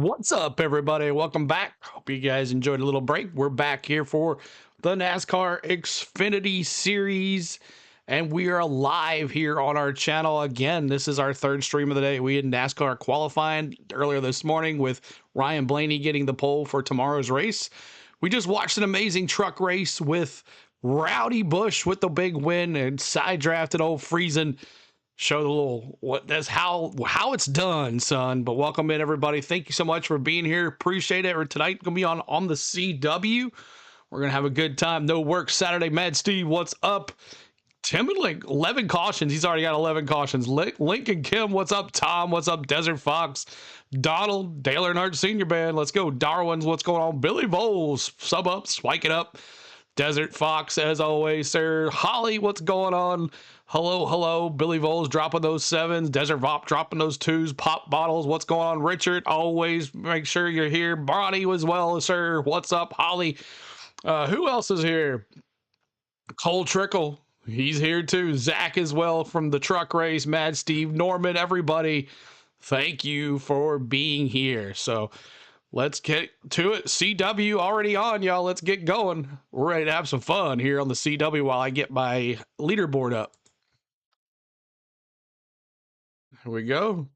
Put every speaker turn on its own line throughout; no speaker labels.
What's up, everybody? Welcome back. Hope you guys enjoyed a little break. We're back here for the NASCAR Xfinity Series, and we are live here on our channel again. This is our third stream of the day. We had NASCAR qualifying earlier this morning with Ryan Blaney getting the pole for tomorrow's race. We just watched an amazing truck race with Rowdy Busch with the big win and side drafted old Friesen. Show the little that's how it's done, son. But welcome in, everybody. Thank you so much for being here. Appreciate it. Tonight gonna be on the CW. We're gonna have a good time. No work Saturday. Mad Steve, what's up? Timberlake, 11 cautions. He's already got 11 cautions. Lincoln Kim, what's up? Tom, what's up? Desert Fox, Donald, Dale Earnhardt Senior Band, let's go. Darwin's, what's going on? Billy Voles, sub up, spike it up. Desert Fox, as always, sir. Holly, what's going on? Hello. Billy Voles dropping those sevens. Desert Vop dropping those twos. Pop bottles, what's going on? Richard, always make sure you're here. Bonnie as well, sir. What's up, Holly? Who else is here? Cole Trickle, he's here too. Zach as well from the truck race. Mad Steve, Norman, everybody. Thank you for being here. So let's get to it. CW already on, y'all. Let's get going. We're ready to have some fun here on the CW while I get my leaderboard up. Here we go.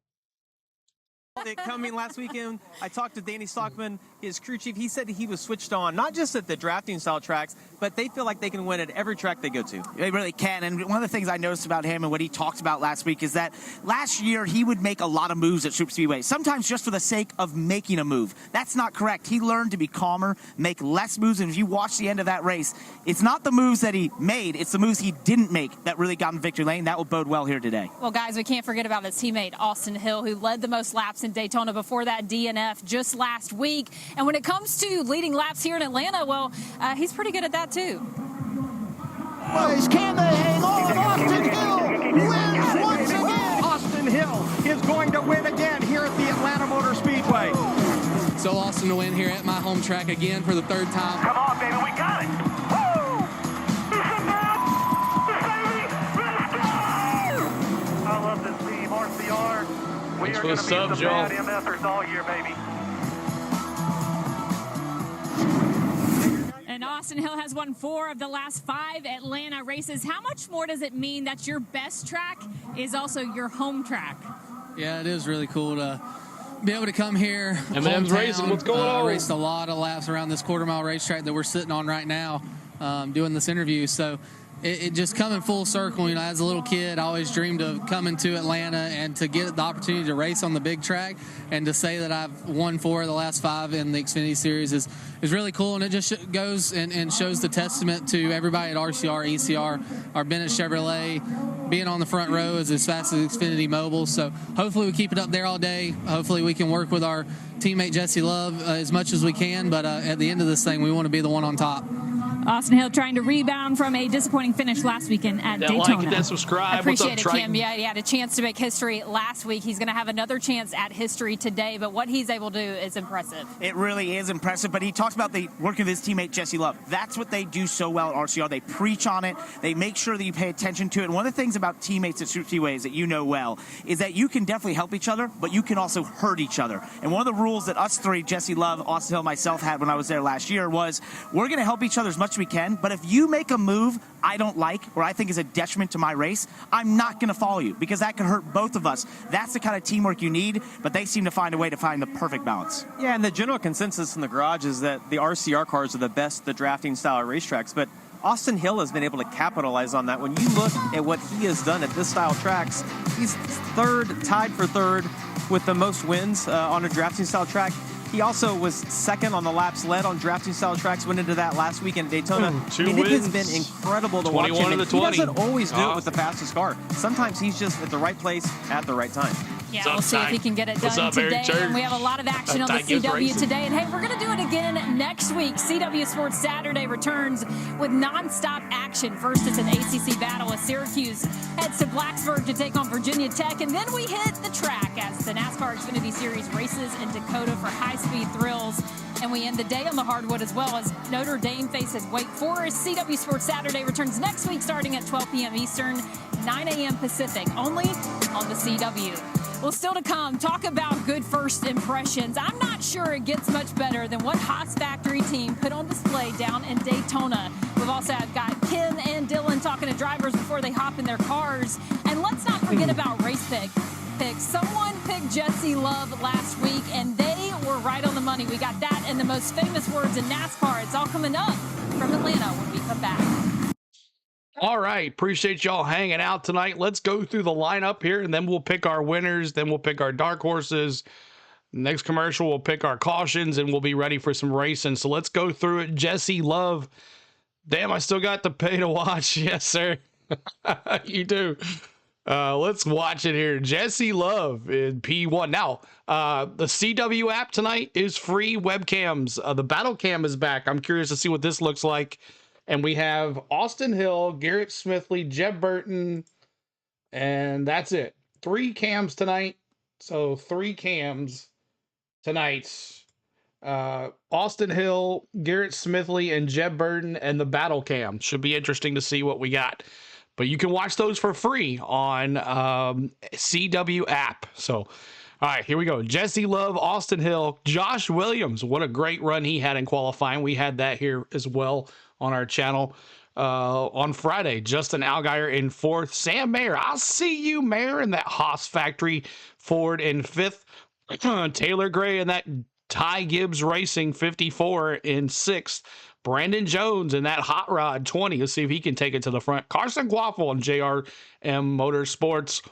Coming last weekend, I talked to Danny Stockman, his crew chief. He said he was switched on, not just at the drafting style tracks, but they feel like they can win at every track they go to.
They really can. And one of the things I noticed about him and what he talked about last week is that last year he would make a lot of moves at Super Speedway, sometimes just for the sake of making a move. That's not correct. He learned to be calmer, make less moves. And if you watch the end of that race, it's not the moves that he made, it's the moves he didn't make that really got him victory lane. That will bode well here today.
Well, guys, we can't forget about his teammate, Austin Hill, who led the most laps in Daytona before that DNF just last week. And when it comes to leading laps here in Atlanta, well, he's pretty good at that too.
Boys, can they hang on? Austin Hill wins once again. Austin Hill is going to win again here at the Atlanta Motor Speedway.
So awesome to win here at my home track again for the third time.
Come on, baby, we got it. Woo! I love this team, RCR. We are going to be some bad MFers all year, baby.
And Austin Hill has won 4 of the last 5 Atlanta races. How much more does it mean that your best track is also your home track?
Yeah, it is really cool to be able to come here.
M&M's racing, what's going on?
Raced a lot of laps around this quarter-mile racetrack that we're sitting on right now doing this interview. So it just coming full circle. You know, as a little kid, I always dreamed of coming to Atlanta and to get the opportunity to race on the big track, and to say that I've won 4 of the last 5 in the Xfinity Series is really cool. And it just goes and shows the testament to everybody at RCR, ECR, our Bennett Chevrolet, being on the front row is as fast as Xfinity Mobile. So hopefully we keep it up there all day. Hopefully we can work with our teammate Jessie Love as much as we can. But at the end of this thing, we want to be the one on top.
Austin Hill trying to rebound from a disappointing finish last weekend at Daytona.
Like it, subscribe.
Appreciate
What's up,
it, Kim. Yeah, he had a chance to make history last week. He's going to have another chance at history today, but what he's able to do is impressive.
It really is impressive, but he talks about the working with his teammate Jessie Love. That's what they do so well at RCR. They preach on it. They make sure that you pay attention to it. And one of the things about teammates at Super Speedways that you know well is that you can definitely help each other, but you can also hurt each other. And one of the rules that us three, Jessie Love, Austin Hill, myself, had when I was there last year was we're going to help each other as much as we can, but if you make a move I don't like or I think is a detriment to my race, I'm not going to follow you because that could hurt both of us. That's the kind of teamwork you need, but they seem to find a way to find the perfect balance.
Yeah, and the general consensus in the garage is that the RCR cars are the best, the drafting style racetracks, but Austin Hill has been able to capitalize on that. When you look at what he has done at this style tracks, he's tied for third with the most wins on a drafting style track. He also was second on the laps led on drafting style tracks, went into that last weekend at Daytona.
It
has been incredible to watch him. He doesn't always do it with the fastest car. Sometimes he's just at the right place at the right time.
Yeah, we'll see if he can get it done today. And we have a lot of action on the CW today. And hey, we're going to do it again next week. CW Sports Saturday returns with nonstop action. First, it's an ACC battle as Syracuse heads to Blacksburg to take on Virginia Tech. And then we hit the track as the NASCAR Xfinity Series races in Dakota for high-speed thrills. And we end the day on the hardwood as well as Notre Dame faces Wake Forest. CW Sports Saturday returns next week starting at 12 p.m. Eastern, 9 a.m. Pacific, only on the CW. Well, still to come, talk about good first impressions. I'm not sure it gets much better than what Haas Factory team put on display down in Daytona. We've also got Kim and Dylan talking to drivers before they hop in their cars. And let's not forget about race picks. Someone picked Jessie Love last week, and they were right on the money. We got that and the most famous words in NASCAR. It's all coming up from Atlanta when we come back.
All right. Appreciate y'all hanging out tonight. Let's go through the lineup here, and then we'll pick our winners. Then we'll pick our dark horses. Next commercial, we'll pick our cautions, and we'll be ready for some racing. So let's go through it. Jessie Love. Damn, I still got the pay to watch. Yes, sir. You do. Let's watch it here. Jessie Love in P1. Now, the CW app tonight is free webcams. The battle cam is back. I'm curious to see what this looks like. And we have Austin Hill, Garrett Smithley, Jeb Burton, and that's it. 3 cams tonight. So 3 cams tonight. Austin Hill, Garrett Smithley, and Jeb Burton, and the battle cam. Should be interesting to see what we got. But you can watch those for free on CW app. So, all right, here we go. Jessie Love, Austin Hill, Josh Williams. What a great run he had in qualifying. We had that here as well on our channel on Friday. Justin Allgaier in 4th. Sam Mayer, I'll see you, Mayer, in that Haas Factory Ford in 5th. Taylor Gray in that Ty Gibbs Racing 54 in 6th. Brandon Jones in that Hot Rod 20. Let's see if he can take it to the front. Carson Quaffle in JRM Motorsports.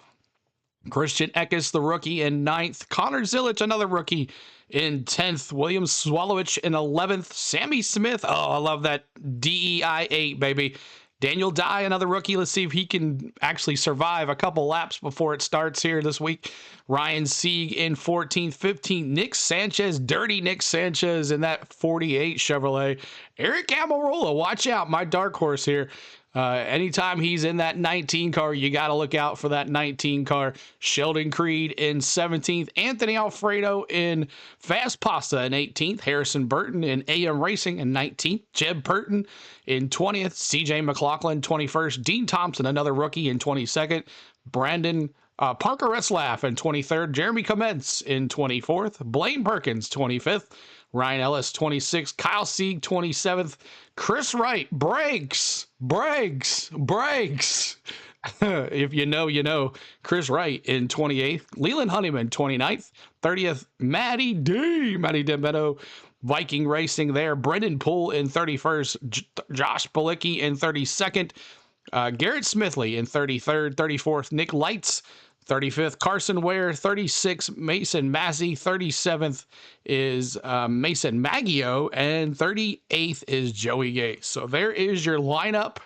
Christian Eckes, the rookie, in 9th. Connor Zilich, another rookie, in 10th. William Swalowich in 11th. Sammy Smith. Oh, I love that DEI 8, baby. Daniel Dye, another rookie. Let's see if he can actually survive a couple laps before it starts here this week. Ryan Sieg in 14th. 15th, Nick Sanchez. Dirty Nick Sanchez in that 48 Chevrolet. Eric Almirola, watch out. My dark horse here. Anytime he's in that 19 car, you got to look out for that 19 car. Sheldon Creed in 17th. Anthony Alfredo in Fast Pasta in 18th. Harrison Burton in AM Racing in 19th. Jeb Burton in 20th. CJ McLaughlin 21st. Dean Thompson, another rookie, in 22nd. Brandon Parker Retzlaff in 23rd. Jeremy Coments in 24th. Blaine Perkins 25th. Ryan Ellis 26th. Kyle Sieg 27th. Chris Wright breaks. If you know, you know. Chris Wright in 28th. Leland Honeyman 29th. 30th, Matty Demetto, Viking Racing there. Brendan Poole in 31st. Josh Balicki in 32nd. Garrett Smithley in 33rd. 34th, Nick Lights. 35th, Carson Ware. 36th, Mason Massey. 37th is Mason Maggio. And 38th is Joey Gates. So there is your lineup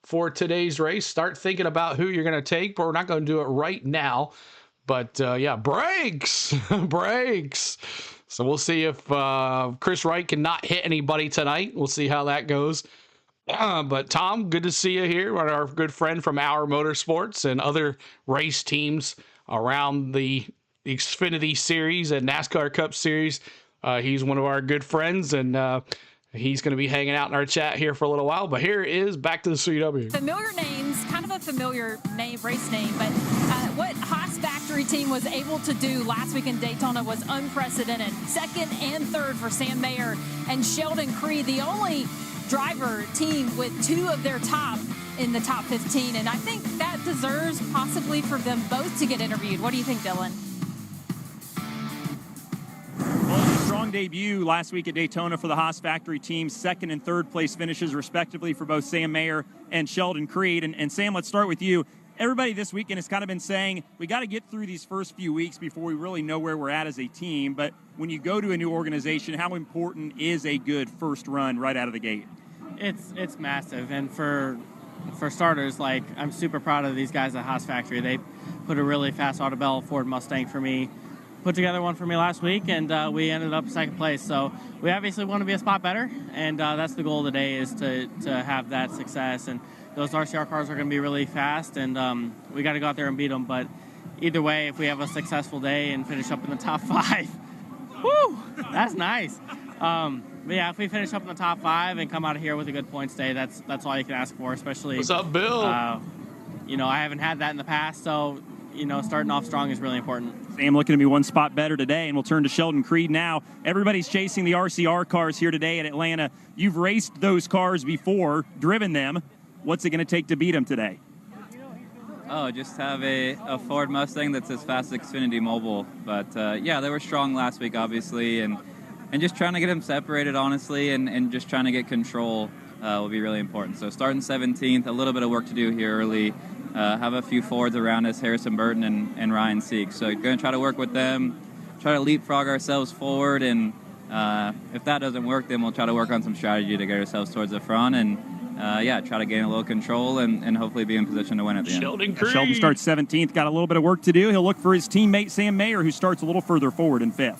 for today's race. Start thinking about who you're going to take, but we're not going to do it right now. But yeah, breaks. So we'll see if Chris Wright can not hit anybody tonight. We'll see how that goes. But Tom, good to see you here. Our good friend from Our Motorsports and other race teams around the Xfinity Series and NASCAR Cup Series. He's one of our good friends, and he's going to be hanging out in our chat here for a little while. But here is back to the CW.
Familiar names, kind of a familiar name, race name, but what Haas Factory team was able to do last week in Daytona was unprecedented. 2nd and 3rd for Sam Mayer and Sheldon Creed, the only driver team with 2 of their top in the top 15, and I think that deserves possibly for them both to get interviewed. What do you think, Dylan?
Well, it was a strong debut last week at Daytona for the Haas Factory team. 2nd and 3rd place finishes respectively for both Sam Mayer and Sheldon Creed. And Sam, let's start with you. Everybody this weekend has kind of been saying we got to get through these first few weeks before we really know where we're at as a team. But when you go to a new organization, how important is a good first run right out of the gate?
It's massive, and for starters, like, I'm super proud of these guys at Haas Factory. They put a really fast Audubell Ford Mustang for me, put together one for me last week, and we ended up 2nd place. So we obviously want to be a spot better, and that's the goal of the day, is to have that success. And those RCR cars are going to be really fast, and we got to go out there and beat them. But either way, if we have a successful day and finish up in the top 5, whoo, that's nice. But yeah, if we finish up in the top 5 and come out of here with a good points day, that's all you can ask for, especially.
What's up, Bill?
You know, I haven't had that in the past, so, you know, starting off strong is really important.
Sam looking to be one spot better today, and we'll turn to Sheldon Creed now. Everybody's chasing the RCR cars here today at Atlanta. You've raced those cars before, driven them. What's it going to take to beat them today?
Oh, just have a Ford Mustang that's as fast as Xfinity Mobile. But, yeah, they were strong last week, obviously, and just trying to get them separated, honestly, and just trying to get control will be really important. So starting 17th, a little bit of work to do here early. Have a few Fords around us, Harrison Burton and Ryan Seek. So going to try to work with them, try to leapfrog ourselves forward, and if that doesn't work, then we'll try to work on some strategy to get ourselves towards the front and, yeah, try to gain a little control and hopefully be in position to win at the end.
Sheldon starts 17th, got a little bit of work to do. He'll look for his teammate Sam Mayer, who starts a little further forward in 5th.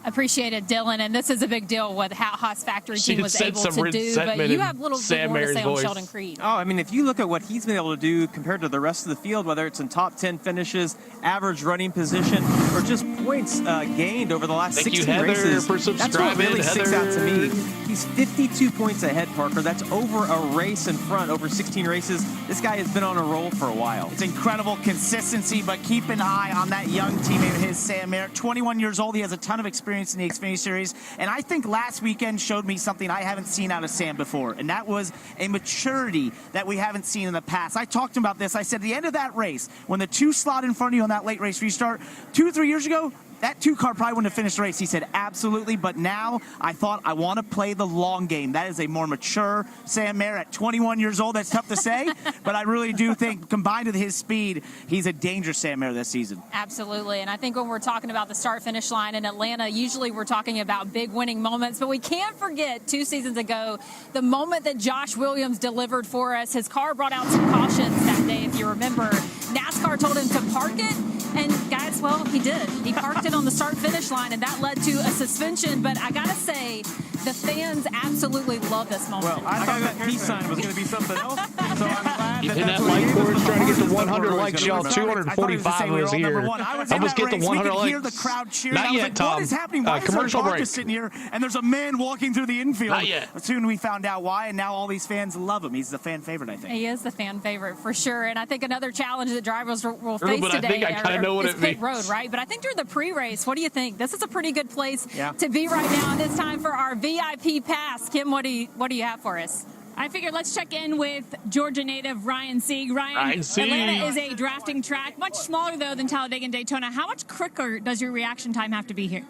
Appreciate it, Dylan, and this is a big deal with how Haas Factory team was able to do, but you have a little bit more to say on Sheldon Creed.
Oh, I mean, if you look at what he's been able to do compared to the rest of the field, whether it's in top 10 finishes, average running position, or just points gained over the last 16 races, that's what really sticks out to me. He's 52 points ahead, Parker. That's over a race in front, over 16 races. This guy has been on a roll for a while.
It's incredible consistency, but keep an eye on that young teammate of his, Sam Mayer. 21 years old. He has a ton of experience in the Xfinity Series, and I think last weekend showed me something I haven't seen out of Sam before, and that was a maturity that we haven't seen in the past. I talked about this. I said at the end of that race, when the 2 slot in front of you on that late race restart, 2 or 3 years ago, that 2 car probably wouldn't have finished the race. He said, absolutely, but now I thought I want to play the long game. That is a more mature Sam Mayer at 21 years old. That's tough to say, but I really do think combined with his speed, he's a dangerous Sam Mayer this season.
Absolutely, and I think when we're talking about the start-finish line in Atlanta, usually we're talking about big winning moments, but we can't forget 2 seasons ago, the moment that Josh Williams delivered for us. His car brought out some cautions that day, if you remember. NASCAR told him to park it, and guys, well, he did. He parked it on the start-finish line, and that led to a suspension. But I got to say, the fans absolutely love this moment.
Well, I thought that peace sign was going to be something else. So I'm glad
that that's like for us trying to get to 100 likes, y'all. 245 of us here. Help us get to 100 likes.
Hear the crowd cheer.
Not yet, Tom.
What is happening? Why
commercial break.
Sitting here, and there's a man walking through the infield.
Not yet.
Soon we found out why, and now all these fans love him. He's the fan favorite, I think.
He is the fan favorite for sure. And I think another challenge that drivers will face today
I think I kind of know what it means.
Pit road, right? But I think during the pre-race, what do you think? This is a pretty good place to be right now, and it's time for our VIP pass. Kim, what do you have for us?
I figured let's check in with Georgia native Ryan Sieg. Ryan, Atlanta is a drafting track, much smaller though than Talladega and Daytona. How much quicker does your reaction time have to be here?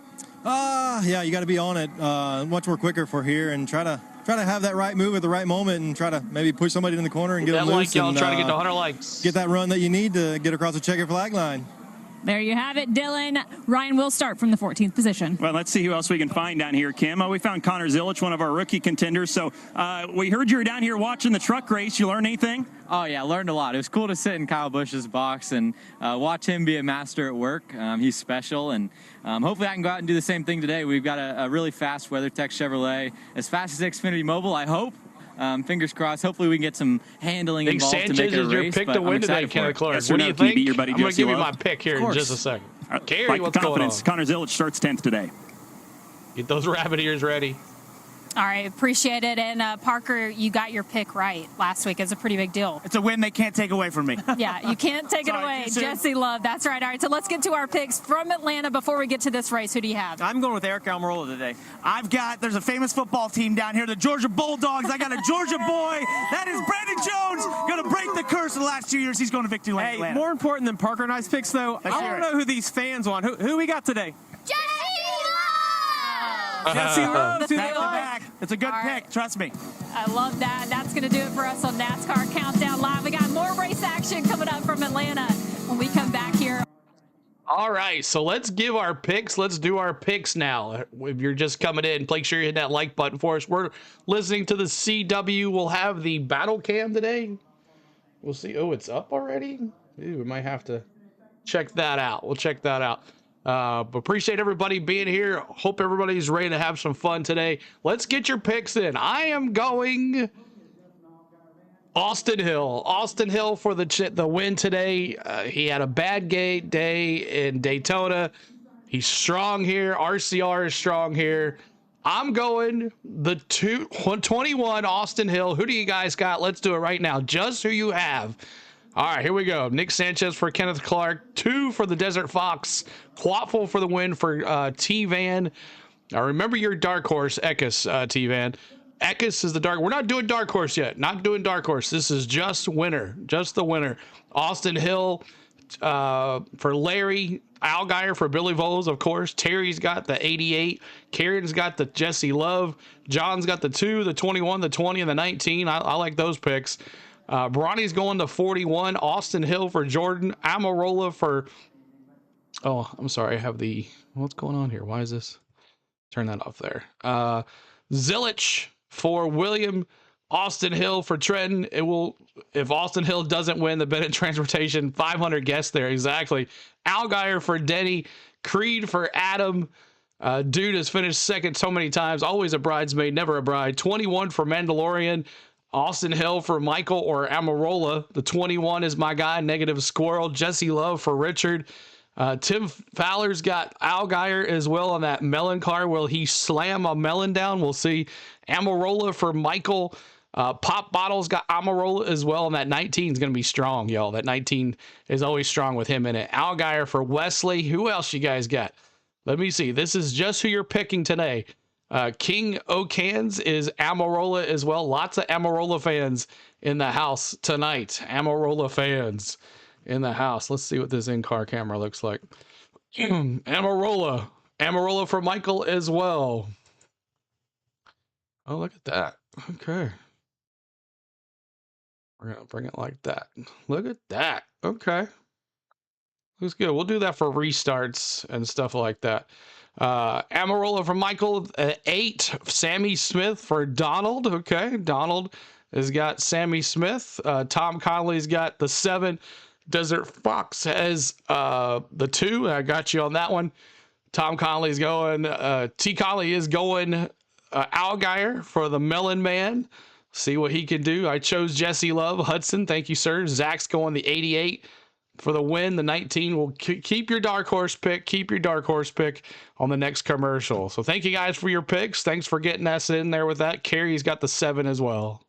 Yeah, you got to be on it much more quicker for here and try to have that right move at the right moment and try to maybe push somebody in the corner and get them loose.
Y'all try to get to 100 likes.
Get that run that you need to get across the checkered flag line.
There you have it, Dylan. Ryan will start from the 14th position.
Well, let's see who else we can find down here, Kim. We found Connor Zilic, one of our rookie contenders. So we heard you were down here watching the truck race. You learn anything?
Oh, yeah, learned a lot. It was cool to sit in Kyle Busch's box and watch him be a master at work. He's special, and hopefully I can go out and do the same thing today. We've got a really fast WeatherTech Chevrolet, as fast as Xfinity Mobile, I hope. Fingers crossed. Hopefully we can get some handling involved to make it a race.
Your pick to win today, Kenneth Clark. What do you think? I'm going to give you my pick here in just a second. Carrie, what's going on?
Connor Zilic starts 10th today.
Get those rabbit ears ready.
All right, appreciate it. And Parker, you got your pick right last week. It's a pretty big deal.
It's a win they can't take away from me.
Yeah, you can't take it away. Jessie Love, that's right. All right, so let's get to our picks from Atlanta before we get to this race. Who do you have?
I'm going with Eric Almirola today.
There's a famous football team down here, the Georgia Bulldogs. I got a Georgia boy. That is Brandon Jones, going to break the curse of the last 2 years. He's going to victory lane.
Hey, more important than Parker and I's picks, though, I want to know who these fans want. Who we got today? Jessie Love to
back. It's a good pick, trust me.
I love that. That's going to do it for us on NASCAR Countdown Live. We got more race action coming up from Atlanta when we come back here.
All right, so let's give our picks. Let's do our picks now. If you're just coming in, make sure you hit that like button for us. We're listening to the CW. We'll have the battle cam today. We'll see. Oh, it's up already? Ooh, we might have to check that out. We'll check that out. But appreciate everybody being here. Hope everybody's ready to have some fun today. Let's get your picks in. I am going Austin Hill. Austin Hill for the win today. He had a bad day in Daytona. He's strong here. RCR is strong here. I'm going the 121 Austin Hill. Who do you guys got? Let's do it right now. Just who you have All right, here we go. Nick Sanchez for Kenneth Clark, 2 for the Desert Fox, Quattful for the win for T-Van. Now remember your dark horse, Eckes, T-Van. Eckes is the dark. We're not doing dark horse yet. Not doing dark horse. This is just winner. Just the winner. Austin Hill for Larry. Allgaier for Billy Voles, of course. Terry's got the 88. Karen's got the Jessie Love. John's got the 2, the 21, the 20, and the 19. I like those picks. Bronny's going to 41. Austin Hill for Jordan. Amarola for... Oh, I'm sorry. I have the... What's going on here? Why is this? Turn that off there. Zilich for William. Austin Hill for Trenton. It will, if Austin Hill doesn't win the Bennett Transportation, 500 guests there. Exactly. Allgaier for Denny. Creed for Adam. Dude has finished second so many times. Always a bridesmaid, never a bride. 21 for Mandalorian. Austin Hill for Michael or Amarola. The 21 is my guy, Negative Squirrel. Jessie Love for Richard. Tim Fowler's got Allgaier as well on that melon car. Will he slam a melon down? We'll see. Amarola for Michael. Pop Bottle's got Amarola as well, and that 19 is going to be strong, y'all. That 19 is always strong with him in it. Allgaier for Wesley. Who else you guys got? Let me see. This is just who you're picking today. King O'Cans is Amarola as well. Lots of Amarola fans in the house tonight. Amarola fans in the house. Let's see what this in-car camera looks like. Amarola. Amarola for Michael as well. Oh, look at that. Okay. We're going to bring it like that. Look at that. Okay. Looks good. We'll do that for restarts and stuff like that. Amarola for Michael, 8. Sammy Smith for Donald. Okay. Donald has got Sammy Smith. Tom Conley's got the 7. Desert Fox has the 2. I got you on that one. Tom Conley's going. T. Conley is going Allgaier for the Melon Man. See what he can do. I chose Jessie Love. Hudson, thank you, sir. Zach's going the 88 for the win. The 19 will keep your dark horse pick. Keep your dark horse pick on the next commercial. So thank you guys for your picks. Thanks for getting us in there with that. Carrie's got the 7 as well.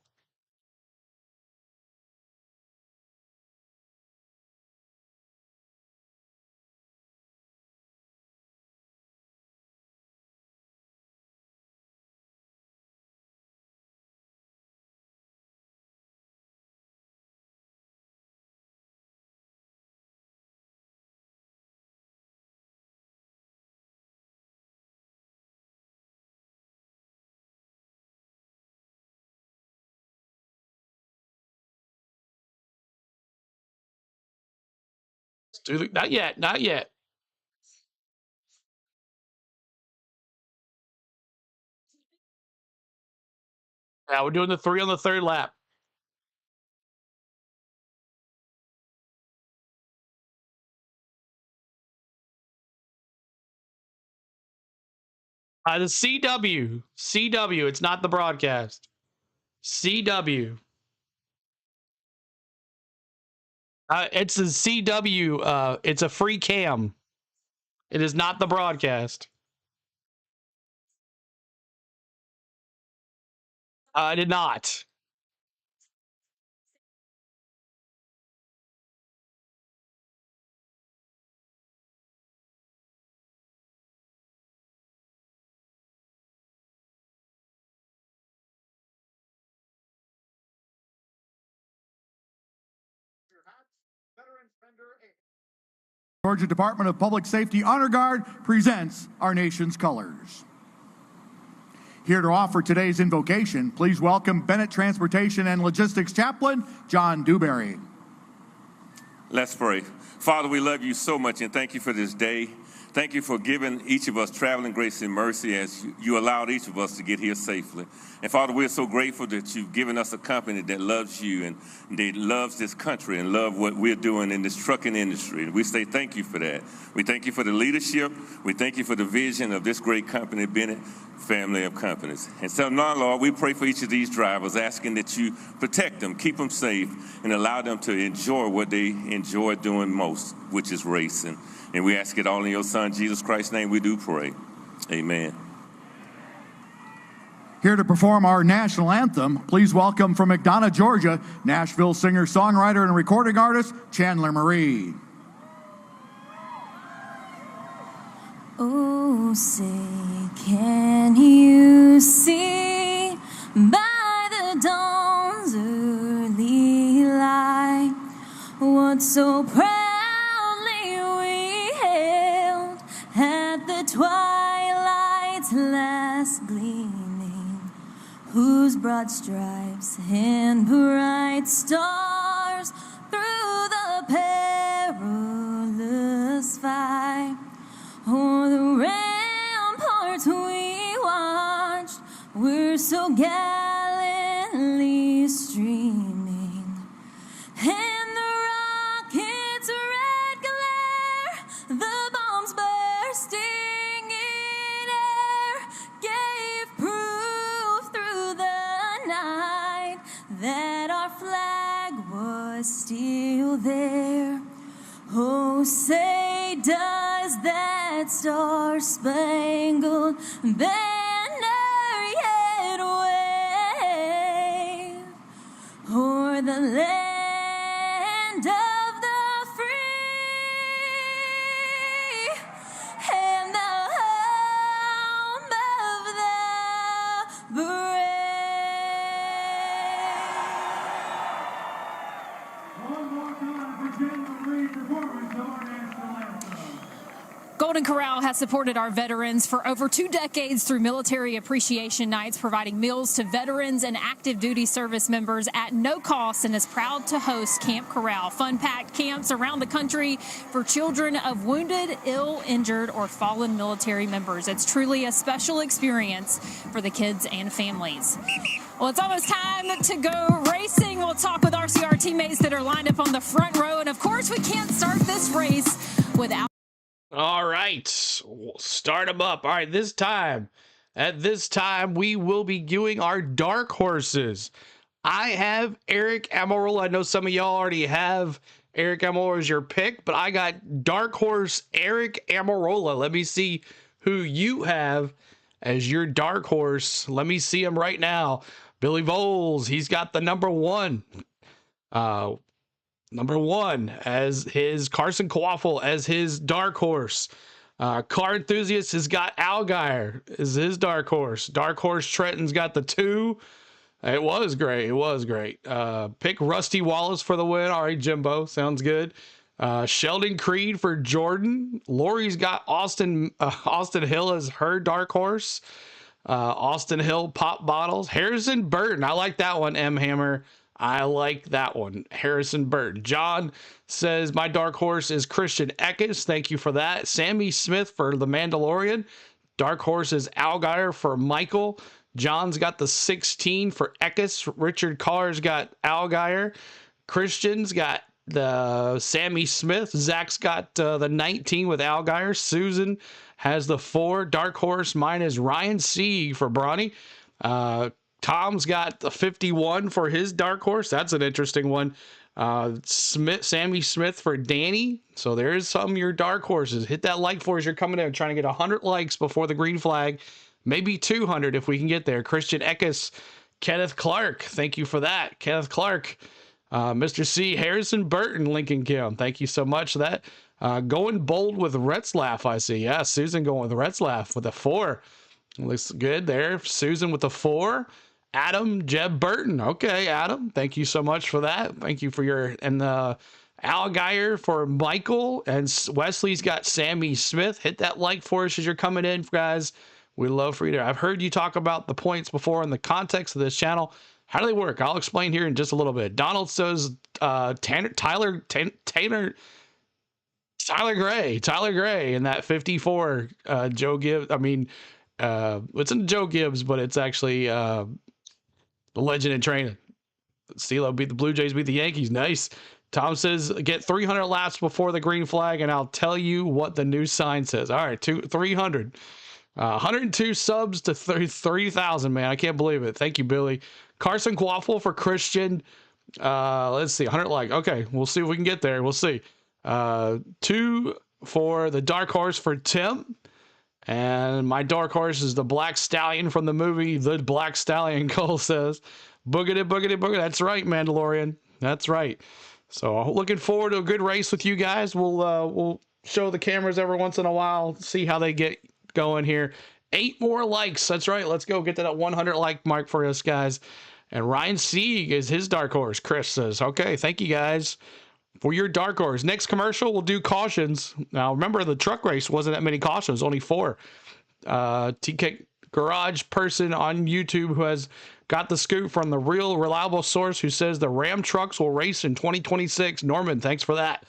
Not yet. Not yet. Now we're doing the 3 on the 3rd lap. The CW. CW. It's not the broadcast. CW. It's the CW. It's a free cam. It is not the broadcast. I did not.
Georgia Department of Public Safety Honor Guard presents our nation's colors. Here to offer today's invocation, please welcome Bennet Transportation and Logistics Chaplain, John Dewberry.
Let's pray. Father, we love you so much and thank you for this day. Thank you for giving each of us traveling grace and mercy as you allowed each of us to get here safely. And Father, we're so grateful that you've given us a company that loves you and that loves this country and love what we're doing in this trucking industry. And we say thank you for that. We thank you for the leadership. We thank you for the vision of this great company, Bennett family of companies. And so now, Lord, we pray for each of these drivers, asking that you protect them, keep them safe, and allow them to enjoy what they enjoy doing most, which is racing. And we ask it all in your Son, Jesus Christ's name, we do pray. Amen.
Here to perform our national anthem, please welcome from McDonough, Georgia, Nashville singer-songwriter and recording artist, Chandler Marie.
Oh, say, can you see by the dawn's early light what so proudly we hailed at the twilight's last gleaming, whose broad stripes and bright stars through the perilous fight o'er the ramparts we watched were so gallantly streaming, and the rocket's red glare, the bombs bursting in air, gave proof through the night that our flag was still there. Oh, say does that star-spangled banner yet wave o'er the land of the free and the home of the brave?
One more time for Chandler Marie performance of our national anthem.
Golden Corral has supported our veterans for over 2 decades through Military Appreciation Nights, providing meals to veterans and active duty service members at no cost, and is proud to host Camp Corral, fun-packed camps around the country for children of wounded, ill, injured, or fallen military members. It's truly a special experience for the kids and families. Well, it's almost time to go racing. We'll talk with RCR teammates that are lined up on the front row, and of course, we can't start this race without.
All right, we'll start them up. All right, at this time, we will be doing our dark horses. I have Eric Almirola. I know some of y'all already have Eric Almirola as your pick, but I got dark horse Eric Almirola. Let me see who you have as your dark horse. Let me see him right now. Billy Voles, he's got the number one as his Carson Quaffle as his dark horse. Car Enthusiast has got Allgaier as his dark horse. Dark horse Trenton's got the 2. It was great. Pick Rusty Wallace for the win. All right, Jimbo, sounds good. Sheldon Creed for Jordan. Lori's got Austin Hill as her dark horse. Austin Hill Pop Bottles. Harrison Burton, I like that one, M Hammer. I like that one. Harrison Burton. John says, my dark horse is Christian Eckes. Thank you for that. Sammy Smith for The Mandalorian. Dark horse is Allgaier for Michael. John's got the 16 for Eckes. Richard Carr's got Allgaier. Christian's got the Sammy Smith. Zach's got the 19 with Allgaier. Susan has the 4. Dark horse, mine is Ryan Sieg for Bronny. Tom's got the 51 for his dark horse. That's an interesting one. Sammy Smith for Danny. So there's some of your dark horses. Hit that like for us. You're coming in, trying to get 100 likes before the green flag. Maybe 200 if we can get there. Christian Eckes, Kenneth Clark. Thank you for that. Kenneth Clark. Mr. C. Harrison Burton, Lincoln Kim. Thank you so much for that. Going bold with Retzlaff, I see. Yeah, Susan going with Retzlaff with a 4. Looks good there. Susan with a 4. Adam Jeb Burton. Okay, Adam. Thank you so much for that. Thank you for your Allgaier for Michael, and Wesley's got Sammy Smith. Hit that like for us as you're coming in, guys. We love for you to. I've heard you talk about the points before in the context of this channel. How do they work? I'll explain here in just a little bit. Donald says Tyler Gray in that 54. Joe Gibbs. I mean, it's in Joe Gibbs, but it's actually the legend in training. CeeLo beat the Blue Jays, beat the Yankees. Nice. Tom says, get 300 laps before the green flag, and I'll tell you what the new sign says. All right, 300. 102 subs to 3,000, man. I can't believe it. Thank you, Billy. Carson Quaffle for Christian. Let's see, 100 like. Okay, we'll see if we can get there. We'll see. 2 for the dark horse for Tim. And my dark horse is the Black Stallion from the movie The Black Stallion, Cole says. Boogity, boogity, boogity. That's right, Mandalorian. That's right. So looking forward to a good race with you guys. We'll show the cameras every once in a while, see how they get going here. 8 more likes. That's right. Let's go get to that 100 like mark for us, guys. And Ryan Sieg is his dark horse. Chris says, okay, thank you guys for your dark horse. Next commercial, we'll do cautions. Now, remember, the truck race wasn't that many cautions, only 4. TK Garage person on YouTube who has got the scoop from the real reliable source who says the Ram trucks will race in 2026. Norman, thanks for that.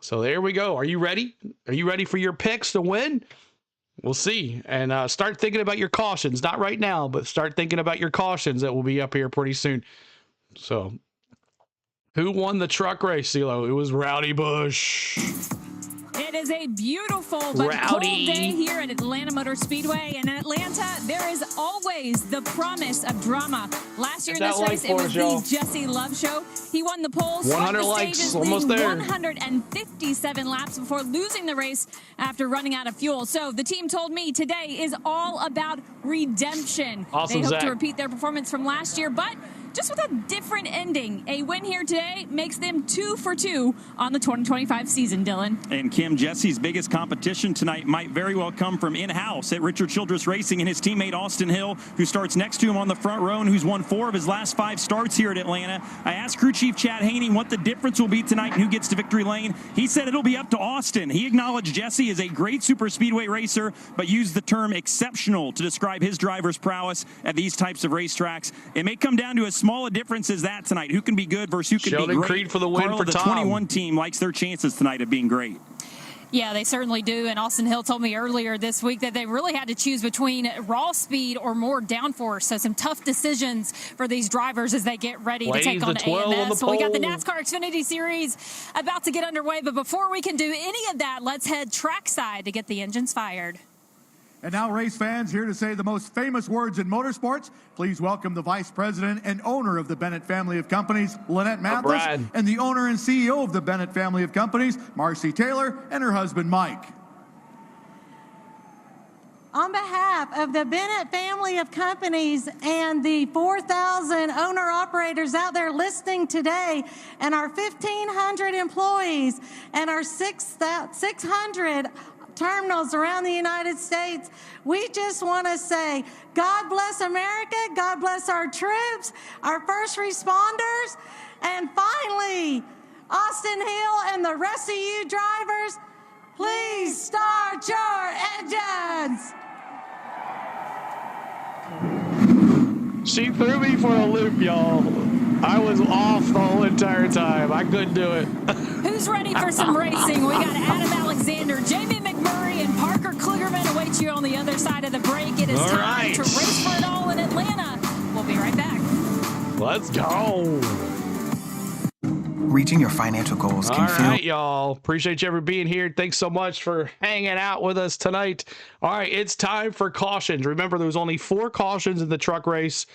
So there we go. Are you ready? Are you ready for your picks to win? We'll see. And start thinking about your cautions. Not right now, but start thinking about your cautions that will be up here pretty soon. So who won the truck race, CeeLo? It was Rowdy Bush.
It is a beautiful but cold day here at Atlanta Motor Speedway. And in Atlanta, there is always the promise of drama. Last year in this race, it was the Jessie Love show. He won the pole,
100 likes, almost there.
157 laps before losing the race after running out of fuel. So the team told me today is all about redemption.
Awesome,
they hope
Zach.
to repeat their performance from last year, but just with a different ending. A win here today makes them 2 for 2 on the 2025 season, Dylan.
And Kim, Jessie's biggest competition tonight might very well come from in-house at Richard Childress Racing and his teammate Austin Hill, who starts next to him on the front row and who's won 4 of his last 5 starts here at Atlanta. I asked crew chief Chad Haney what the difference will be tonight and who gets to victory lane. He said it'll be up to Austin. He acknowledged Jessie is a great super speedway racer, but used the term exceptional to describe his driver's prowess at these types of racetracks. It may come down to a small a difference as that tonight. Who can be good versus who can
Sheldon
be great.
Creed for the win.
Carl,
for
the
Tom.
21 team likes their chances tonight of being great.
Yeah, they certainly do. And Austin Hill told me earlier this week that they really had to choose between raw speed or more downforce. So some tough decisions for these drivers as they get ready to take on AMS. So we got the NASCAR Xfinity Series about to get underway. But before we can do any of that, let's head trackside to get the engines fired.
And now, race fans, here to say the most famous words in motorsports, please welcome the Vice President and owner of the Bennett family of companies, Lynette Mathis, and the owner and CEO of the Bennett family of companies, Marcy Taylor, and her husband, Mike.
On behalf of the Bennett family of companies and the 4,000 owner-operators out there listening today, and our 1,500 employees, and our 600 terminals around the United States, we just want to say, God bless America, God bless our troops, our first responders, and finally, Austin Hill and the rest of you drivers, please start your engines.
She threw me for a loop, y'all. I was off the whole entire time. I couldn't do it.
Who's ready for some racing? We got Adam Alexander, Jamie McMurray, and Parker Klugerman await you on the other side of the break. It is time to race for it all in Atlanta. We'll be right back.
Let's go.
Reaching your financial goals can feel...
All right, y'all. Appreciate you ever being here. Thanks so much for hanging out with us tonight. All right, it's time for cautions. Remember, there was only 4 cautions in the truck race.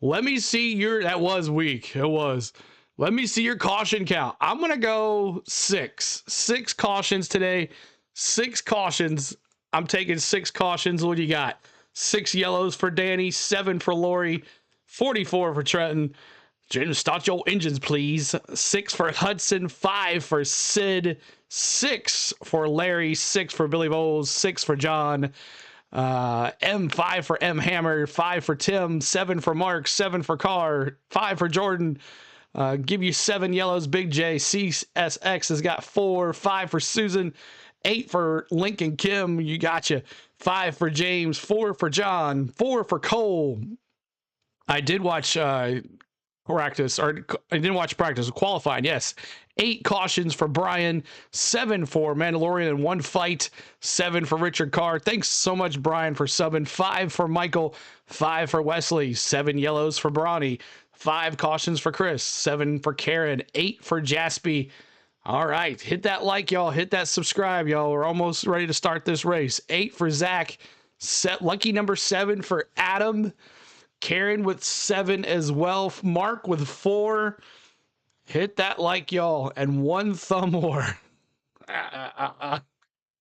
Let me see your... That was weak. It was. Let me see your caution count. I'm going to go 6. 6 cautions today. 6 cautions. I'm taking 6 cautions. What do you got? 6 yellows for Danny, 7 for Lori, 44 for Trenton. James, start your engines, please. 6 for Hudson, 5 for Sid, 6 for Larry, 6 for Billy Bowles, 6 for John, M5 for M Hammer, 5 for Tim, 7 for Mark, 7 for Carr, 5 for Jordan. Give you 7 yellows. Big J CSX has got 4, 5 for Susan, 8 for Lincoln Kim. You gotcha. 5 for James, 4 for John, 4 for Cole. I did watch practice, or I didn't watch practice, qualifying, yes. 8 cautions for Brian, 7 for Mandalorian and 1 fight, 7 for Richard Carr. Thanks so much, Brian, for subbing. 5 for Michael, 5 for Wesley, 7 yellows for Bronny, 5 cautions for Chris, 7 for Karen, 8 for Jaspy. All right, hit that like, y'all. Hit that subscribe, y'all. We're almost ready to start this race. 8 for Zach, lucky number 7 for Adam, Karen with 7 as well, Mark with 4. Hit that like, y'all, and 1 thumb more.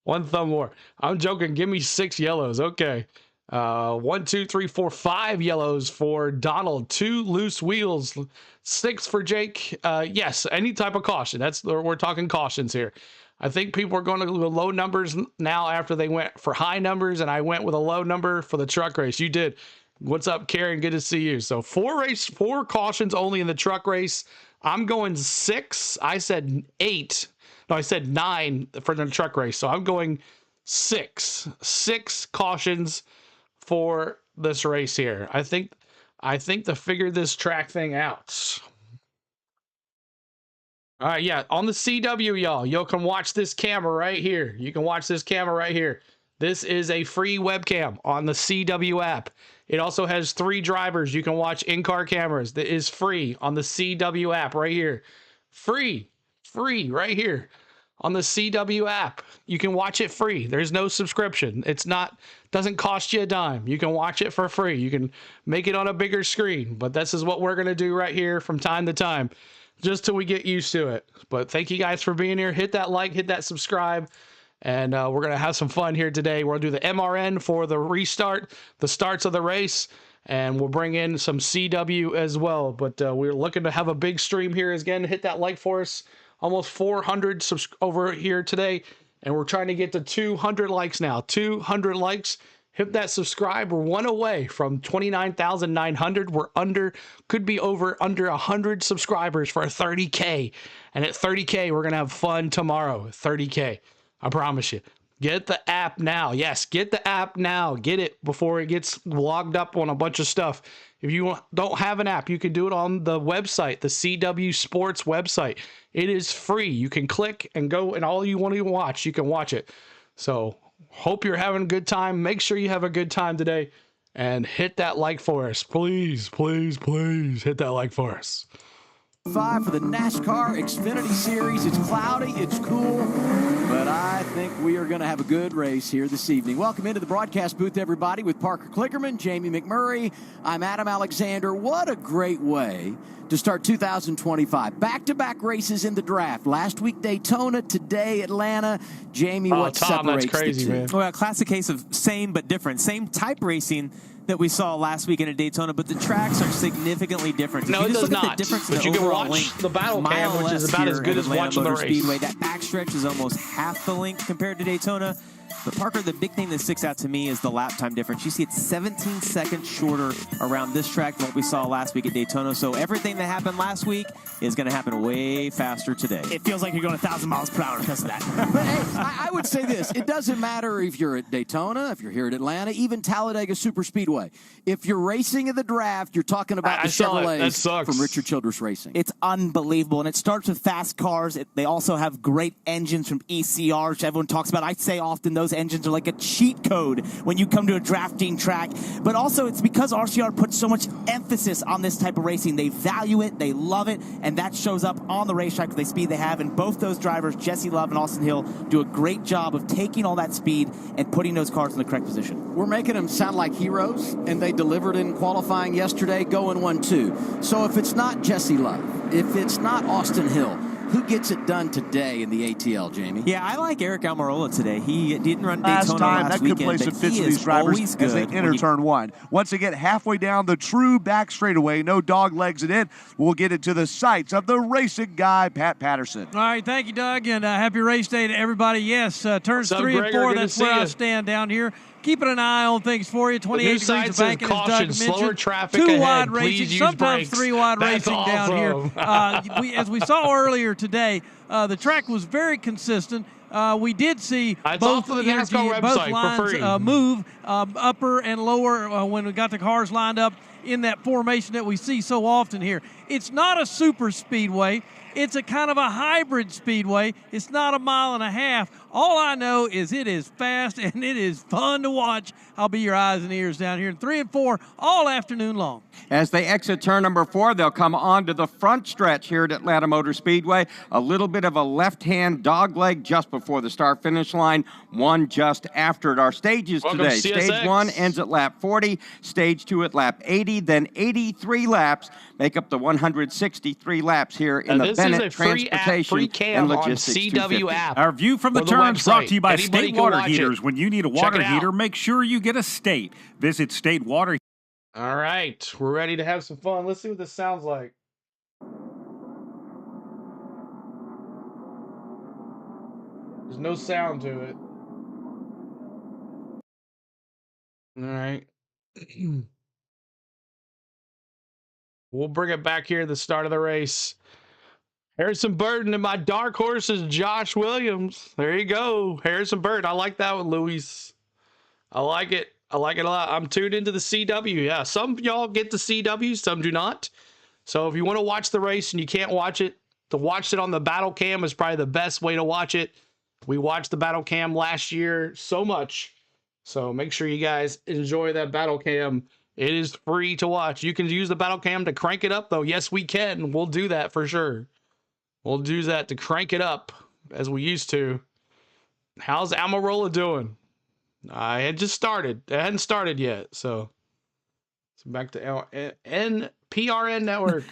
One thumb more. I'm joking. Give me 6 yellows. Okay. 1, 2, 3, 4, 5 yellows for Donald. 2 loose wheels. 6 for Jake. Yes, any type of caution. We're talking cautions here. I think people are going to go low numbers now after they went for high numbers, and I went with a low number for the truck race. You did. What's up, Karen? Good to see you. So 4 cautions only in the truck race. I'm going 6. I said 8. No, I said 9 for the truck race. So I'm going 6. 6 cautions for this race here. I think to figure this track thing out. All right, yeah, on the CW, y'all can watch this camera right here. You can watch this camera right here. This is a free webcam on the CW app. It also has 3 drivers. You can watch in-car cameras. That is free on the CW app right here. Free right here on the CW app. You can watch it free. There's no subscription. Doesn't cost you a dime. You can watch it for free. You can make it on a bigger screen, but this is what we're going to do right here from time to time, just till we get used to it. But thank you guys for being here. Hit that like, hit that subscribe, and we're going to have some fun here today. We'll do the MRN for the restart, the starts of the race, and we'll bring in some CW as well. But we're looking to have a big stream here. Again, hit that like for us. Almost 400 over here today, and we're trying to get to 200 likes now. 200 likes. Hit that subscribe. We're 1 away from 29,900. We're could be under 100 subscribers for 30K. And at 30K, we're going to have fun tomorrow. 30K. I promise you. Get the app now. Yes, get the app now. Get it before it gets logged up on a bunch of stuff. If you don't have an app, you can do it on the website, the CW Sports website. It is free. You can click and go, and all you want to watch, you can watch it. So hope you're having a good time. Make sure you have a good time today, and hit that like for us. Please, please, please hit that like for us.
5 for the NASCAR Xfinity Series. It's cloudy, it's cool, but I think we are going to have a good race here this evening. Welcome into the broadcast booth, everybody, with Parker Klickerman, Jamie McMurray. I'm Adam Alexander. What a great way to start 2025. Back-to-back races in the draft. Last week, Daytona. Today, Atlanta. Jamie, what
Tom,
separates
that's crazy,
the two?
man.
Well, a classic case of same but different. Same type racing that we saw last weekend at Daytona, but the tracks are significantly different.
No, it does not. But you can watch the battle cam, which is about as good as watching the race.
Speedway. That backstretch is almost half the length compared to Daytona. But Parker, the big thing that sticks out to me is the lap time difference. You see it's 17 seconds shorter around this track than what we saw last week at Daytona. So everything that happened last week is going to happen way faster today.
It feels like you're going 1,000 miles per hour because of that.
But hey, I would say this. It doesn't matter if you're at Daytona, if you're here at Atlanta, even Talladega Superspeedway. If you're racing in the draft, you're talking about the Chevrolets from Richard Childress Racing.
It's unbelievable, and it starts with fast cars. They also have great engines from ECR, which everyone talks about. I say often those engines are like a cheat code when you come to a drafting track. But also, it's because RCR puts so much emphasis on this type of racing. They value it, they love it, and that shows up on the racetrack with the speed they have. And both those drivers, Jessie Love and Austin Hill, do a great job of taking all that speed and putting those cars in the correct position.
We're making them sound like heroes, and they delivered in qualifying yesterday, going 1-2. So if it's not Jessie Love, if it's not Austin Hill, who gets it done today in the ATL, Jamie?
Yeah, I like Eric Almirola today. He didn't run
last
Daytona
time.
last
That
weekend,
could play some
but
fits
he
for these
is
drivers
always
as they
good
enter turn 1. Once they get halfway down the true back straightaway, no dog legs it in, we'll get it to the sights of the racing guy, Pat Patterson.
All right, thank you, Doug, and happy race day to everybody. Yes, turns 3 and 4, that's where I stand down here. Keeping an eye on things for you. 28 degrees of banking, as Doug mentioned.
Slower traffic
2
ahead.
wide
Please
racing,
use
sometimes
brakes.
3 wide
That's
racing
awesome.
down here. As we saw earlier today, the track was very consistent. We did see both
the NASCAR
both
website for free.
lines move upper and lower when we got the cars lined up in that formation that we see so often here. It's not a super speedway. It's a kind of a hybrid speedway. It's not a mile and a half. All I know is it is fast and it is fun to watch. I'll be your eyes and ears down here in 3 and 4 all afternoon long.
As they exit turn number 4, they'll come onto the front stretch here at Atlanta Motor Speedway. A little bit of a left-hand dogleg just before the start-finish line, one just after it. Our stages today. Stage 1 ends at lap 40, Stage 2 at lap 80, then 83 laps make up the 163 laps here in the Bennett Transportation
free cam
and Logistics
on CW
250.
app.
Our view from the turn
Returns brought to you by
Anybody
State
can
Water
watch
Heaters.
it.
When you need a
Check
water
it out.
heater, make sure you get a State. Visit State Water.
All right, we're ready to have some fun. Let's see what this sounds like. There's no sound to it. All right. We'll bring it back here at the start of the race. Harrison Burton and my dark horse is Josh Williams. There you go. Harrison Burton. I like that one, Luis. I like it. I like it a lot. I'm tuned into the CW. Yeah, some of y'all get the CW, some do not. So if you want to watch the race and you can't watch it, to watch it on the battle cam is probably the best way to watch it. We watched the battle cam last year so much. So make sure you guys enjoy that battle cam. It is free to watch. You can use the battle cam to crank it up, though. Yes, we can. We'll do that for sure. We'll do that to crank it up as we used to. How's Amarola doing? I had just started. It hadn't started yet. So back to PRN Network.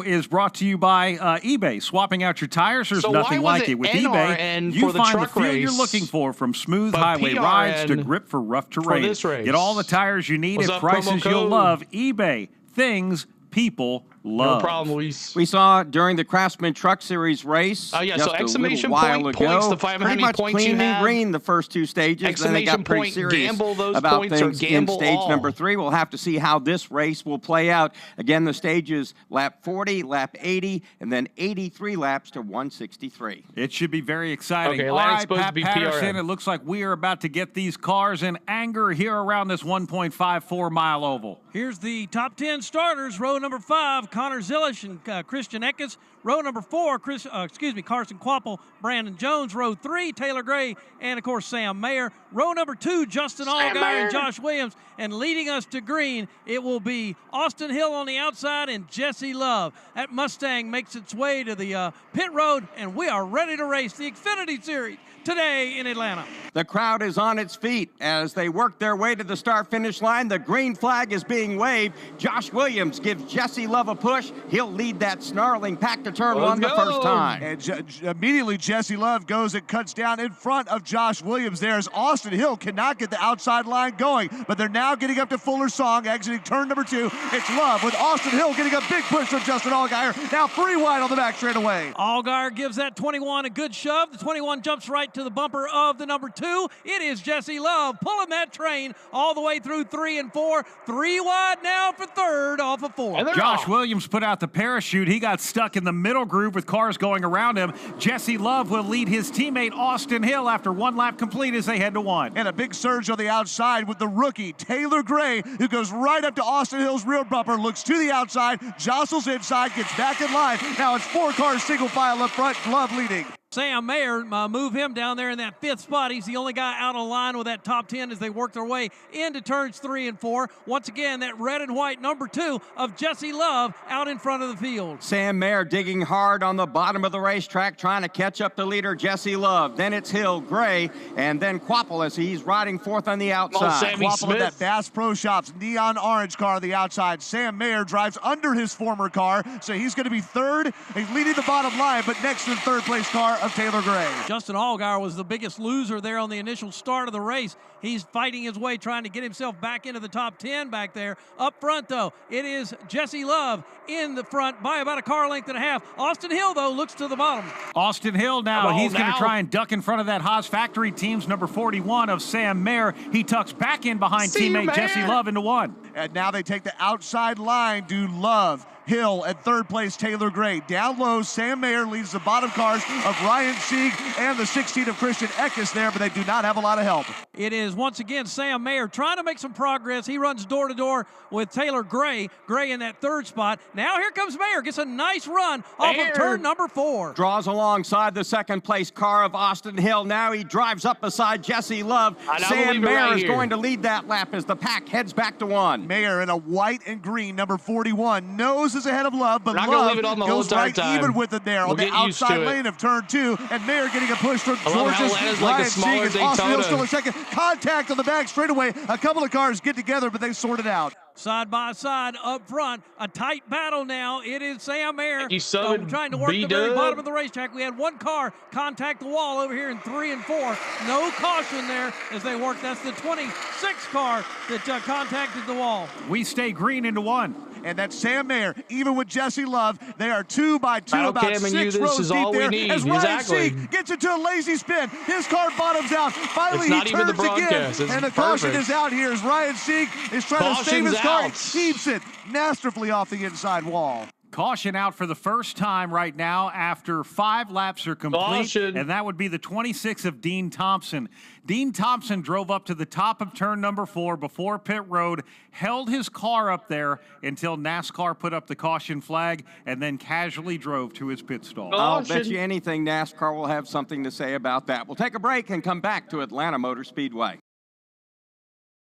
Is brought to you by eBay. Swapping out your tires, there's nothing like it. With eBay, you find the feel you're looking for, from smooth highway rides to grip for rough terrain. Get all the tires you need at prices you'll love. eBay. Things people love.
No problem, Luis.
We saw during the Craftsman Truck Series race.
Oh, yeah,
just
so exclamation
a while
point
ago,
points to find how
pretty
many
much
points you
clean and
have.
green the first two stages. Then they got pretty
Exclamation
serious
point, gamble those
about
points or
things in
gamble
stage
all.
number 3. We'll have to see how this race will play out. Again, the stages lap 40, lap 80, and then 83 laps to 163.
It should be very exciting.
Okay,
All
Atlantic's
right,
supposed to
Pat
be
Patterson,
PRN.
it looks like we are about to get these cars in anger here around this 1.54-mile oval.
Here's the top 10 starters. Row number 5, Connor Zilish and Christian Eckes. Row number 4, Carson Quapple, Brandon Jones. Row 3, Taylor Gray, and, of course, Sam Mayer. Row number 2, Justin Allgaier and Josh Williams. And leading us to green, it will be Austin Hill on the outside and Jessie Love. That Mustang makes its way to the pit road, and we are ready to race the Xfinity Series today in Atlanta.
The crowd is on its feet as they work their way to the start-finish line. The green flag is being waved. Josh Williams gives Jessie Love a push. He'll lead that snarling pack to turn one the first time.
And immediately Jessie Love goes and cuts down in front of Josh Williams there, as Austin Hill cannot get the outside line going. But they're now getting up to Fuller Song, exiting turn number 2. It's Love with Austin Hill getting a big push from Justin Allgaier. Now 3 wide on the back straightaway.
Allgaier gives that 21 a good shove. The 21 jumps right to the bumper of the number 2. It is Jessie Love pulling that train all the way through 3 and 4. 3 wide now for third off of 4.
Josh Williams put out the parachute. He got stuck in the middle groove with cars going around him. Jessie Love will lead his teammate Austin Hill after 1 lap complete as they head to 1.
And a big surge on the outside with the rookie, Taylor Gray, who goes right up to Austin Hill's rear bumper, looks to the outside, jostles inside, gets back in line. Now it's 4 cars single file up front, Love leading.
Sam Mayer, move him down there in that 5th spot. He's the only guy out of line with that top 10 as they work their way into turns 3 and 4. Once again, that red and white number 2 of Jessie Love out in front of the field.
Sam Mayer digging hard on the bottom of the racetrack, trying to catch up the leader, Jessie Love. Then it's Hill, Gray, and then Quapple as he's riding 4th on the outside.
Quapple with that Bass Pro Shops neon orange car on the outside. Sam Mayer drives under his former car, so he's going to be 3rd. He's leading the bottom line, but next to the 3rd place car of Taylor Gray.
Justin Allgaier was the biggest loser there on the initial start of the race. He's fighting his way, trying to get himself back into the top 10 back there. Up front, though, it is Jessie Love in the front by about a car length and a half. Austin Hill, though, looks to the bottom.
Austin Hill now, he's going to try and duck in front of that Haas Factory team's number 41 of Sam Mayer. He tucks back in behind teammate Jessie Love into 1.
And now they take the outside line to Love. Hill at 3rd place, Taylor Gray. Down low, Sam Mayer leads the bottom cars of Ryan Sieg and the 16 of Christian Eckes there, but they do not have a lot of help.
It is once again Sam Mayer trying to make some progress. He runs door to door with Taylor Gray. Gray in that 3rd spot. Now here comes Mayer. Gets a nice run off of turn number 4.
Draws alongside the 2nd place car of Austin Hill. Now he drives up beside Jessie Love. Sam Mayer is going to lead that lap as the pack heads back to 1.
Mayer in a white and green, number 41. Nose is ahead of Love, but Love goes right even with it there on the outside lane of turn 2, and Mayer getting a push from George's Ryan Sieg. Austin Hill still in 2nd. Contact on the back straightaway. A couple of cars get together, but they sort it out.
Side by side up front, a tight battle now. It is Sam Mayer trying to work the
B-Dub.
very bottom of the racetrack. We had one car contact the wall over here in 3 and 4. No caution there as they work. That's the 26 car that contacted the wall.
We stay green into 1.
And that's Sam Mayer. Even with Jessie Love, they are 2 by 2,
Battle
about
Cam and
6
you,
rows
this is
deep
all we
there.
need.
As Ryan
Exactly.
Sieg gets into a lazy spin, his car bottoms out. Finally,
It's not
he
even the
turns again,
broadcast. It's
and the
perfect.
caution is out here as Ryan Sieg is trying to save his
Caution's
car.
out.
He keeps it masterfully off the inside wall.
Caution out for the first time right now after 5 laps are complete.
Caution.
And that would be the 26 of Dean Thompson. Dean Thompson drove up to the top of turn number 4 before pit road, held his car up there until NASCAR put up the caution flag, and then casually drove to his pit stall.
I'll bet you anything NASCAR will have something to say about that. We'll take a break and come back to Atlanta Motor Speedway.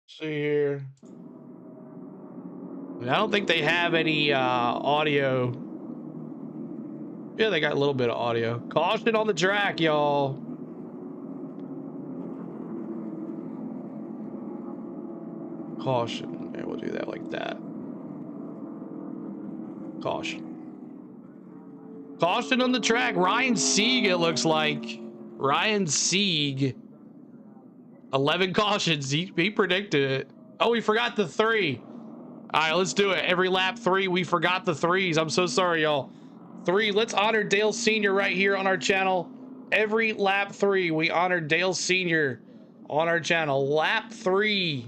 See here. I don't think they have any audio. Yeah, they got a little bit of audio. Caution on the track, y'all. Caution. Yeah, we'll do that like that. Caution. Caution on the track. Ryan Sieg, it looks like. Ryan Sieg. 11 cautions. He predicted it. Oh, we forgot the 3. All right, let's do it. Every lap 3, we forgot the 3s. I'm so sorry, y'all. 3, let's honor Dale Sr. right here on our channel. Every lap 3, we honor Dale Sr. on our channel. Lap 3,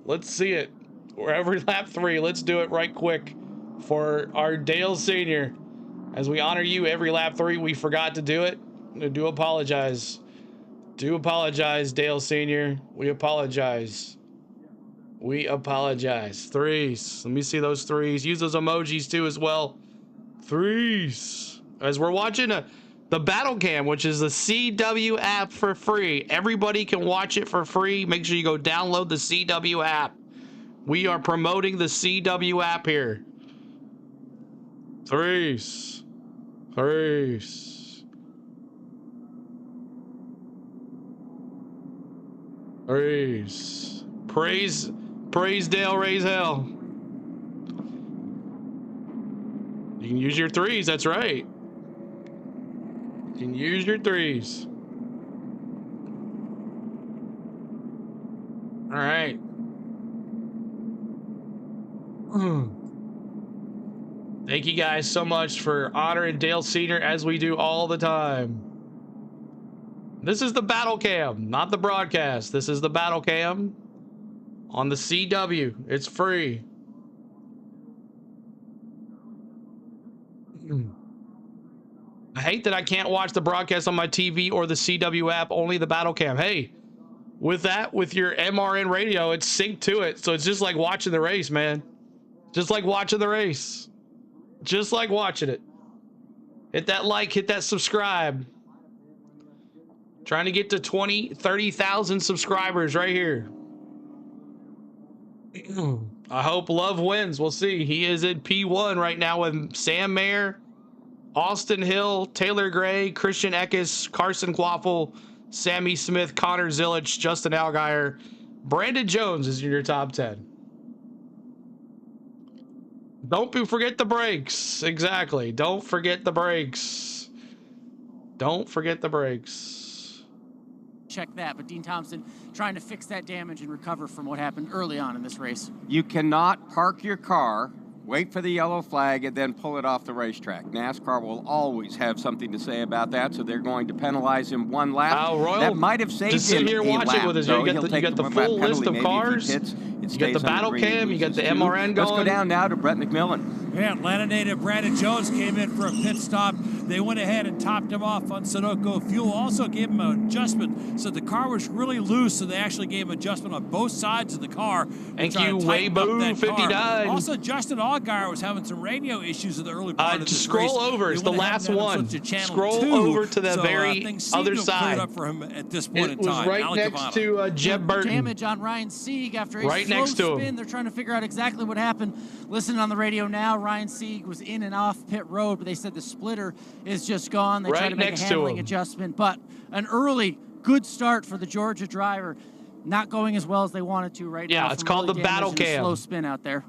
let's see it. Or every lap 3, let's do it right quick for our Dale Sr. As we honor you every lap 3, we forgot to do it. I do apologize. Do apologize, Dale Sr. We apologize. We apologize. 3s. Let me see those 3s. Use those emojis too as well. 3s. As we're watching the Battle Cam, which is the CW app for free. Everybody can watch it for free. Make sure you go download the CW app. We are promoting the CW app here. 3s. 3s. 3s. Praise Dale, raise hell. You can use your 3s, that's right. You can use your 3s. All right. Thank you guys so much for honoring Dale Sr. as we do all the time. This is the Battle Cam, not the broadcast. This is the Battle Cam on the CW. It's free. I hate that I can't watch the broadcast on my TV or the CW app, only the Battle Cam. Hey, with that, with your MRN radio, it's synced to it. So it's just like watching the race, man. Just like watching the race. Just like watching it. Hit that like, hit that subscribe. Trying to get to 20, 30,000 subscribers right here. I hope Love wins. We'll see. He is in P1 right now with Sam Mayer, Austin Hill, Taylor Gray, Christian Eckes, Carson Quaffle, Sammy Smith, Connor Zillich, Justin Allgaier, Brandon Jones is in your top 10. Don't forget the brakes. Exactly. Don't forget the brakes. Don't forget the brakes.
Check that, but Dean Thompson trying to fix that damage and recover from what happened early on in this race.
You cannot park your car, wait for the yellow flag, and then pull it off the racetrack. NASCAR will always have something to say about that, so they're going to penalize him one lap.
Royal,
that might have saved
just sit
him
here
a
watch
lap.
it with us.
So
you got the full list of cars. You got the Battle Cam. You got the MRN going.
Let's go down now to Brett McMillan.
Yeah, Atlanta native Brandon Jones came in for a pit stop. They went ahead and topped him off on Sunoco fuel. Also gave him an adjustment. So the car was really loose, so they actually gave him adjustment on both sides of the car.
Thank you, Weibo59.
Also, Justin Allgaier was having some radio issues in the early part of this
scroll
race.
over. It's the last one. Scroll over to the very other side.
Up for him at this point
it was right next to Jeb Burton.
Damage on Ryan Sieg after a
right
slow
next to
spin.
him.
They're trying to figure out exactly what happened. Listening on the radio now, Ryan Sieg was in and off pit road, but they said the splitter is just gone. They tried to make a handling adjustment, but an early good start for the Georgia driver. Not going as well as they wanted to right now.
Yeah, it's called the Battle Cam.
Slow spin out there.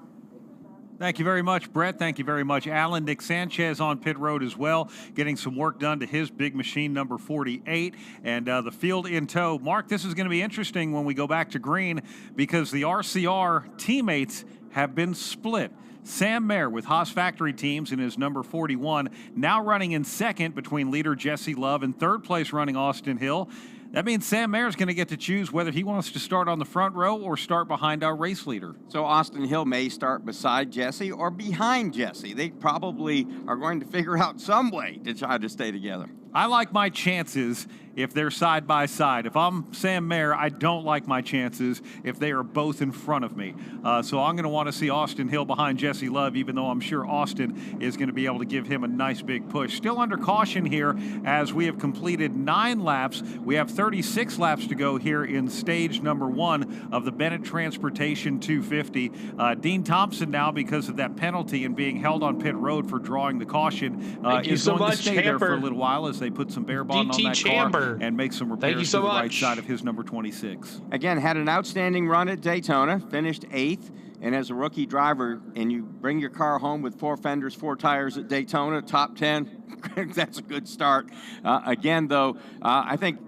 Thank you very much, Brett. Thank you very much, Alan. Nick Sanchez on pit road as well, getting some work done to his big machine, number 48, and the field in tow. Mark, this is going to be interesting when we go back to green because the RCR teammates have been split. Sam Mayer with Haas Factory Teams in his number 41, now running in second between leader Jessie Love and third place running Austin Hill. That means Sam Mayer's going to get to choose whether he wants to start on the front row or start behind our race leader.
So Austin Hill may start beside Jessie or behind Jessie. They probably are going to figure out some way to try to stay together.
I like my chances if they're side by side. If I'm Sam Mayer, I don't like my chances if they are both in front of me. So I'm going to want to see Austin Hill behind Jessie Love, even though I'm sure Austin is going to be able to give him a nice big push. Still under caution here as we have completed 9 laps. We have 36 laps to go here in stage number 1 of the Bennet Transportation 250. Dean Thompson now, because of that penalty and being held on pit road for drawing the caution, is going to stay there for a little while as they put some bare bond on that car and make some repairs to the right side of his number 26.
Again, had an outstanding run at Daytona, finished 8th. And as a rookie driver, and you bring your car home with 4 fenders, 4 tires at Daytona, top 10, that's a good start. Again, though, I think,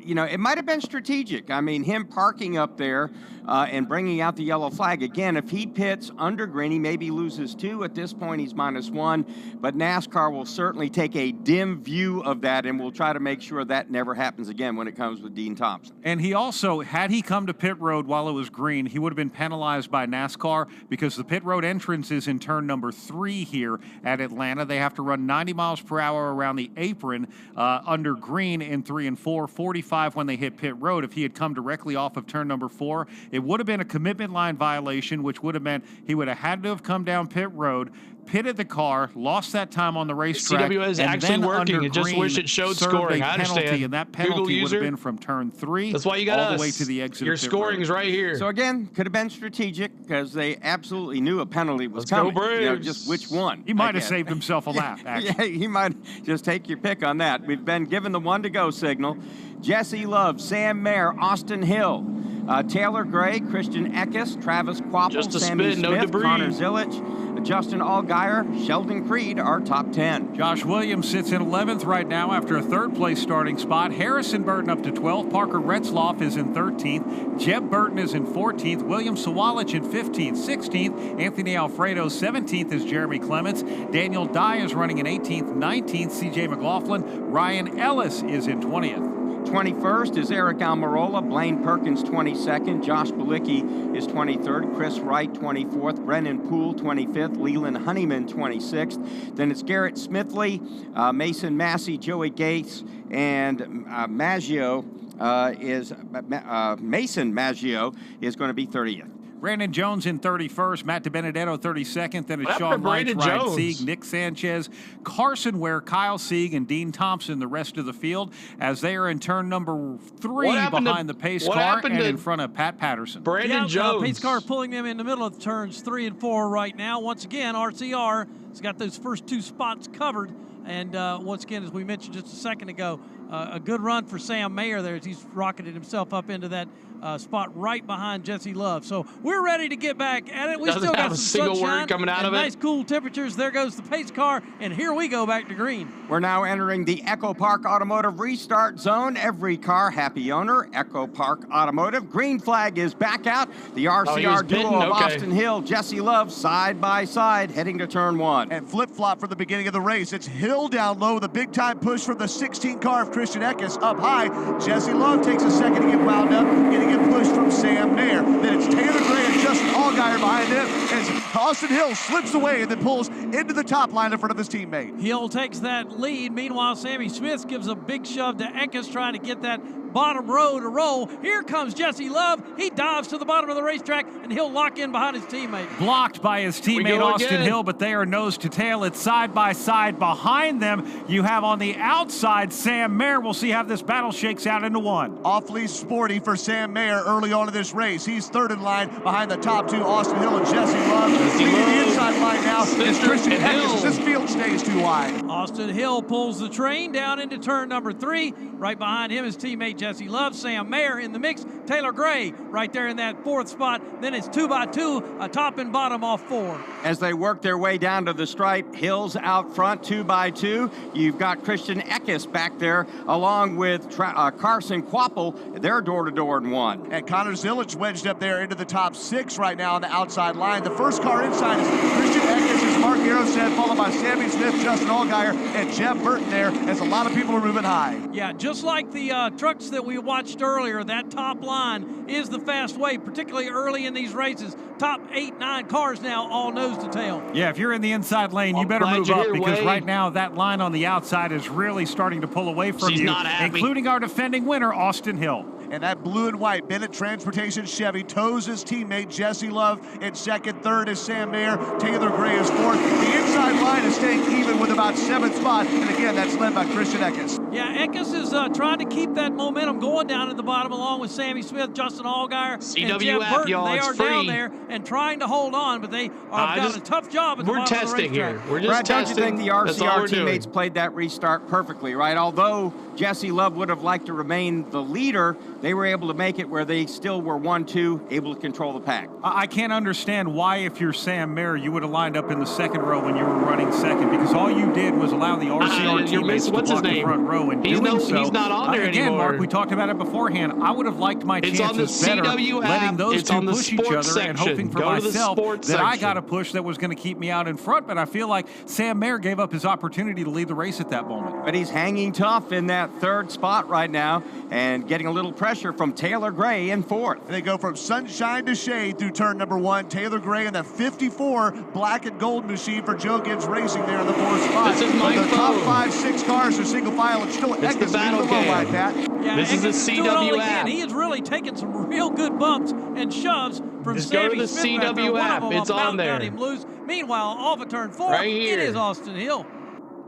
it might have been strategic. I mean, him parking up there and bringing out the yellow flag. Again, if he pits under green, he maybe loses 2. At this point, he's -1. But NASCAR will certainly take a dim view of that, and we'll try to make sure that never happens again when it comes with Dean Thompson.
And he also, had he come to pit road while it was green, he would have been penalized by NASCAR because the pit road entrance is in turn number 3 here at Atlanta. They have to run 90 miles per hour around the apron under green in 3 and 4, 45 when they hit pit road. If he had come directly off of turn number 4, it would have been a commitment line violation, which would have meant he would have had to have come down pit road, pitted the car, lost that time on the racetrack.
CW is actually working. I just wish it showed scoring. I understand.
And that penalty would have been from turn 3
That's why you got
all the way to the exit.
Your scoring's right here.
So again, could have been strategic because they absolutely knew a penalty was coming. Just which one?
He might have saved himself a lap, actually.
Yeah, he might just take your pick on that. We've been given the 1-to-go signal. Jessie Love, Sam Mayer, Austin Hill, Taylor Gray, Christian Eckes, Travis Quapple, Sammy Smith, no Connor Zillich, Justin Allgaier, Sheldon Creed are top 10.
Josh Williams sits in 11th right now after a 3rd place starting spot. Harrison Burton up to 12th. Parker Retzloff is in 13th. Jeb Burton is in 14th. William Sawalich in 15th. 16th, Anthony Alfredo. 17th is Jeremy Clements. Daniel Dye is running in 18th. 19th, CJ McLaughlin. Ryan Ellis is in 20th.
21st is Eric Almirola, Blaine Perkins 22nd, Josh Balicki is 23rd, Chris Wright 24th, Brennan Poole 25th, Leland Honeyman 26th. Then it's Garrett Smithley, Mason Massey, Joey Gates, and Mason Maggio is going to be 30th.
Brandon Jones in 31st, Matt DiBenedetto 32nd, then it's Sean Lights, Ryan Sieg, Nick Sanchez, Carson Ware, Kyle Sieg, and Dean Thompson, the rest of the field, as they are in turn number 3 behind the pace car and in front of Pat Patterson.
Brandon Jones. Pace car pulling them in the middle of turns 3 and 4 right now. Once again, RCR has got those first 2 spots covered. And once again, as we mentioned just a second ago, a good run for Sam Mayer there as he's rocketed himself up into that spot right behind Jessie Love. So we're ready to get back at it. We still got some sunshine
coming out of it.
Nice cool temperatures. There goes the pace car, and here we go back to green.
We're now entering the Echo Park Automotive restart zone. Every car, happy owner. Echo Park Automotive. Green flag is back out. The RCR duo of Austin Hill, Jessie Love, side by side, heading to turn 1.
And flip-flop for the beginning of the race. It's Hill down low, the big-time push from the 16 car of Christian Eckes up high. Jessie Love takes a second to get wound up, getting a push from Sam Mayer. Then it's Taylor Gray and Justin Allgaier behind them as Austin Hill slips away and then pulls into the top line in front of his teammate.
Hill takes that lead. Meanwhile, Sammy Smith gives a big shove to Eckes, trying to get that bottom row to roll. Here comes Jessie Love. He dives to the bottom of the racetrack, and he'll lock in behind his teammate.
Blocked by his teammate Austin Hill, but they are nose to tail. It's side by side behind them. You have on the outside Sam Mayer. We'll see how this battle shakes out into 1.
Awfully sporty for Sam Mayer early on in this race. He's 3rd in line behind the top 2 Austin Hill and Jessie Love. Leading the inside line now is Christian Eckes. This field stays too wide.
Austin Hill pulls the train down into turn number 3. Right behind him is teammate Jessie Love. Sam Mayer in the mix. Taylor Gray right there in that 4th spot. Then it's 2x2, a top and bottom off 4.
As they work their way down to the stripe, Hill's out front 2x2. You've got Christian Eckes back there along with Carson Quapple. They're door-to-door in 1.
And Connor Zilic wedged up there into the top 6 right now on the outside line. The first car inside is Christian Eckes, as Mark Arrow said, followed by Sammy Smith, Justin Allgaier, and Jeff Burton there, as a lot of people are moving high.
Yeah, just like the trucks that we watched earlier, that top line is the fast way, particularly early in these races. Top 8, 9 cars now, all nose to tail.
Yeah, if you're in the inside lane, you better move up because right now that line on the outside is really starting to pull away from you, including our defending winner, Austin Hill.
And that blue and white Bennett Transportation Chevy tows his teammate Jessie Love in second. Third is Sam Mayer. Taylor Gray is fourth. The inside line is staying even with about 7th spot. And again, that's led by Christian Eckes.
Yeah, Eckes is trying to keep that momentum going down at the bottom along with Sammy Smith, Justin Allgaier, and Jeff Burton. They are down there and trying to hold on, but they are got a tough job at the bottom of the racetrack.
We're just testing. Don't you think the RCR teammates played that restart perfectly, right? Although Jessie Love would have liked to remain the leader, they were able to make it where they still were 1-2, able to control the pack.
I can't understand why, if you're Sam Mayer, you would have lined up in the second row when you were running second, because all you did was allow the RCR teammates to block the front row. And he's
not on there
again,
anymore.
Mark, we talked about it beforehand. I would have liked my chances better letting those two push each other and hoping for myself that I got a push that was going to keep me out in front. But I feel like Sam Mayer gave up his opportunity to lead the race at that moment.
But he's hanging tough in that 3rd spot right now and getting a little pressure from Taylor Gray in 4th.
And they go from sunshine to shade through turn number 1. Taylor Gray in the 54 black and gold machine for Joe Gibbs Racing there in the 4th spot.
This is my
the top 5, 6 cars are single file. It's still Eckes leading below like that.
Yeah,
this is the CW app.
He has really taken some real good bumps and shoves from
Just
Sammy
go to the
Smith.
CW app. It's on there.
Him loose. Meanwhile, off of turn 4,
right here.
It is Austin Hill.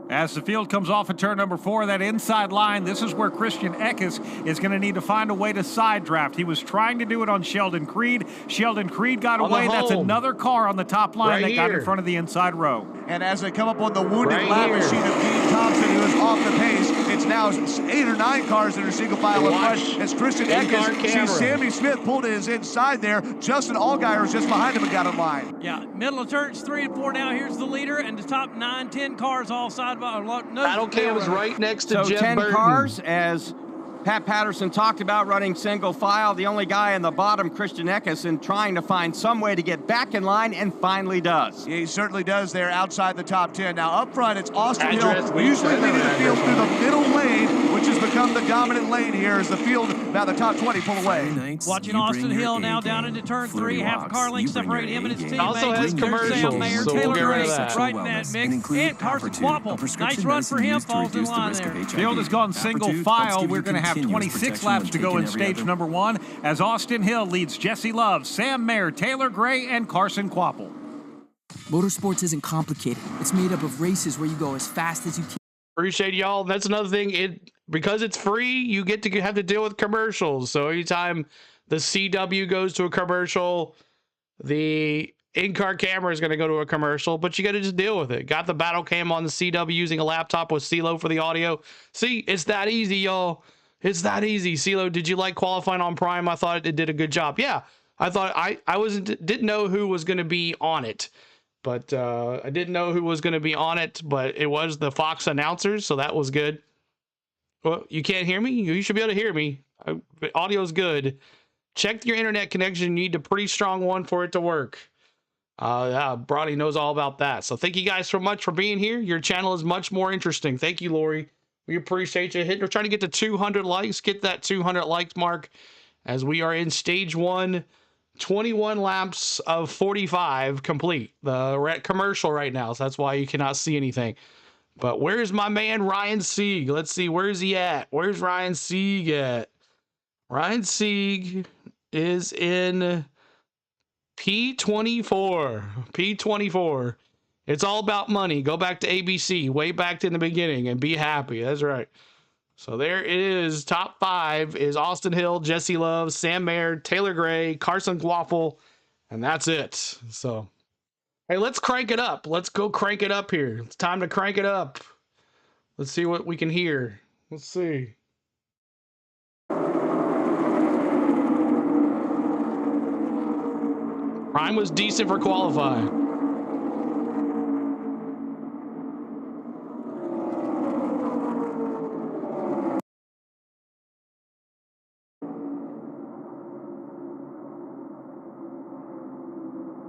As the field comes off of turn number 4, that inside line, this is where Christian Eckes is going to need to find a way to side draft. He was trying to do it on Sheldon Creed. Sheldon Creed got away. That's another car on the top line that got in front of the inside row.
And as they come up on the wounded lap machine of Dean Thompson, who is off the pace, it's now 8 or 9 cars that are single file in front. As Christian Eckes sees Sammy Smith pulled to his inside there. Justin Allgaier is just behind him and got in line.
Yeah, middle of turns 3 and 4 now. Here's the leader, and the top 9, 10 cars all side by.
Battle Cam is right next to Jeff
10
Burton.
cars, as Pat Patterson talked about, running single file. The only guy in the bottom, Christian Eckes, and trying to find some way to get back in line, and finally does.
Yeah, he certainly does there outside the top 10. Now up front, it's Austin Hill, usually leading the field through the middle lane, which has become the dominant lane here as the field, now the top 20 pull away.
Watching Austin Hill now down into turn 3, half a car length separate him and his teammate.
Also has commercials,
Sam Mayer,
so
Taylor
we'll
Gray
get
right in that mix, and Carson Quapple. Nice run for him, falls in line there.
Field has gone single file. We're going to have 26 laps to go in stage number 1 as Austin Hill leads Jessie Love, Sam Mayer, Taylor Gray, and Carson Quapple.
Motorsports isn't complicated. It's made up of races where you go as fast as you can.
Appreciate y'all. That's another thing. Because it's free, you get to have to deal with commercials. So anytime the CW goes to a commercial, the in-car camera is going to go to a commercial, but you got to just deal with it. Got the battle cam on the CW using a laptop with CeeLo for the audio. See, it's that easy, y'all. It's that easy. CeeLo, did you like qualifying on Prime? I thought it did a good job. Yeah, I thought I didn't know who was going to be on it, but I didn't know who was going to be on it, but it was the Fox announcers, so that was good. Well, you can't hear me? You should be able to hear me. Audio's good. Check your internet connection. You need a pretty strong one for it to work. Yeah, Brody knows all about that. So thank you guys so much for being here. Your channel is much more interesting. Thank you, Lori. We appreciate you. We're trying to get to 200 likes. Get that 200 likes mark as we are in stage 1, 21 laps of 45 complete. We're at commercial right now, so that's why you cannot see anything. But where's my man Ryan Sieg? Let's see, where's he at? Where's Ryan Sieg at? Ryan Sieg is in P24. P24. It's all about money. Go back to ABC, way back to the beginning, and be happy. That's right. So there it is. Top 5 is Austin Hill, Jessie Love, Sam Mayer, Taylor Gray, Carson Quapple, And that's it. So, hey, let's crank it up. Let's go crank it up here. It's time to crank it up. Let's see what we can hear. Let's see. Prime was decent for qualifying.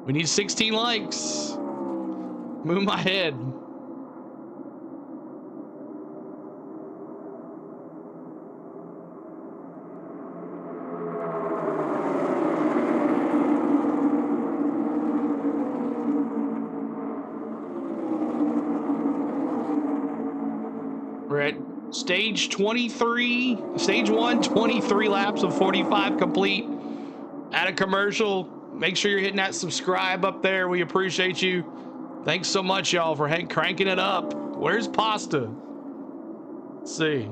We need 16 likes. Move my head. We're at stage 23, stage 1, 23 laps of 45 complete. At a commercial. Make sure you're hitting that subscribe up there. We appreciate you. Thanks so much, y'all, for cranking it up. Where's Pasta? Let's see.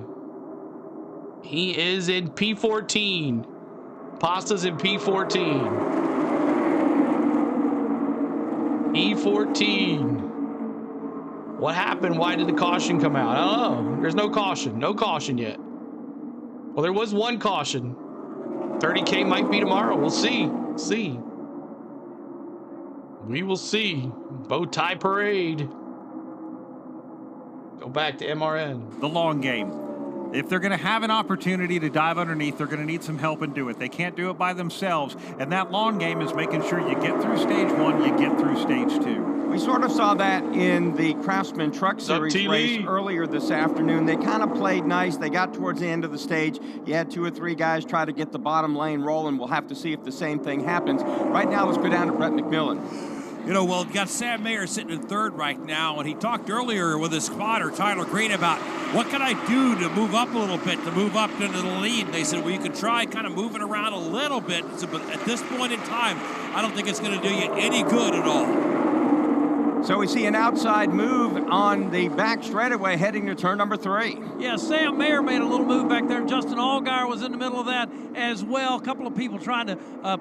He is in P14. Pasta's in P14. P14. What happened? Why did the caution come out? Oh, there's no caution. No caution yet. Well, there was one caution. 30K might be tomorrow. We'll see. See. We will see. Bow tie parade. Go back to MRN.
The long game. If they're going to have an opportunity to dive underneath, they're going to need some help and do it. They can't do it by themselves. And that long game is making sure you get through stage 1, you get through stage 2.
We sort of saw that in the Craftsman Truck Series race earlier this afternoon. They kind of played nice. They got towards the end of the stage. You had 2 or 3 guys try to get the bottom lane rolling. We'll have to see if the same thing happens. Right now, let's go down to Brett McMillan.
You know, well, you got Sam Mayer sitting in third right now, and he talked earlier with his spotter, Tyler Green, about what can I do to move up a little bit, to move up into the lead. And they said, well, you can try kind of moving around a little bit. So, but at this point in time, I don't think it's going to do you any good at all.
So we see an outside move on the back straightaway heading to turn number 3.
Yeah, Sam Mayer made a little move back there. Justin Allgaier was in the middle of that as well. A couple of people trying to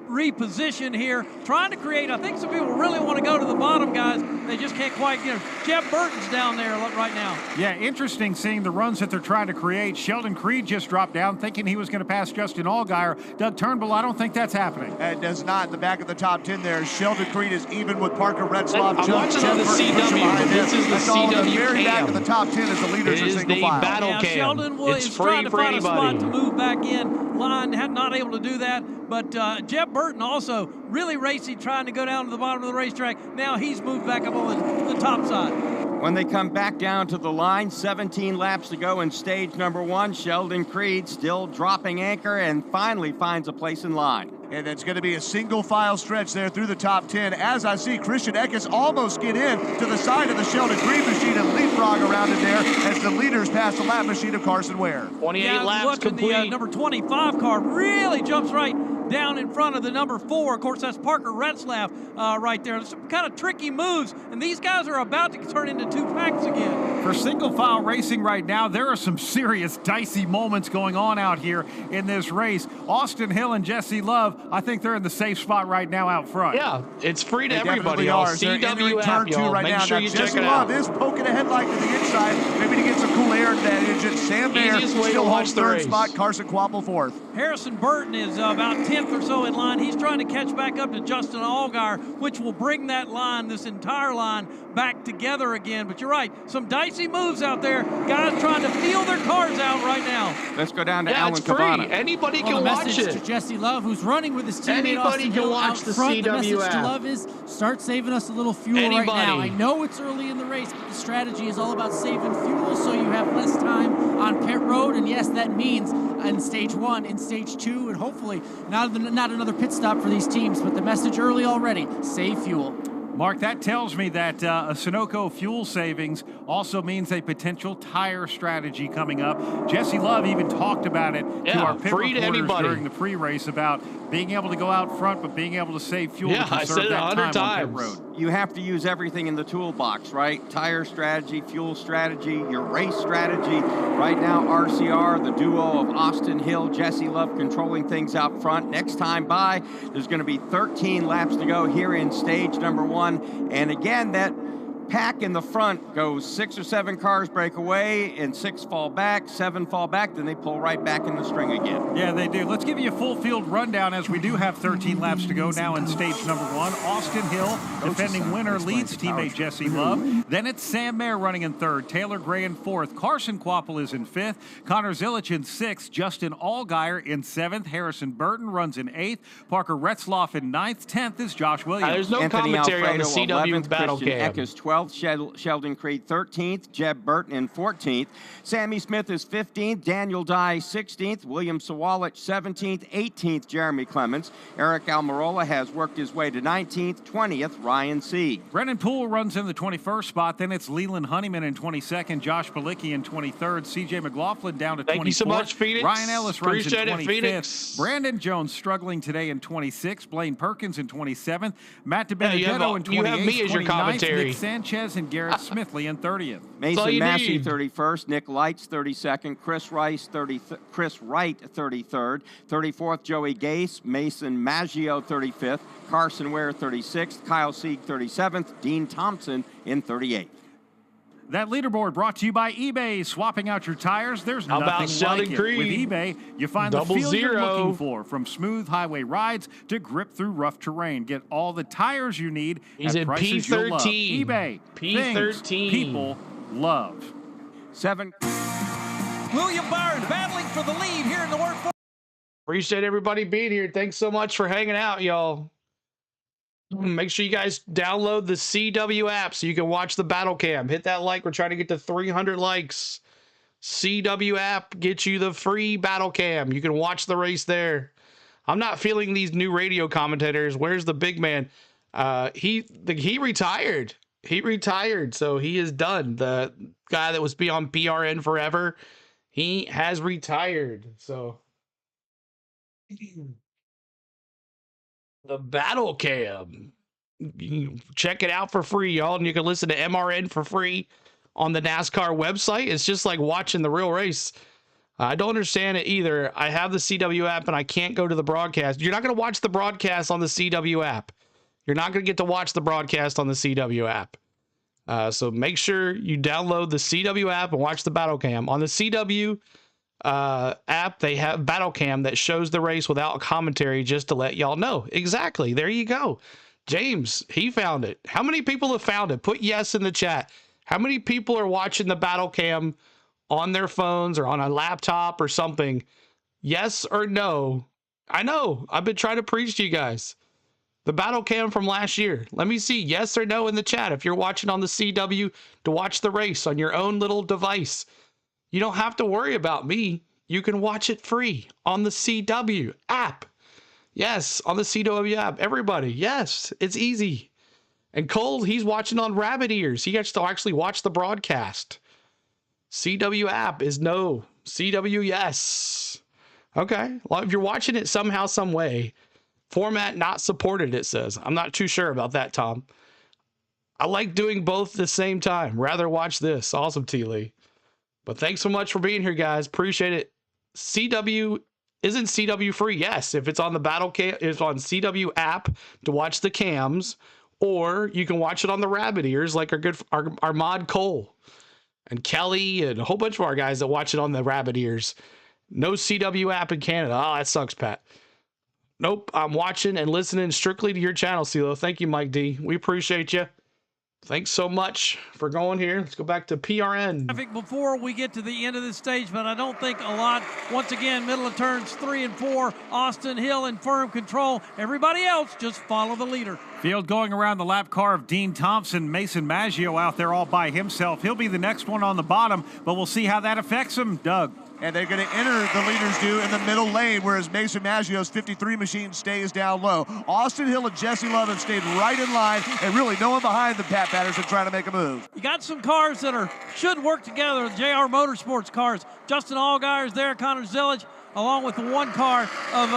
reposition here, trying to create. I think some people really want to go to the bottom, guys. They just can't quite get them. Jeff Burton's down there right now.
Yeah, interesting seeing the runs that they're trying to create. Sheldon Creed just dropped down thinking he was going to pass Justin Allgaier. Doug Turnbull, I don't think that's happening.
It does not. In the back of the top 10 there, Sheldon Creed is even with Parker Retzlaff.
I'm watching on the CW. This is the CW
the very
cam.
back of the top 10 as the leaders are single file.
Battle cam.
Sheldon
it's
is
free
trying to
for
find
anybody.
a spot to move back in line. Not able to do that. But Jeff Burton also really racy, trying to go down to the bottom of the racetrack. Now he's moved back up on the top side.
When they come back down to the line, 17 laps to go in stage number 1. Sheldon Creed still dropping anchor and finally finds a place in line.
And it's going to be a single file stretch there through the top 10 as I see Christian Eckes almost get in to the side of the Sheldon Creed machine and leapfrog around it there as the leaders pass the lap machine of Carson Ware.
28 laps complete.
The number 25 car really jumps right down in front of the number 4. Of course, that's Parker Retzlaff right there. Some kind of tricky moves, and these guys are about to turn into 2 packs again.
For single file racing right now, there are some serious dicey moments going on out here in this race. Austin Hill and Jessie Love, I think they're in the safe spot right now out front.
Yeah, it's free to
they
everybody.
Y'all.
CW app, y'all.
Right
Make
now.
sure you check
Jessie
it
Love
out.
is poking a headlight to the inside, maybe to get some cool air in that engine. Sam Mayer still holds third spot. Carson Quapple fourth.
Harrison Burton is about 10th or so in line. He's trying to catch back up to Justin Allgaier, which will bring that line, this entire line, back together again. But you're right, some dicey moves out there. Guys trying to feel their cars out right now.
Let's go down to
yeah,
Alan
it's free.
Cabana.
Anybody can watch it.
To Jessie Love, who's running with his teammate
Anybody
Austin
can
Hill
watch
out
the
front. The message
CW
to
app.
Love is start saving us a little fuel right now. I know it's early in the race, but the strategy is all about saving fuel so you have less time on pit road. And yes, that means in stage 1, in stage 2, and hopefully not another pit stop for these teams. But the message early already: save fuel.
Mark, that tells me that a Sunoco fuel savings also means a potential tire strategy coming up. Jessie Love even talked about it to our pit reporters during the pre-race about being able to go out front, but being able to save fuel to
I
conserve
said it
that
100
time on pit
times.
road.
you have to use everything in the toolbox, right? Tire strategy, fuel strategy, your race strategy. Right now, RCR, the duo of Austin Hill, Jessie Love controlling things out front. Next time by, there's going to be 13 laps to go here in stage number 1. And again, that pack in the front goes 6 or 7 cars break away and 6 fall back, 7 fall back, then they pull right back in the string again.
Yeah, they do. Let's give you a full field rundown as we do have 13 laps to go now in stage number 1. Austin Hill, defending winner, leads teammate Jessie Love. Then it's Sam Mayer running in 3rd, Taylor Gray in 4th, Carson Quapple is in 5th, Connor Zilich in 6th, Justin Allgaier in 7th, Harrison Burton runs in 8th, Parker Retzloff in 9th, 10th is Josh Williams.
There's no
Anthony
commentary
Alfredo,
on the CW
11th,
battle
Christian
cam.
Eck is 12th, Sheldon Creed 13th, Jeb Burton in 14th, Sammy Smith is 15th, Daniel Dye 16th, William Sawalich 17th, 18th, Jeremy Clements. Eric Almirola has worked his way to 19th, 20th, Ryan Sieg.
Brennan Poole runs in the 21st spot, then it's Leland Honeyman in 22nd, Josh Balicki in 23rd, CJ McLaughlin down to 24th.
Thank you so much, Phoenix.
Ryan Ellis runs
Appreciate
in 25th.
It, Phoenix.
Brandon Jones struggling today in 26th, Blaine Perkins in 27th, Matt DiBenedetto in 28th,
you have me as your
29th,
commentary.
Nick Sanchez and Garrett Smithley in 30th.
Mason Massey 31st, Nick Lights 32nd, Chris Wright 33rd, 34th Joey Gase, Mason Maggio 35th, Carson Ware 36th, Kyle Sieg 37th, Dean Thompson in 38th.
That leaderboard brought to you by eBay. Swapping out your tires, there's nothing like it. With eBay, you find the feel you're looking for, from smooth highway rides to grip through rough terrain. Get all the tires you need at prices you'll love. eBay. Things people love.
7. William Byron battling for the lead here in the Word 4.
Appreciate everybody being here. Thanks so much for hanging out, y'all. Make sure you guys download the CW app so you can watch the battle cam. Hit that like. We're trying to get to 300 likes. CW app gets you the free battle cam. You can watch the race there. I'm not feeling these new radio commentators. Where's the big man? He retired. He retired, so he is done. The guy that was on PRN forever, he has retired. So the battle cam, you check it out for free, y'all, and you can listen to MRN for free on the NASCAR website. It's just like watching the real race. I don't understand it either. I have the CW app and I can't go to the broadcast. You're not going to watch the broadcast on the CW app. You're not going to get to watch the broadcast on the CW app. So make sure you download the CW app and watch the battle cam. On the CW app, they have battle cam that shows the race without commentary, just to let y'all know. Exactly. There you go. James, he found it. How many people have found it? Put yes in the chat. How many people are watching the battle cam on their phones or on a laptop or something? Yes or no? I know. I've been trying to preach to you guys. The battle cam from last year. Let me see yes or no in the chat if you're watching on the CW to watch the race on your own little device. You don't have to worry about me. You can watch it free on the CW app. Yes, on the CW app. Everybody, yes, it's easy. And Cole, he's watching on rabbit ears. He gets to actually watch the broadcast. CW app is no. CW, yes. Okay, well, if you're watching it somehow, some way, format not supported, it says. I'm not too sure about that, Tom. I like doing both at the same time. Rather watch this. Awesome, T-Lee. But thanks so much for being here, guys. Appreciate it. CW, isn't CW free? Yes, if it's on the battle cam, it's on CW app to watch the cams, or you can watch it on the rabbit ears like our mod Cole and Kelly and a whole bunch of our guys that watch it on the rabbit ears. No CW app in Canada. Oh, that sucks, Pat. Nope, I'm watching and listening strictly to your channel, CeeLo. Thank you, Mike D. We appreciate you. Thanks so much for going here. Let's go back to PRN.
Traffic before we get to the end of this stage, but I don't think a lot. Once again, middle of turns 3 and 4, Austin Hill in firm control. Everybody else just follow the leader.
Field going around the lap car of Dean Thompson, Mason Maggio out there all by himself. He'll be the next one on the bottom, but we'll see how that affects him. Doug.
And they're going to enter, the leaders do, in the middle lane, whereas Mason Maggio's 53 machine stays down low. Austin Hill and Jessie Love have stayed right in line, and really no one behind them, Pat Patterson, trying to make a move.
You got some cars that should work together, JR Motorsports cars. Justin Allgaier's there, Connor Zilich. along with the one car of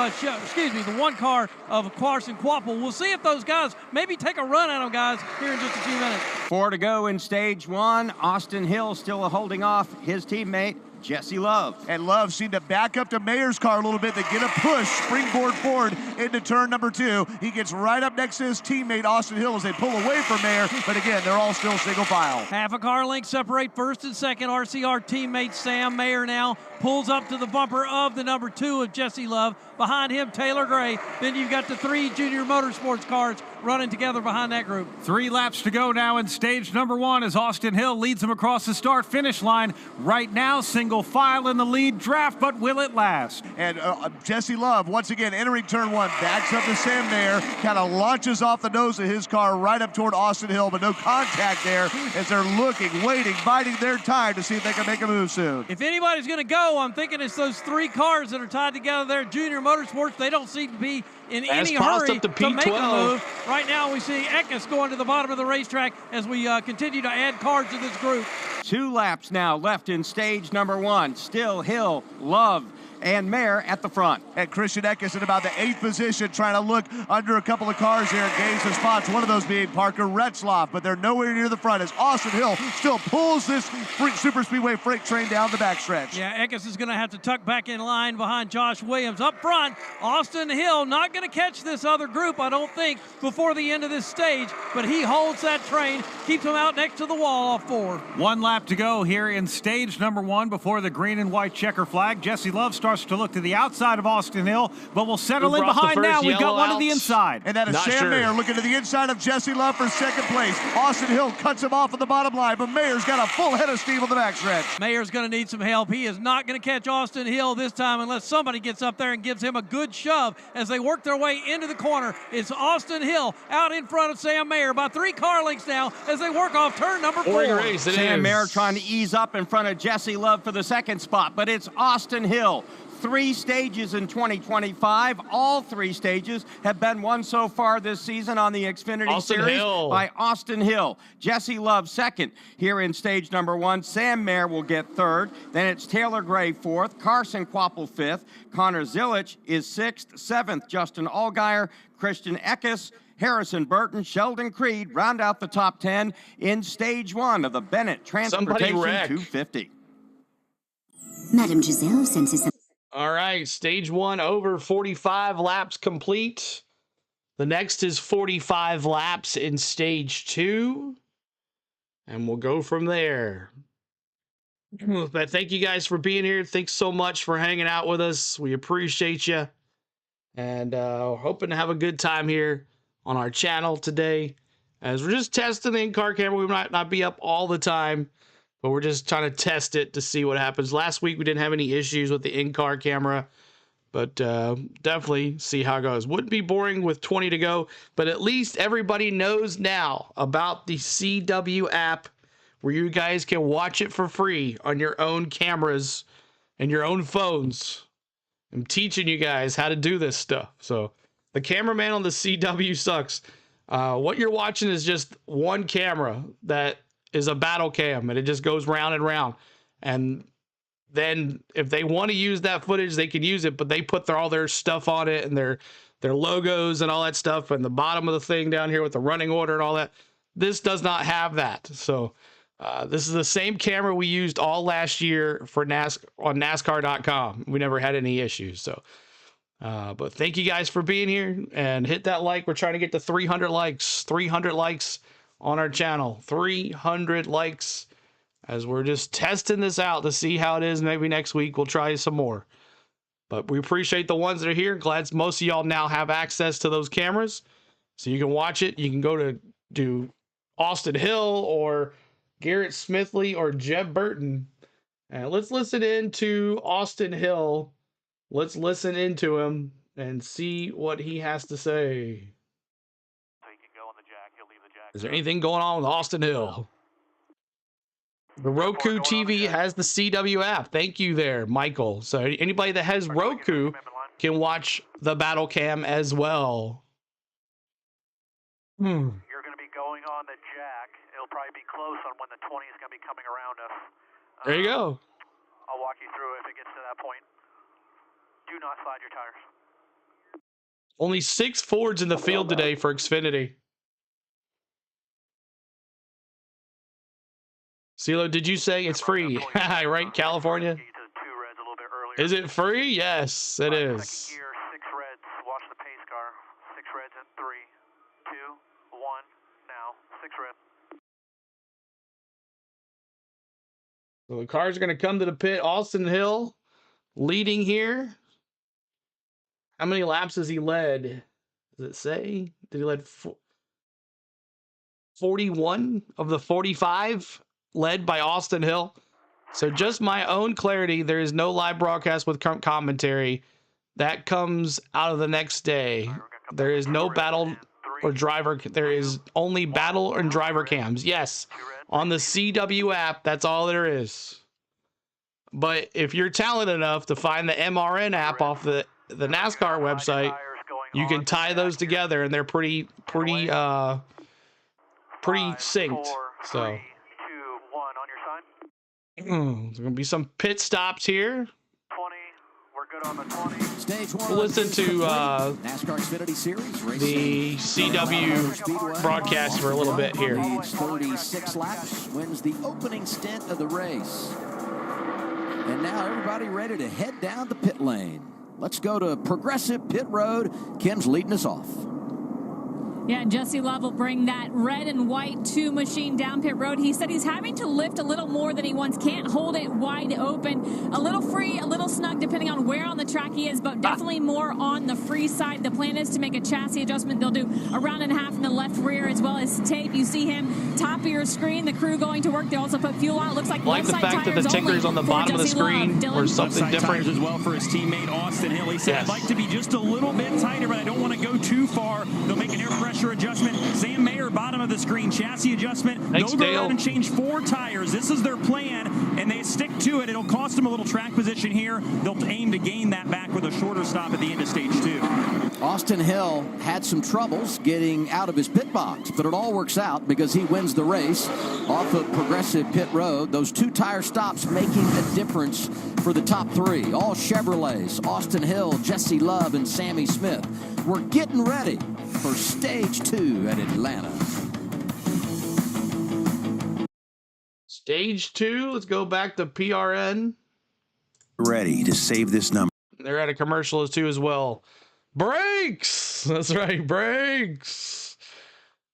Carson Quapple. We'll see if those guys maybe take a run at them, guys, here in just a few minutes.
4 to go in stage 1. Austin Hill still holding off his teammate, Jessie Love.
And Love seemed to back up to Mayer's car a little bit to get a push, springboard forward into turn number 2. He gets right up next to his teammate, Austin Hill, as they pull away from Mayer. But again, they're all still single file.
Half a car length separate first and second. RCR teammate Sam Mayer now pulls up to the bumper of the number 2 of Jessie Love. Behind him, Taylor Gray. Then you've got the 3 Junior Motorsports cars running together behind that group.
3 laps to go now in stage number 1 as Austin Hill leads them across the start-finish line. Right now, single file in the lead draft, but will it last?
And Jessie Love, once again, entering turn 1, backs up to Sam Mayer, kind of launches off the nose of his car right up toward Austin Hill, but no contact there as they're looking, waiting, biding their time to see if they can make a move soon.
If anybody's going to go, I'm thinking it's those 3 cars that are tied together there. Junior Motorsports, they don't seem to be in any hurry to make a move. Right now we see Eckes going to the bottom of the racetrack as we continue to add cars to this group.
2 laps now left in stage number 1. Still Hill, Love, and Mayer at the front.
And Christian Eckes in about the 8th position, trying to look under a couple of cars here and gain some spots, one of those being Parker Retzlaff, but they're nowhere near the front as Austin Hill still pulls this super speedway freight train down the backstretch.
Yeah, Eckes is going to have to tuck back in line behind Josh Williams. Up front, Austin Hill not going to catch this other group, I don't think, before the end of this stage, but he holds that train, keeps them out next to the wall off 4.
1 lap to go here in stage number 1 before the green and white checker flag. Jessie Love starts to look to the outside of Austin Hill, but we'll settle in behind now. We've got one to the inside.
And that is Sam Mayer looking to the inside of Jessie Love for second place. Austin Hill cuts him off at the bottom line, but Mayer's got a full head of steam on the backstretch.
Mayer's going to need some help. He is not going to catch Austin Hill this time unless somebody gets up there and gives him a good shove as they work their way into the corner. It's Austin Hill out in front of Sam Mayer by 3 car lengths now as they work off turn number 4.
Sam Mayer trying to ease up in front of Jessie Love for the second spot, but it's Austin Hill. 3 stages in 2025. All 3 stages have been won so far this season on the Xfinity Series by Austin Hill. Jessie Love second here in stage number 1. Sam Mayer will get 3rd. Then it's Taylor Gray 4th. Carson Quapple 5th. Connor Zilich is 6th. 7th, Justin Allgaier. Christian Eckes, Harrison Burton, Sheldon Creed round out the top 10 in stage 1 of the Bennett Transportation 250.
Madam Giselle senses some.
All right, stage 1 over, 45 laps complete. The next is 45 laps in stage 2, and we'll go from there. But thank you guys for being here. Thanks so much for hanging out with us. We appreciate you, and hoping to have a good time here on our channel today, as we're just testing the in-car camera. We might not be up all the time, but we're just trying to test it to see what happens. Last week, we didn't have any issues with the in-car camera, but definitely see how it goes. Wouldn't be boring with 20 to go, but at least everybody knows now about the CW app where you guys can watch it for free on your own cameras and your own phones. I'm teaching you guys how to do this stuff. So the cameraman on the CW sucks. What you're watching is just one camera that is a battle cam, and it just goes round and round. And then if they want to use that footage, they can use it, but they put all their stuff on it and their logos and all that stuff, and the bottom of the thing down here with the running order and all that. This does not have that. So this is the same camera we used all last year for on NASCAR.com. We never had any issues. So, but thank you guys for being here, and hit that like. We're trying to get to 300 likes. 300 likes on our channel. 300 likes, as we're just testing this out to see how it is. Maybe next week we'll try some more. But we appreciate the ones that are here. Glad most of y'all now have access to those cameras, so you can watch it. You can go to Austin Hill or Garrett Smithley or Jeb Burton. And let's listen into Austin Hill. Let's listen into him and see what he has to say. Is there anything going on with Austin Hill? The Roku TV has the CW app. Thank you there, Michael. So anybody that has Roku can watch the battle cam as well.
You're going to be going on the jack. It'll probably be close on when the 20 is going to be coming around us.
There you go.
I'll walk you through if it gets to that point. Do not slide your tires.
Only 6 Fords in the field today for Xfinity. CeeLo, did you say it's free? Right, California? Is it free? Yes, it is.
Second gear, 6 reds. Watch the pace car. 6 reds in 3, 2, 1. Now, 6 red.
So the cars are going to come to the pit. Austin Hill leading here. How many laps has he led? Does it say? Did he lead 41 of the 45 led by Austin Hill? So just my own clarity, there is no live broadcast with commentary. That comes out of the next day. There is no battle or driver. There is only battle and driver cams. Yes, on the CW app, that's all there is. But if you're talented enough to find the MRN app off the NASCAR website, you can tie those together, and they're pretty synced. So there's gonna be some pit stops here.
20. We're good on the 20.
Stage 1.
We'll listen to
NASCAR Xfinity Series
the CW broadcast for a little bit here.
Leads 36 laps, wins the opening stint of the race. And now everybody ready to head down the pit lane. Let's go to Progressive Pit Road. Kim's leading us off.
Yeah, and Jessie Love will bring that red and white 2 machine down pit road. He said he's having to lift a little more than he wants. Can't hold it wide open. A little free, a little snug, depending on where on the track he is, but definitely more on the free side. The plan is to make a chassis adjustment. They'll do a round and a half in the left rear as well as tape. You see him top of your screen. The crew going to work. They also put fuel on. It looks like
the fact that the tinker's on the bottom of the screen or something different
as well for his teammate Austin Hill. He said, I'd like to be just a little bit tighter, but I don't want to go too far. They'll make an air pressure adjustment. Sam Mayer, bottom of the screen, chassis adjustment.
Thanks,
They'll go
Dale.
around and change 4 tires. This is their plan, and they stick to it. It'll cost them a little track position here. They'll aim to gain that back with a shorter stop at the end of stage 2.
Austin Hill had some troubles getting out of his pit box, but it all works out because he wins the race off of Progressive Pit Road. Those 2 tire stops making a difference for the top 3. All Chevrolets, Austin Hill, Jessie Love, and Sammy Smith. We're getting ready for stage 2 at Atlanta.
Stage 2, let's go back to PRN.
Ready to save this number.
They're at a commercial too as well. Brakes! That's right, brakes.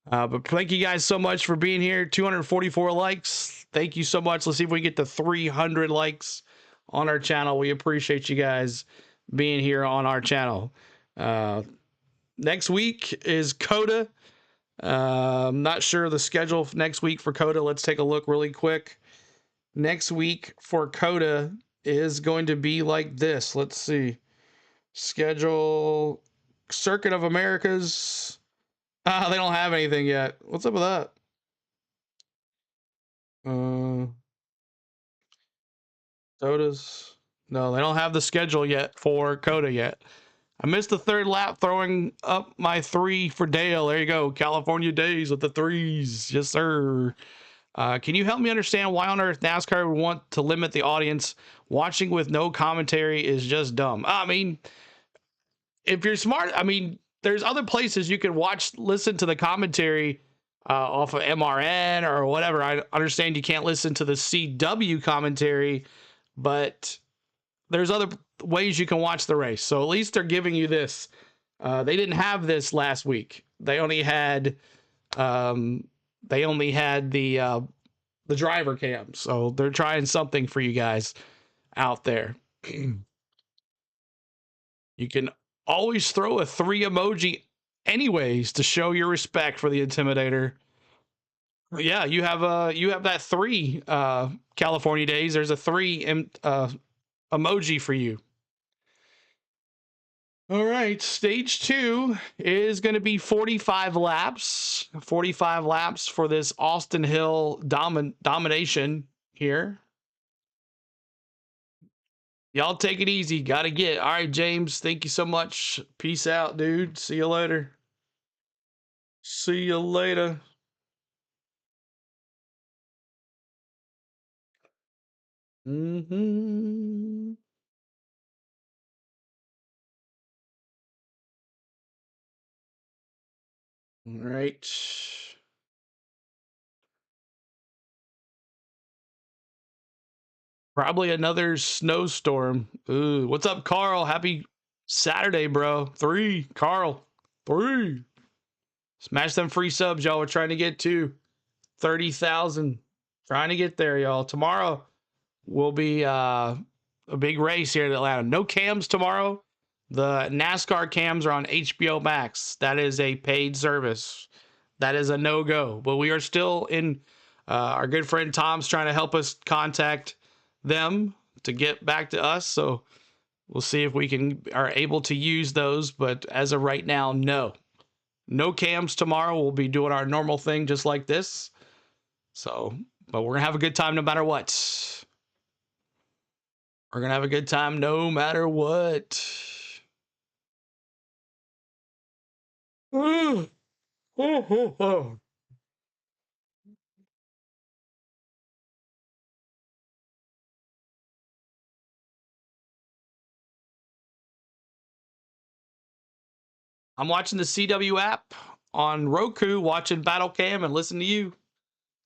But thank you guys so much for being here. 244 likes. Thank you so much. Let's see if we get to 300 likes on our channel. We appreciate you guys being here on our channel. Next week is COTA. I'm not sure the schedule next week for COTA. Let's take a look really quick. Next week for COTA is going to be like this. Let's see. Schedule Circuit of Americas. They don't have anything yet. What's up with that? COTAs. No, they don't have the schedule yet for COTA yet. I missed the 3rd lap throwing up my 3 for Dale. There you go. California days with the 3s. Yes, sir. Can you help me understand why on earth NASCAR would want to limit the audience? Watching with no commentary is just dumb. I mean, if you're smart, I mean, there's other places you can listen to the commentary off of MRN or whatever. I understand you can't listen to the CW commentary, but there's other ways you can watch the race. So at least they're giving you this. They didn't have this last week. They only had the driver cam. So they're trying something for you guys out there. You can always throw a 3 emoji anyways to show your respect for the Intimidator. Yeah, you have that 3 California days. There's a 3 emoji for you. All right, stage 2 is going to be 45 laps. 45 laps for this Austin Hill domination here. Y'all take it easy. Got to get. All right, James, thank you so much. Peace out, dude. See you later. See you later. All right. Probably another snowstorm. Ooh, what's up, Carl? Happy Saturday, bro. 3, Carl. 3. Smash them free subs, y'all. We're trying to get to 30,000. Trying to get there, y'all. Tomorrow will be a big race here in Atlanta. No cams tomorrow. The NASCAR cams are on HBO Max. That is a paid service. That is a no-go. But we are still in. Our good friend Tom's trying to help us contact them to get back to us. So we'll see if we are able to use those. But as of right now, no. No cams tomorrow. We'll be doing our normal thing just like this. So, but we're going to have a good time no matter what. We're going to have a good time no matter what. I'm watching the CW app on Roku, watching Battle Cam and listen to you.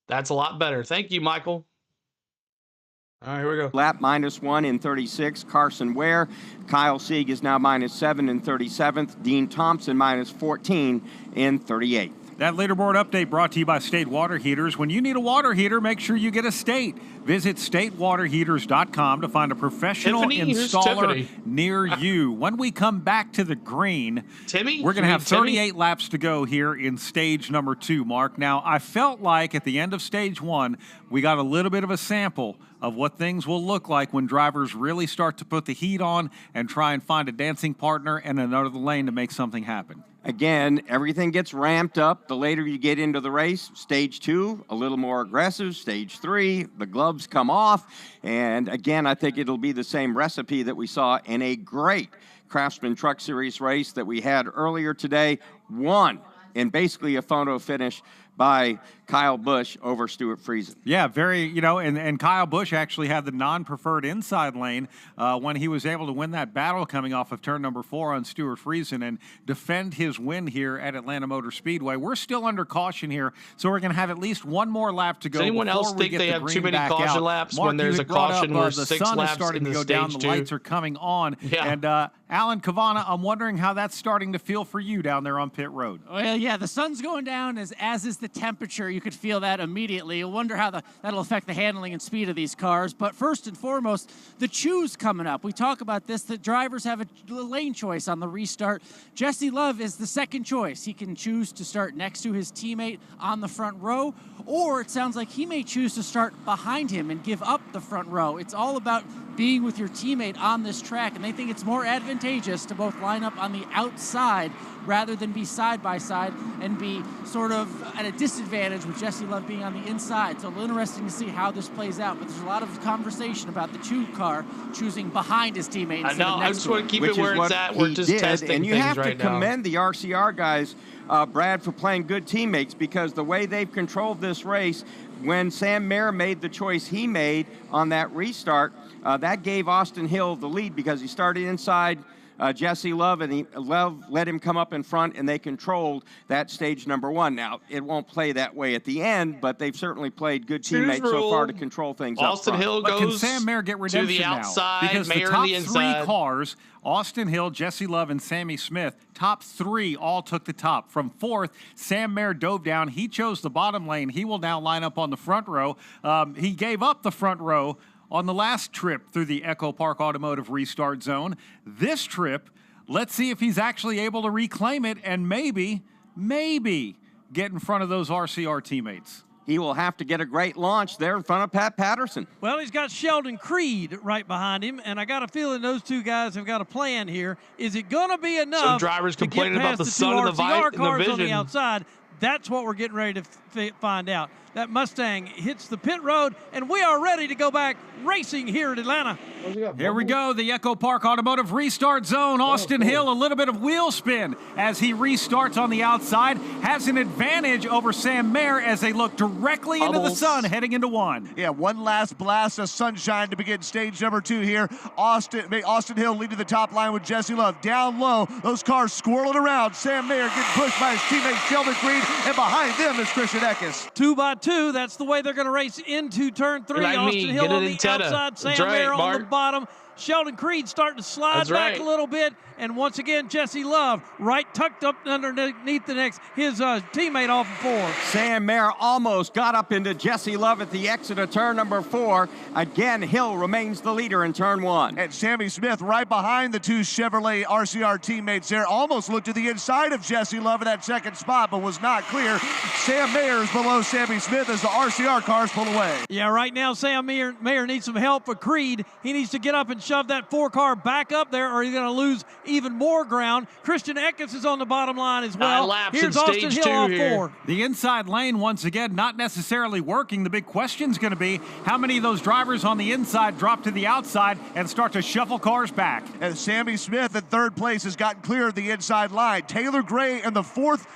That's a lot better. Thank you, Michael. All right, here we go.
Lap -1 in 36, Carson Ware. Kyle Sieg is now -7 in 37th. Dean Thompson -14 in 38th.
That leaderboard update brought to you by State Water Heaters. When you need a water heater, make sure you get a State. Visit statewaterheaters.com to find a professional installer near you. When we come back to the green,
Timmy,
we're going to have 38 laps to go here in stage number 2, Mark. Now, I felt like at the end of stage 1, we got a little bit of a sample of what things will look like when drivers really start to put the heat on and try and find a dancing partner and another lane to make something happen.
Again, everything gets ramped up the later you get into the race. Stage 2, a little more aggressive. Stage 3, the gloves come off. And again, I think it'll be the same recipe that we saw in a great Craftsman Truck Series race that we had earlier today. Won in basically a photo finish by Kyle Busch over Stuart Friesen.
Yeah, and Kyle Busch actually had the non-preferred inside lane when he was able to win that battle coming off of turn number 4 on Stuart Friesen and defend his win here at Atlanta Motor Speedway. We're still under caution here, so we're going to have at least one more lap to go.
Does anyone else think they have too many caution laps?
Mark,
when there's a caution where 6 laps
starting
in
to
the
go down,
stage
the
2?
lights are coming on.
Yeah.
And Alan Cavana, I'm wondering how that's starting to feel for you down there on pit road.
Well, yeah, the sun's going down as is the temperature. You could feel that immediately. You'll wonder how that'll affect the handling and speed of these cars. But first and foremost, the choose coming up. We talk about this, that drivers have a lane choice on the restart. Jessie Love is the second choice. He can choose to start next to his teammate on the front row, or it sounds like he may choose to start behind him and give up the front row. It's all about being with your teammate on this track, and they think it's more advantageous to both line up on the outside rather than be side by side and be sort of at a disadvantage with Jessie Love being on the inside. So a little interesting to see how this plays out, but there's a lot of conversation about the Chew car choosing behind his teammate.
I know, I just want to keep it where it's at. We're just testing
and you
things
have to
right now.
commend the RCR guys, Brad, for playing good teammates, because the way they've controlled this race, when Sam Mayer made the choice he made on that restart, that gave Austin Hill the lead because he started inside Jessie Love, and Love let him come up in front, and they controlled that stage number 1. Now, it won't play that way at the end, but they've certainly played good teammates so far to control things
Austin
up front.
Hill
But can
goes
Sam Mayer get redemption
to the outside,
now? Because
Mayer
the top
the inside.
3 cars, Austin Hill, Jessie Love, and Sammy Smith, top 3 all took the top. From 4th, Sam Mayer dove down. He chose the bottom lane. He will now line up on the front row. He gave up the front row on the last trip through the Echo Park Automotive Restart Zone. This trip, let's see if he's actually able to reclaim it and maybe get in front of those RCR teammates.
He will have to get a great launch there in front of Pat Patterson.
Well, he's got Sheldon Creed right behind him, and I got a feeling those two guys have got a plan here. Is it going to be enough?
Some drivers
to
complaining
get
about
past
the sun and the
RCR cars
vision.
on the outside? That's what we're getting ready to find out. That Mustang hits the pit road, and we are ready to go back racing here at Atlanta.
Here we go, the Echo Park Automotive restart zone. Austin Hill, a little bit of wheel spin as he restarts on the outside, has an advantage over Sam Mayer as they look directly into the sun heading into one.
Yeah, one last blast of sunshine to begin stage number 2 here. Austin Hill leading the top line with Jessie Love. Down low, those cars swirling around. Sam Mayer getting pushed by his teammate Sheldon Creed, and behind them is Christian Eckes.
2 by 2, that's the way they're going to race into turn 3. Austin Hill on the outside, Sam Mayer on the bottom. Sheldon Creed starting to slide back a little bit. And once again, Jessie Love right tucked up underneath the next, his teammate off of 4.
Sam Mayer almost got up into Jessie Love at the exit of turn number 4. Again, Hill remains the leader in turn 1.
And Sammy Smith right behind the 2 Chevrolet RCR teammates there. Almost looked to the inside of Jessie Love in that second spot, but was not clear. Sam Mayer is below Sammy Smith as the RCR cars pull away.
Yeah, right now Sam Mayer needs some help for Creed. He needs to get up and shove that 4 car back up there, or he's going to lose even more ground. Christian Eckes is on the bottom line as well. Here's Austin Hill on 4.
The inside lane, once again, not necessarily working. The big question's going to be how many of those drivers on the inside drop to the outside and start to shuffle cars back.
And Sammy Smith in third place has gotten clear of the inside line. Taylor Gray in the fourth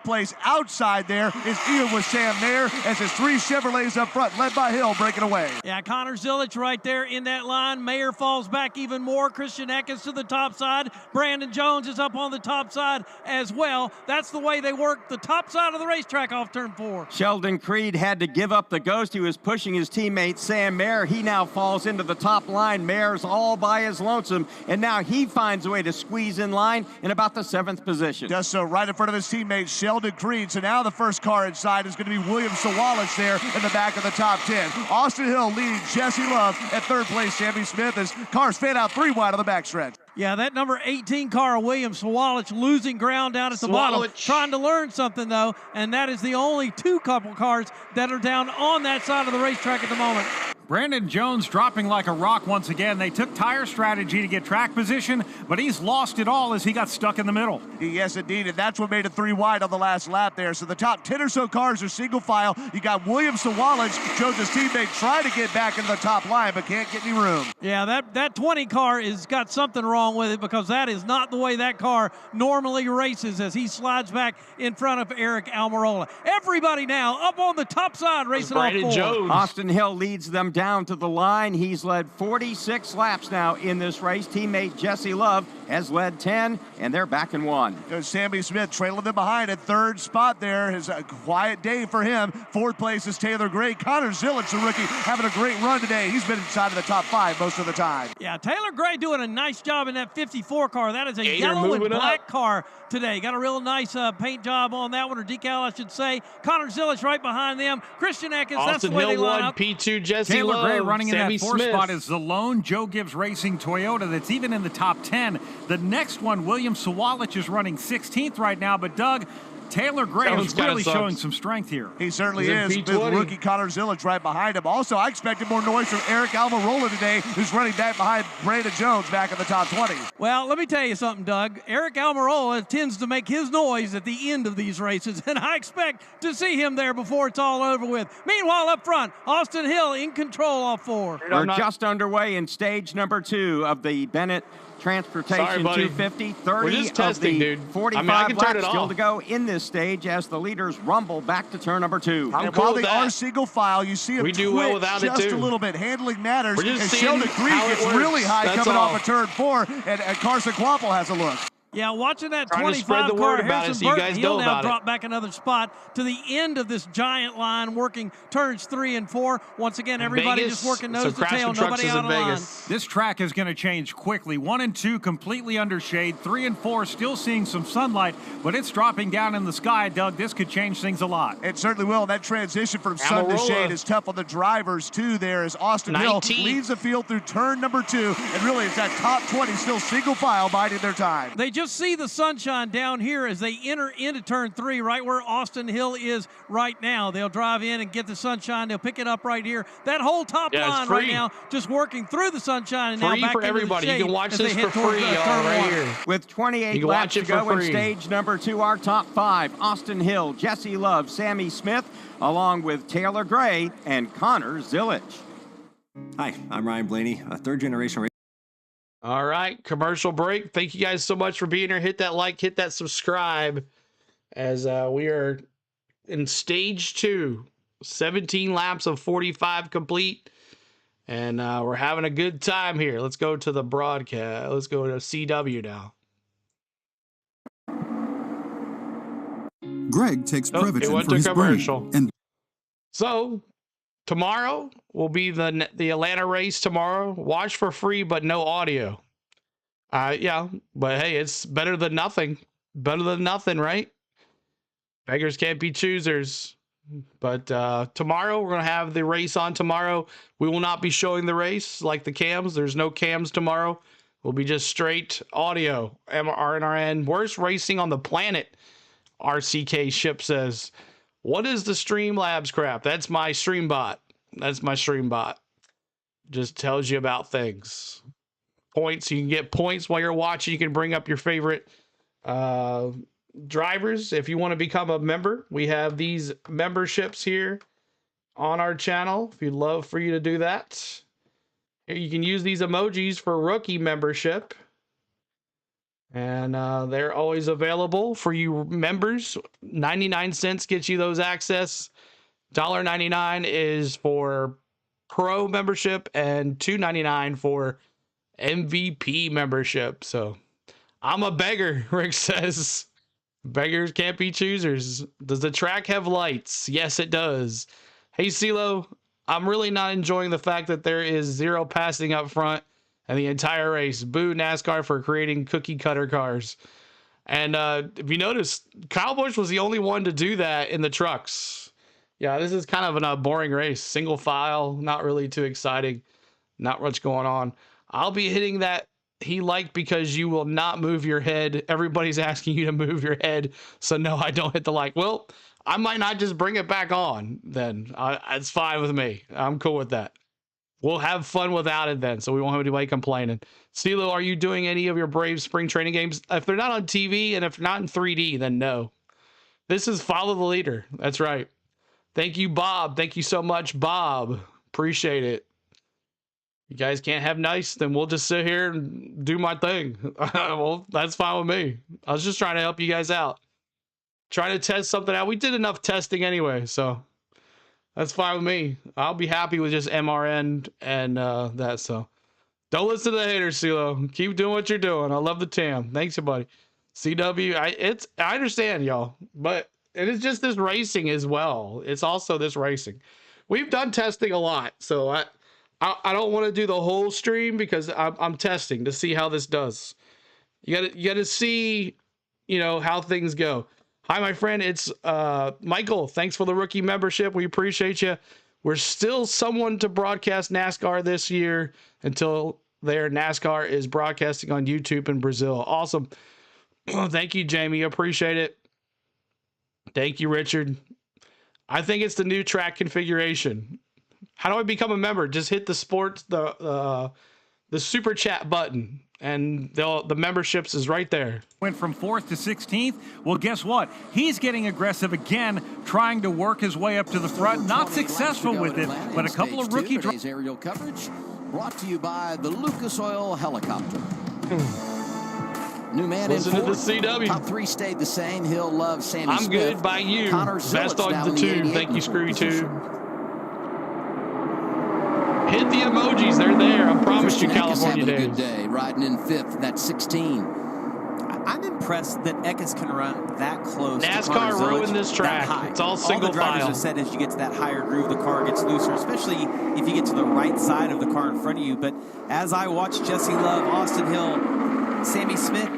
place outside there is even with Sam Mayer as his 3 Chevrolets up front, led by Hill, breaking away.
Yeah, Connor Zilich right there in that line. Mayer falls back even more. Christian Eckes to the top side. Brandon Jones is up on the top side as well. That's the way they work the top side of the racetrack off turn 4.
Sheldon Creed had to give up the ghost. He was pushing his teammate Sam Mayer. He now falls into the top line. Mayer's all by his lonesome, and now he finds a way to squeeze in line in about the 7th position.
Does so right in front of his teammate Sheldon Creed. So now the first car inside is going to be William Sawalich there in the back of the top 10. Austin Hill leading Jessie Love at third place. Sammy Smith as cars fan out 3 wide on the backstretch.
Yeah, that number 18 car, William Sawalich, losing ground down at the bottom. Trying to learn something, though, and that is the only 2 couple cars that are down on that side of the racetrack at the moment.
Brandon Jones dropping like a rock once again. They took tire strategy to get track position, but he's lost it all as he got stuck in the middle.
Yes, indeed, and that's what made it 3 wide on the last lap there. So the top 10 or so cars are single file. You got William Sawalich, Jones' teammate, trying to get back in the top line, but can't get any room.
Yeah, that 20 car has got something wrong with it, because that is not the way that car normally races as he slides back in front of Eric Almirola. Everybody now up on the top side racing off 4.
Austin Hill leads them down to the line. He's led 46 laps now in this race. Teammate Jessie Love has led 10, and they're back in 1.
There's Sammy Smith trailing them behind at third spot there. It's a quiet day for him. Fourth place is Taylor Gray. Connor Zilich, the rookie, having a great run today. He's been inside of the top 5 most of the time.
Yeah, Taylor Gray doing a nice job in that 54 car. That is a yellow and black car today. Got a real nice paint job on that one, or decal, I should say. Connor Zilich right behind them. Christian Eckes, that's the way they line up.
P2 Jessie
Taylor
Love,
Gray running
Sammy
in that 4th
Smith.
spot is the lone Joe Gibbs Racing Toyota that's even in the top 10. The next one, William Sawalich, is running 16th right now, but Doug, Taylor Gray is really showing some strength here.
He certainly is, with rookie Connor Zilich right behind him. Also, I expected more noise from Eric Almirola today, who's running back behind Brandon Jones back in the top 20.
Well, let me tell you something, Doug. Eric Almirola tends to make his noise at the end of these races, and I expect to see him there before it's all over with. Meanwhile, up front, Austin Hill in control off 4.
We're just underway in stage number 2 of the Bennet Transportation 250. 30 of the 45 laps still to go in this stage as the leaders rumble back to turn number 2.
And while they are single file, you see them twitch just a little bit. Handling matters. And Sheldon Creed gets really high coming off of turn 4, and Carson Quapple has a look.
Yeah, watching that 25 car, Harrison Burton, he'll now drop back another spot to the end of this giant line, working turns 3 and 4. Once again, everybody just working nose to tail, nobody out of line.
This track is going to change quickly. 1 and 2 completely under shade. 3 and 4 still seeing some sunlight, but it's dropping down in the sky. Doug, this could change things a lot.
It certainly will. That transition from sun to shade is tough on the drivers, too, there as Austin Hill leads the field through turn number 2. And really, it's that top 20 still single file biding their time.
They just see the sunshine down here as they enter into turn 3, right where Austin Hill is right now. They'll drive in and get the sunshine. They'll pick it up right here. That whole top line right now just working through the sunshine and now back into
everybody.
The shade.
You can watch this for free right here.
With 28 laps to go in stage number 2, our top 5, Austin Hill, Jessie Love, Sammy Smith, along with Taylor Gray and Connor Zilich.
Hi, I'm Ryan Blaney, a third-generation.
All right, commercial break. Thank you guys so much for being here. Hit that like, hit that subscribe, as we are in stage 2, 17 laps of 45 complete, and we're having a good time here. Let's go to the broadcast. Let's go to CW now.
Greg takes Prevagen
went
for
to
his
commercial.
brain. And
so tomorrow will be the Atlanta race tomorrow. Watch for free, but no audio. Yeah, but hey, it's better than nothing. Better than nothing, right? Beggars can't be choosers. But tomorrow, we're going to have the race on tomorrow. We will not be showing the race like the cams. There's no cams tomorrow. We'll be just straight audio. RNRN. Worst racing on the planet, RCK Ship says. What is the Streamlabs crap? That's my Streambot. That's my Streambot. Just tells you about things. Points. You can get points while you're watching. You can bring up your favorite drivers. If you want to become a member, we have these memberships here on our channel. If you'd love for you to do that. Here, you can use these emojis for rookie membership. And they're always available for you members. 99 cents gets you those access. $1.99 is for pro membership and $2.99 for MVP membership. So I'm a beggar, Rick says. Beggars can't be choosers. Does the track have lights? Yes, it does. Hey, CeeLo, I'm really not enjoying the fact that there is 0 passing up front and the entire race. Boo NASCAR for creating cookie cutter cars. And if you notice, Kyle Busch was the only one to do that in the trucks. Yeah, this is kind of a boring race. Single file, not really too exciting. Not much going on. I'll be hitting that he liked because you will not move your head. Everybody's asking you to move your head. So no, I don't hit the like. Well, I might not just bring it back on then. It's fine with me. I'm cool with that. We'll have fun without it then, so we won't have anybody complaining. CeeLo, are you doing any of your Braves spring training games? If they're not on TV and if not in 3D, then no. This is follow the leader. That's right. Thank you, Bob. Thank you so much, Bob. Appreciate it. You guys can't have nice, then we'll just sit here and do my thing. Well, that's fine with me. I was just trying to help you guys out. Trying to test something out. We did enough testing anyway, so that's fine with me. I'll be happy with just MRN and that. So don't listen to the haters, CeeLo. Keep doing what you're doing. I love the TAM. Thanks, everybody. CW, I understand, y'all, but it is just this racing as well. It's also this racing. We've done testing a lot, so I don't want to do the whole stream because I'm testing to see how this does. You gotta see, how things go. Hi, my friend. It's Michael. Thanks for the rookie membership. We appreciate you. We're still someone to broadcast NASCAR this year until their NASCAR is broadcasting on YouTube in Brazil. Awesome. Thank you, Jamie. Appreciate it. Thank you, Richard. I think it's the new track configuration. How do I become a member? Just hit the sports, the super chat button, and the memberships is right there.
Went from 4th to 16th. Well, guess what? He's getting aggressive again, trying to work his way up to the front. Not successful with it, but a couple of rookie
Today's aerial coverage brought to you by the Lucas Oil Helicopter. New man
Listen
in
to the
fourth.
CW.
Top 3 stayed the same. Hill, Love, Sammy
I'm
Smith.
good by you.
Connor
Best
Zillett
on the tube. Thank you, Screwy Tube. Hit the emojis. They're there. I promise you, California
having a
days.
good day, riding in 5th. That's 16.
I'm impressed that Eckes can run that close.
NASCAR
to
ruined this track. It's all single
the drivers
file.
have said as you get to that higher groove, the car gets looser, especially if you get to the right side of the car in front of you. But as I watch Jessie Love, Austin Hill, Sammy Smith,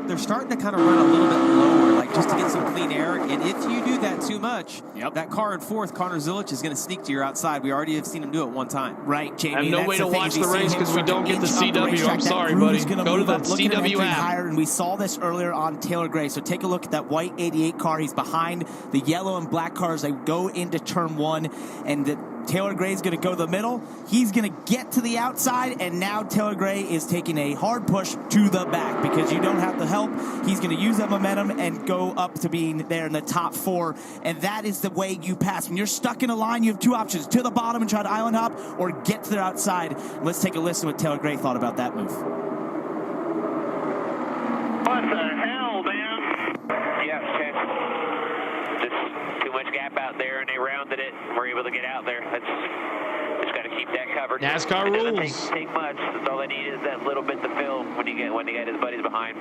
they're starting to kind of run a little bit lower, like just to get some clean air. And if you do that too much, that car in 4th, Connor Zillett, is going to sneak to your outside. We already have seen him do it one time.
Right, Jamie.
I have no way to watch the race because we don't get the CW. I'm sorry, buddy. Go to the CW app.
Higher, and we saw this earlier on Taylor Gray. So take a look at that white 88 car. He's behind the yellow and black cars. They go into turn 1, and Taylor Gray's going to go to the middle. He's going to get to the outside, and now Taylor Gray is taking a hard push to the back because you don't have the help. He's going to use that momentum and go up to being there in the top 4, and that is the way you pass. When you're stuck in a line, you have 2 options: to the bottom and try to island hop, or get to the outside. Let's take a listen to what Taylor Gray thought about that move.
What the hell, man? Yeah, okay. Just too much gap out there, and they rounded it, and we're able to get out there. Just got to keep that covered.
NASCAR
it
rules.
Doesn't take much. That's all they need is that little bit to fill when you get his buddies behind.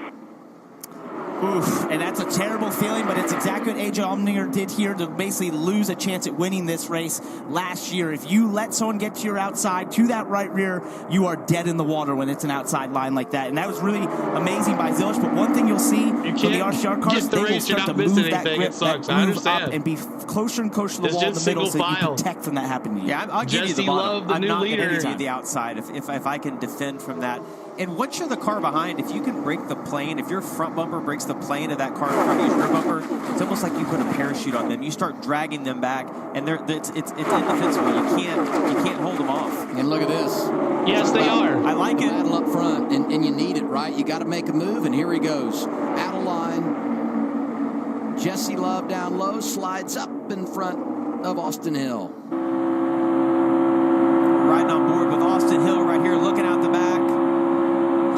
Oof, and that's a terrible feeling, but it's exactly what AJ Allmendinger did here to basically lose a chance at winning this race last year. If you let someone get to your outside, to that right rear, you are dead in the water when it's an outside line like that. And that was really amazing by Zilisch. But one thing you'll see from the RCR cars, they will start to move that grip, that groove up, and be closer and closer to the wall in the middle so you can protect from that happening.
Yeah, I'll give you the
Jessie
bottom.
Love, the new leader.
I'm not going to give you the outside if I can defend from that. And once you're the car behind, if you can break the plane, if your front bumper breaks the plane of that car in front of your rear bumper, it's almost like you put a parachute on them. You start dragging them back, and it's indefensible. You can't hold them off.
And look at this.
Yes, they are.
I like it.
Battle up front, and you need it, right? You got to make a move, and here he goes. Out of line. Jessie Love down low, slides up in front of Austin Hill.
Riding on board with Austin Hill right here, looking out the back.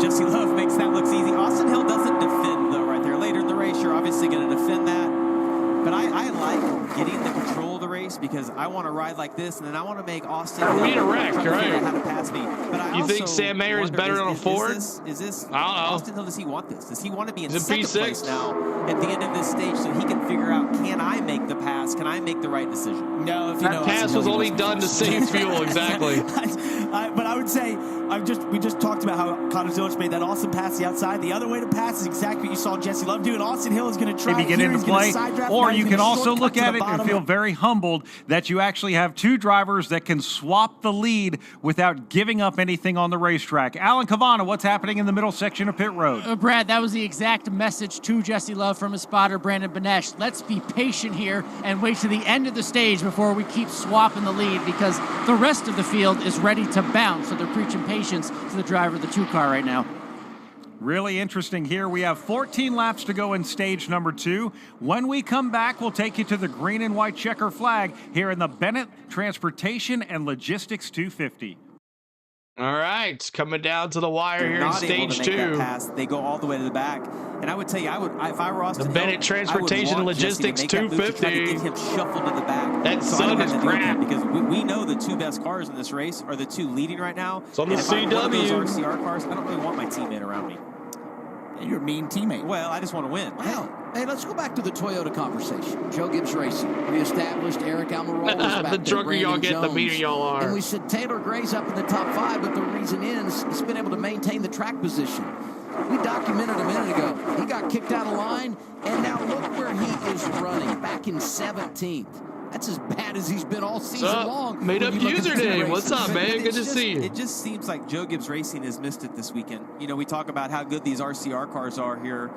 Jessie Love makes that look easy. Austin Hill doesn't defend, though, right there. Later in the race, you're obviously going to defend that. But I like getting the control of the race because I want to ride like this, and then I want to make Austin Hill
Being a wreck, right?
how to pass me. But I
You
also
think Sam Mayer is better on a Ford?
Is this
I don't know.
Austin Hill, does he want this? Does he want to be in
He's a
second
P6
place now at the end of this stage so he can figure out, can I make the pass? Can I make the right decision?
No, if you know
That pass was only done to save fuel, exactly.
But I would say, we just talked about how Connor Zilisch made that awesome pass the outside. The other way to pass is exactly what you saw Jessie Love do, and Austin Hill is going to try
maybe get into play, or you can also look at it and feel very humbled that you actually have 2 drivers that can swap the lead without giving up anything on the racetrack. Alan Cavana, what's happening in the middle section of pit road?
Brad, that was the exact message to Jessie Love from his spotter, Brandon Benesh. Let's be patient here and wait to the end of the stage before we keep swapping the lead because the rest of the field is ready to bounce, so they're preaching patience to the driver of the 2 car right now.
Really interesting here. We have 14 laps to go in stage number 2. When we come back, we'll take you to the green and white checker flag here in the Bennett Transportation and Logistics 250.
All right, coming down to the wire here in stage 2.
Pass. They go all the way to the back. And I would tell you, if I were Austin
the Bennett Transportation and Logistics 250.
To get him shuffled to the back.
That sun is crap.
Because we know the 2 best cars in this race are the 2 leading right now.
It's on the CW.
Those RCR cars, I don't really want my teammate around me.
You're a mean teammate.
Well, I just want to win.
Well, hey, let's go back to the Toyota conversation. Joe Gibbs Racing. We established Eric Almirola back
the
there,
drunker y'all get, the meaner y'all are.
And we said Taylor Gray's up in the top 5, but the reason is he's been able to maintain the track position. We documented a minute ago. He got kicked out of line, and now look where he is running, back in 17th. That's as bad as he's been all season long.
Made up username. What's up, man? Good to see you.
It just seems like Joe Gibbs Racing has missed it this weekend. You know, we talk about how good these RCR cars are here.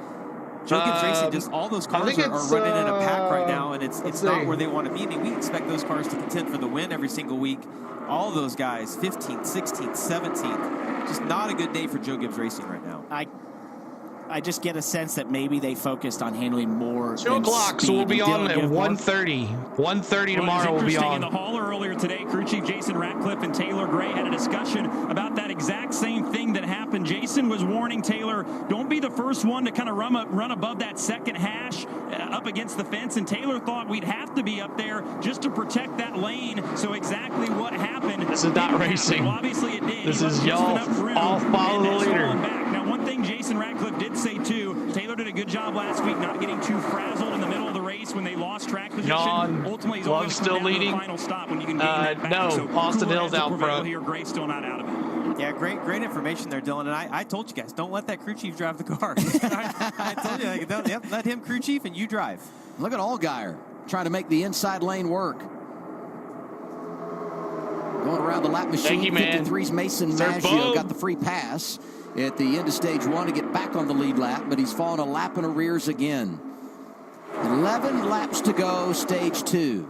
Joe Gibbs Racing, just all those cars are running in a pack right now, and it's not where they want to be. I mean, we expect those cars to contend for the win every single week. All of those guys, 15th, 16th, 17th. Just not a good day for Joe Gibbs Racing right now.
I just get a sense that maybe they focused on handling more.
2 o'clock, so we'll be on at 1:30. 1:30 tomorrow we'll be on.
In the hauler earlier today, crew chief Jason Ratcliffe and Taylor Gray had a discussion about that exact same thing that happened. Jason was warning Taylor, don't be the first one to kind of run above that second hash up against the fence, and Taylor thought we'd have to be up there just to protect that lane. So exactly what happened.
This is not racing.
Well, obviously it did.
This is y'all all follow the leader.
Now, one thing Jason Ratcliffe did say too, Taylor did a good job last week not getting too frazzled in the middle of the race when they lost track position. Ultimately, he's
Love still leading.
Final stop when you can gain that back.
No,
so
Austin Hill's out front.
Here, Gray's still not out of it.
Yeah, great information there, Dylan. And I told you guys, don't let that crew chief drive the car. I told you, let him crew chief and you drive.
Look at Allgaier trying to make the inside lane work. Going around the lap machine. 53's Mason Maggio got the free pass at the end of stage 1 to get back on the lead lap, but he's fallen a lap in arrears again. 11 laps to go, stage 2.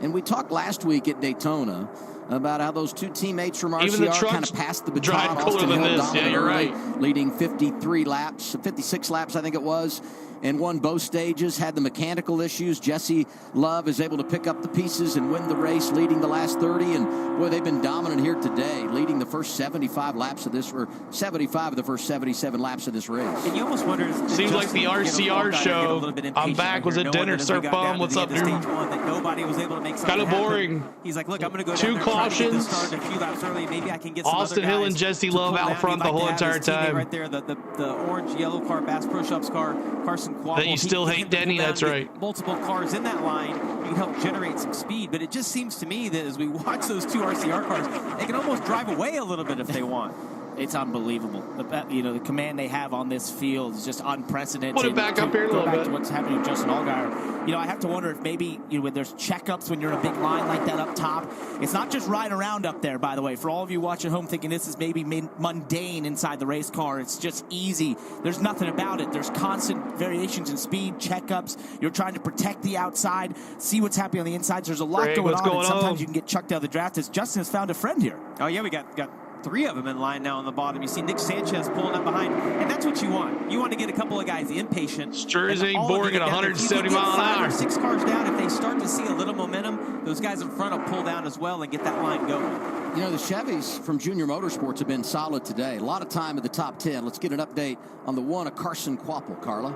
And we talked last week at Daytona about how those two teammates from RCR kind of passed the baton.
Cooler than this. Yeah, you're right.
Leading 56 laps, I think it was, and won both stages, had the mechanical issues. Jessie Love is able to pick up the pieces and win the race, leading the last 30. And, boy, they've been dominant here today, leading the first 75 laps of this, or 75 of the first 77 laps of this race.
And you almost wonder...
Seems like the RCR show. I'm back. Was it dinner? Surf bomb? What's up, dude?
Nobody was able to make
kind of boring.
He's like, look, I'm going to go
two cautions.
A few laps early. Maybe I can get some
Austin Hill and Jessie Love out front the whole entire time.
Right there, the orange yellow car, Bass Pro Shops car, Carson Quapple.
That you still hate Denny, that's right.
Multiple cars in that line, you can help generate some speed. But it just seems to me that as we watch those two RCR cars, they can almost drive away a little bit if they want.
It's unbelievable. The command they have on this field is just unprecedented.
Put it back up here a little bit.
To what's happening with Justin Allgaier. I have to wonder if maybe when there's checkups when you're in a big line like that up top, it's not just riding around up there, by the way. For all of you watching home thinking this is maybe mundane inside the race car, it's just easy. There's nothing about it. There's constant variations in speed, checkups. You're trying to protect the outside, see what's happening on the insides. There's a lot going on, and sometimes you can get chucked out of the draft. As Justin has found a friend here.
Oh, yeah, we got three of them in line now on the bottom. You see Nick Sanchez pulling up behind, and that's what you want. You want to get a couple of guys impatient.
Sure as ain't boring at 170 miles an hour.
5 or 6 cars down, if they start to see a little momentum, those guys in front will pull down as well and get that line going.
The Chevys from Junior Motorsports have been solid today. A lot of time in the top 10. Let's get an update on the one of Carson Quapple, Carla.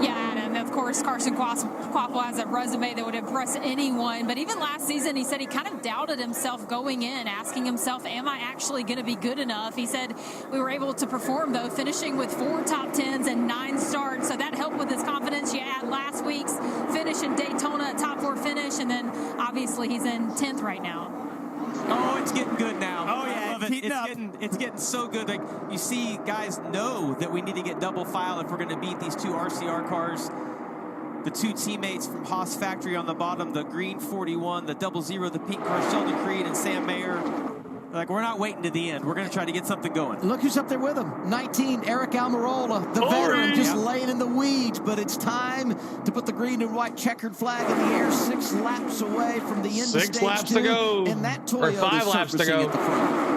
Yeah, and of course, Carson Quapple has a resume that would impress anyone. But even last season, he said he kind of doubted himself going in, asking himself, am I actually going to be good enough? He said we were able to perform, though, finishing with 4 top 10s and 9 starts. So that helped with his confidence. You add last week's finish in Daytona, a top 4 finish, and then obviously he's in 10th right now.
Oh, it's getting good now.
Oh, yeah.
It's getting so good. Like, you see guys know that we need to get double file if we're going to beat these two RCR cars. The two teammates from Haas Factory on the bottom, the green 41, the 00, the pink car, Sheldon Creed and Sam Mayer. Like, we're not waiting to the end. We're going to try to get something going.
Look who's up there with him. 19, Eric Almirola, the veteran, just laying in the weeds. But it's time to put the green and white checkered flag in the air. 6 laps away from the end of stage 2.
6 laps to go.
And that Toyota
or 5 laps to go.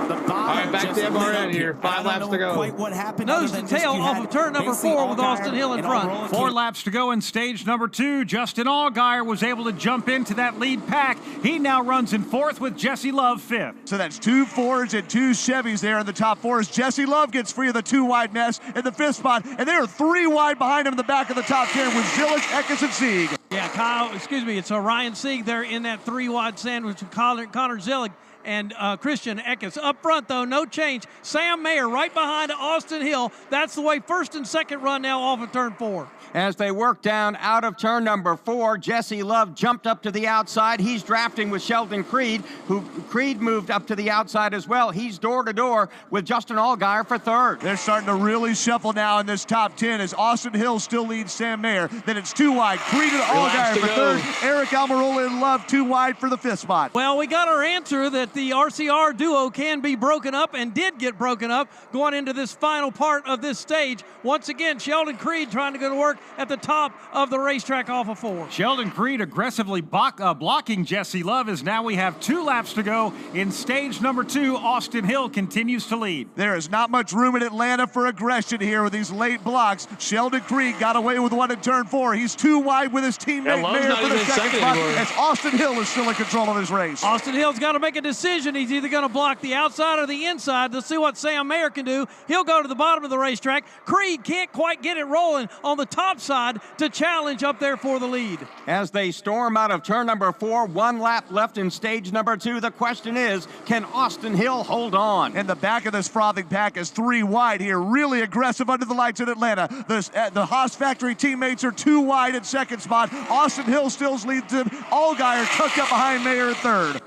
All right, back to MRN here. 5 laps to go.
Quite what happened.
Nose to tail off of turn number 4 with Austin Hill in front.
4 laps to go in stage number 2. Justin Allgaier was able to jump into that lead pack. He now runs in 4th with Jessie Love 5th.
So that's 2 Fords and 2 Chevys there in the top 4 as Jessie Love gets free of the 2 wide mess in the 5th spot. And there are 3 wide behind him in the back of the top 10 with Zillich, Eckes, and Sieg.
Yeah, it's Ryan Sieg there in that 3 wide sandwich with Connor Zillich and Christian Eckes. Up front, though, no change. Sam Mayer right behind Austin Hill. That's the way 1st and 2nd run now off of turn 4.
As they work down out of turn number 4, Jessie Love jumped up to the outside. He's drafting with Sheldon Creed, who Creed moved up to the outside as well. He's door-to-door with Justin Allgaier for 3rd.
They're starting to really shuffle now in this top 10 as Austin Hill still leads Sam Mayer. Then it's 2 wide. Creed and Allgaier for 3rd. Eric Almirola and Love 2 wide for the 5th spot.
Well, we got our answer that the RCR duo can be broken up and did get broken up going into this final part of this stage. Once again, Sheldon Creed trying to go to work at the top of the racetrack off of 4.
Sheldon Creed aggressively blocking Jessie Love as now we have 2 laps to go in stage number 2. Austin Hill continues to lead.
There is not much room in Atlanta for aggression here with these late blocks. Sheldon Creed got away with one in turn 4. He's 2 wide with his teammate Mayer for the 2nd spot as Austin Hill is still in control of his race.
Austin Hill's got to make a decision. He's either going to block the outside or the inside. Let's see what Sam Mayer can do. He'll go to the bottom of the racetrack. Creed can't quite get it rolling on the top side to challenge up there for the lead.
As they storm out of turn number 4, 1 lap left in stage number 2. The question is, can Austin Hill hold on?
And the back of this frothing pack is 3 wide here. Really aggressive under the lights in Atlanta. The Haas Factory teammates are 2 wide at 2nd spot. Austin Hill still leads them. Allgaier tucked up behind Mayer at 3rd.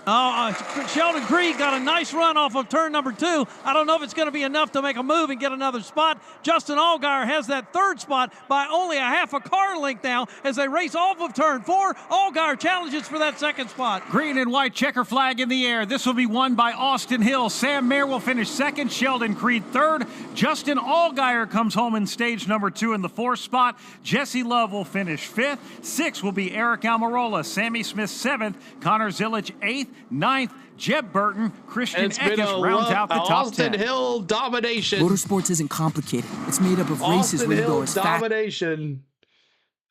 Sheldon Creed got a nice run off of turn number 2. I don't know if it's going to be enough to make a move and get another spot. Justin Allgaier has that third spot by only a half a car length now as they race off of turn 4. Allgaier challenges for that second spot.
Green and white checker flag in the air. This will be won by Austin Hill. Sam Mayer will finish second. Sheldon Creed third. Justin Allgaier comes home in stage number 2 in the 4th spot. Jessie Love will finish 5th. 6th will be Eric Almirola. Sammy Smith 7th. Connor Zillage 8th. 9th, Jeb Burton. Christian Eckes rounds out the top 10.
Austin Hill domination.
Motorsports isn't complicated. It's made up of races where you go as fast.
Domination.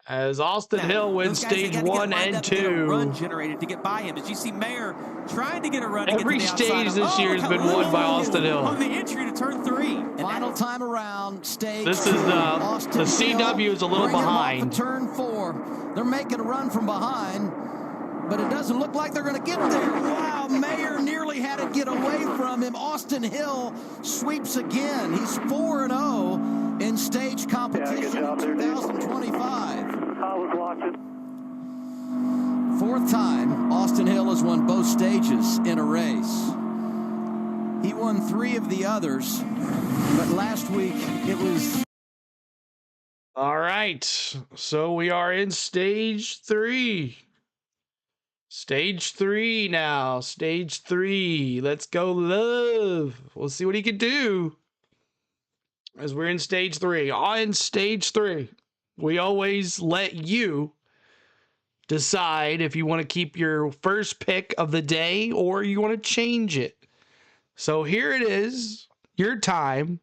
As Austin Hill wins stage 1 and 2.
Run generated to get by him. As you see Mayer trying to get a run.
Every stage this year has been won by Austin Hill.
On the entry to turn 3.
Final time around, stage
This is the CW is a little behind.
Turn 4. They're making a run from behind, but it doesn't look like they're going to get there. Wow, Mayer nearly had it get away from him. Austin Hill sweeps again. He's 4-0 in stage competition in 2025.
I was watching.
4th time Austin Hill has won both stages in a race. He won 3 of the others, but last week it was...
All right, so we are in stage 3. Stage 3 now. Stage 3. Let's go, Love. We'll see what he can do. As we're in stage 3. On stage 3, we always let you decide if you want to keep your first pick of the day or you want to change it. So here it is. Your time.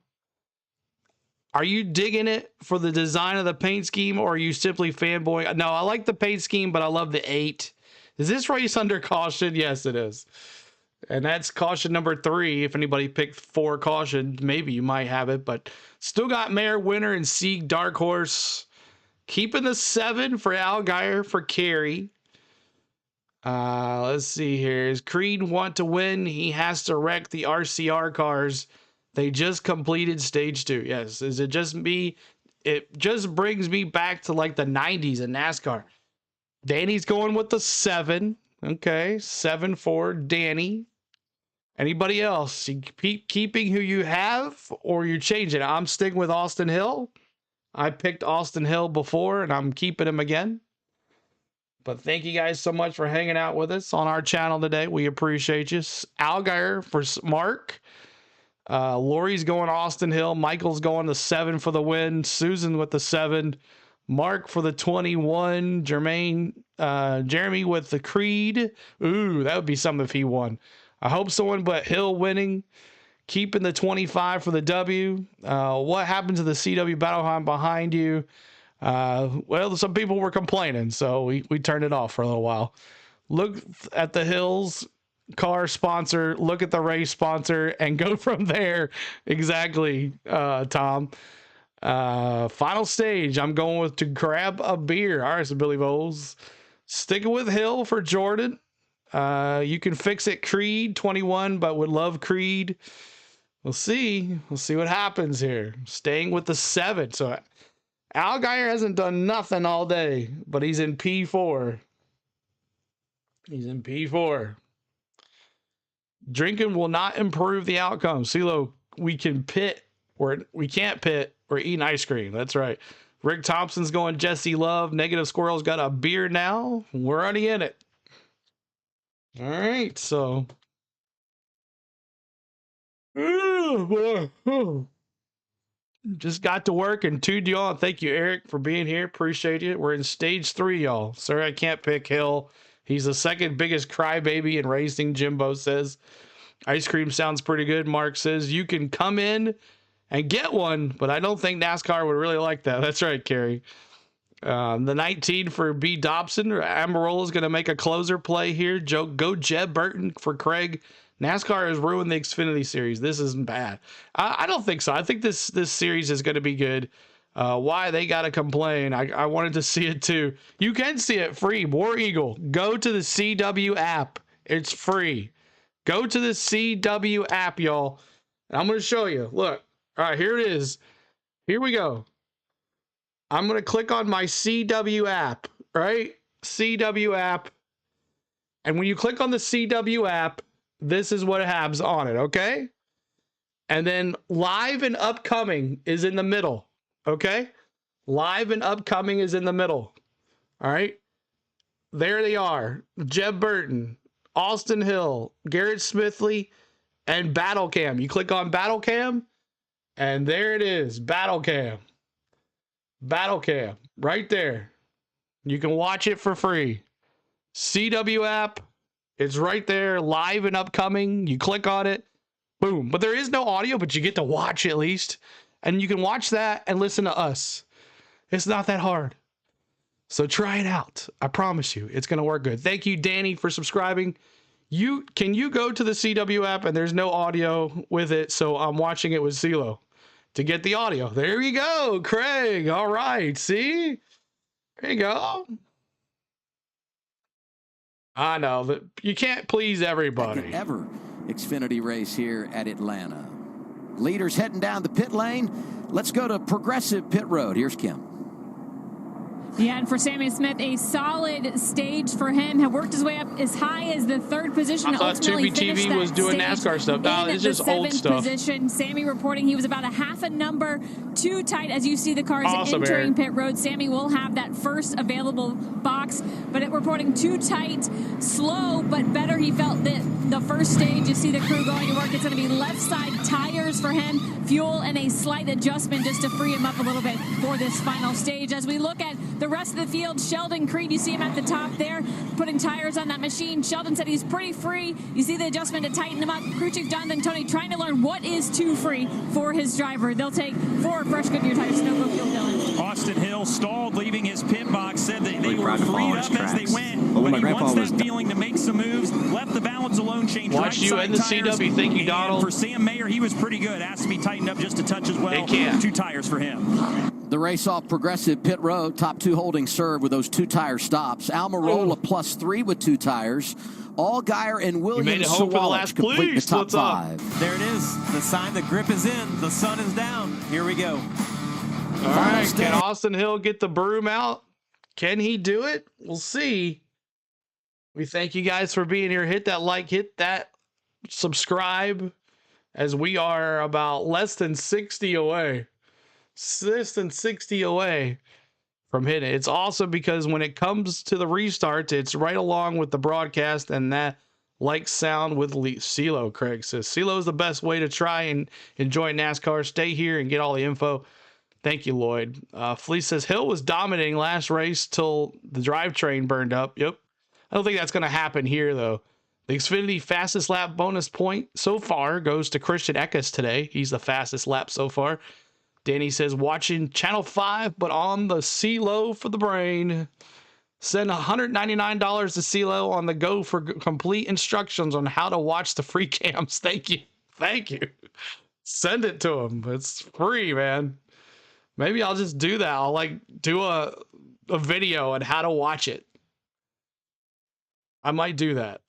Are you digging it for the design of the paint scheme, or are you simply fanboying? No, I like the paint scheme, but I love the 8. Is this race under caution? Yes, it is. And that's caution number 3. If anybody picked 4 caution, maybe you might have it, but still got Mayer winner and Sieg dark horse. Keeping the 7 for Allgaier for Carey. Let's see here. Does Creed want to win? He has to wreck the RCR cars. They just completed stage 2. Yes. Is it just me? It just brings me back to like the 90s in NASCAR. Danny's going with the 7. Okay. 7 for Danny. Anybody else? You keep keeping who you have, or you change it? I'm sticking with Austin Hill. I picked Austin Hill before, and I'm keeping him again. But thank you guys so much for hanging out with us on our channel today. We appreciate you. Allgaier for Mark. Lori's going Austin Hill. Michael's going the 7 for the win. Susan with the 7. Mark for the 21. Jeremy with the Creed. Ooh, that would be something if he won. I hope someone but Hill winning. Keeping the 25 for the W. What happened to the CW Battlehound behind you? Well, some people were complaining, so we turned it off for a little while. Look at the Hills car sponsor, look at the race sponsor, and go from there. Exactly, Tom. Final stage, I'm going with to grab a beer. All right, so Billy Bowles. Sticking with Hill for Jordan. You can fix it, Creed 21, but would love Creed. We'll see. We'll see what happens here. Staying with the 7. So Allgaier hasn't done nothing all day, but he's in P4. He's in P4. Drinking will not improve the outcome. CeeLo, we can pit, or we can't pit, or eating ice cream. That's right. Rick Thompson's going Jessie Love. Negative Squirrel's got a beer now. We're already in it. All right, so. Just got to work and tuned y'all. Thank you, Eric, for being here. Appreciate it. We're in stage 3, y'all. Sorry I can't pick Hill. He's the second biggest crybaby in racing, Jimbo says. Ice cream sounds pretty good, Mark says. You can come in and get one, but I don't think NASCAR would really like that. That's right, Kerry. The 19 for B. Dobson. Amarola's going to make a closer play here. Go Jeb Burton for Craig. NASCAR has ruined the Xfinity Series. This isn't bad. I don't think so. I think this series is going to be good. Why they got to complain? I wanted to see it too. You can see it free. War Eagle. Go to the CW app. It's free. Go to the CW app, y'all. And I'm going to show you. Look. All right, here it is. Here we go. I'm going to click on my CW app, right? CW app. And when you click on the CW app, this is what happens on it, okay? And then live and upcoming is in the middle, okay? Live and upcoming is in the middle, all right? There they are. Jeb Burton, Austin Hill, Garrett Smithley, and Battle Cam. You click on Battle Cam, and there it is, Battle Cam. Battle Cam, right there. You can watch it for free. CW app, it's right there, live and upcoming. You click on it, boom. But there is no audio, but you get to watch at least. And you can watch that and listen to us. It's not that hard. So try it out. I promise you, it's going to work good. Thank you, Danny, for subscribing. Can you go to the CW app, and there's no audio with it, so I'm watching it with CeeLo to get the audio. There you go, Craig. All right, see? There you go. I know that you can't please everybody.
Second ever Xfinity race here at Atlanta. Leaders heading down the pit lane. Let's go to Progressive Pit Road. Here's Kim.
Yeah, and for Sammy Smith, a solid stage for him. Had worked his way up as high as the 3rd position.
I thought Tubi TV was doing NASCAR stuff. No, it's just old stuff.
Position. Sammy reporting he was about a half a number too tight as you see the cars entering pit road. Sammy will have that first available box, but it reporting too tight, slow, but better. He felt that the first stage, you see the crew going to work. It's going to be left side tires for him, fuel, and a slight adjustment just to free him up a little bit for this final stage. As we look at the rest of the field, Sheldon Creed, you see him at the top there, putting tires on that machine. Sheldon said he's pretty free. You see the adjustment to tighten him up. Crew Chief Jonathan Tony trying to learn what is too free for his driver. They'll take 4 fresh Goodyear tires. No go fuel, Dylan.
Austin Hill stalled leaving his pit box, said that they were freed up as they went, but he wants that feeling to make some moves, left the balance alone, changed
watch you and the CW. Thank you, Donald.
For Sam Mayer, he was pretty good. Asked to be tightened up just a touch as well. 2 tires for him.
The race off Progressive Pit Road, top 2 holding serve with those 2 tire stops. Almirola +3 with 2 tires. Allgaier and Williams Sawallisch complete the top 5.
There it is. The sign the grip is in. The sun is down. Here we go.
All right. Can Austin Hill get the broom out? Can he do it? We'll see. We thank you guys for being here. Hit that like, hit that subscribe, as we are about less than 60 away. Less than 60 away from hitting it. It's awesome because when it comes to the restarts, it's right along with the broadcast, and that like sound with CeeLo. Craig says CeeLo is the best way to try and enjoy NASCAR. Stay here and get all the info. Thank you, Lloyd. Fleece says Hill was dominating last race till the drivetrain burned up. Yep. I don't think that's going to happen here, though. The Xfinity fastest lap bonus point so far goes to Christian Eckes today. He's the fastest lap so far. Danny says, watching Channel 5, but on the CeeLo for the brain. Send $199 to CeeLo on the go for complete instructions on how to watch the free cams. Thank you. Thank you. Send it to him. It's free, man. Maybe I'll just do that. I'll do a video on how to watch it. I might do that.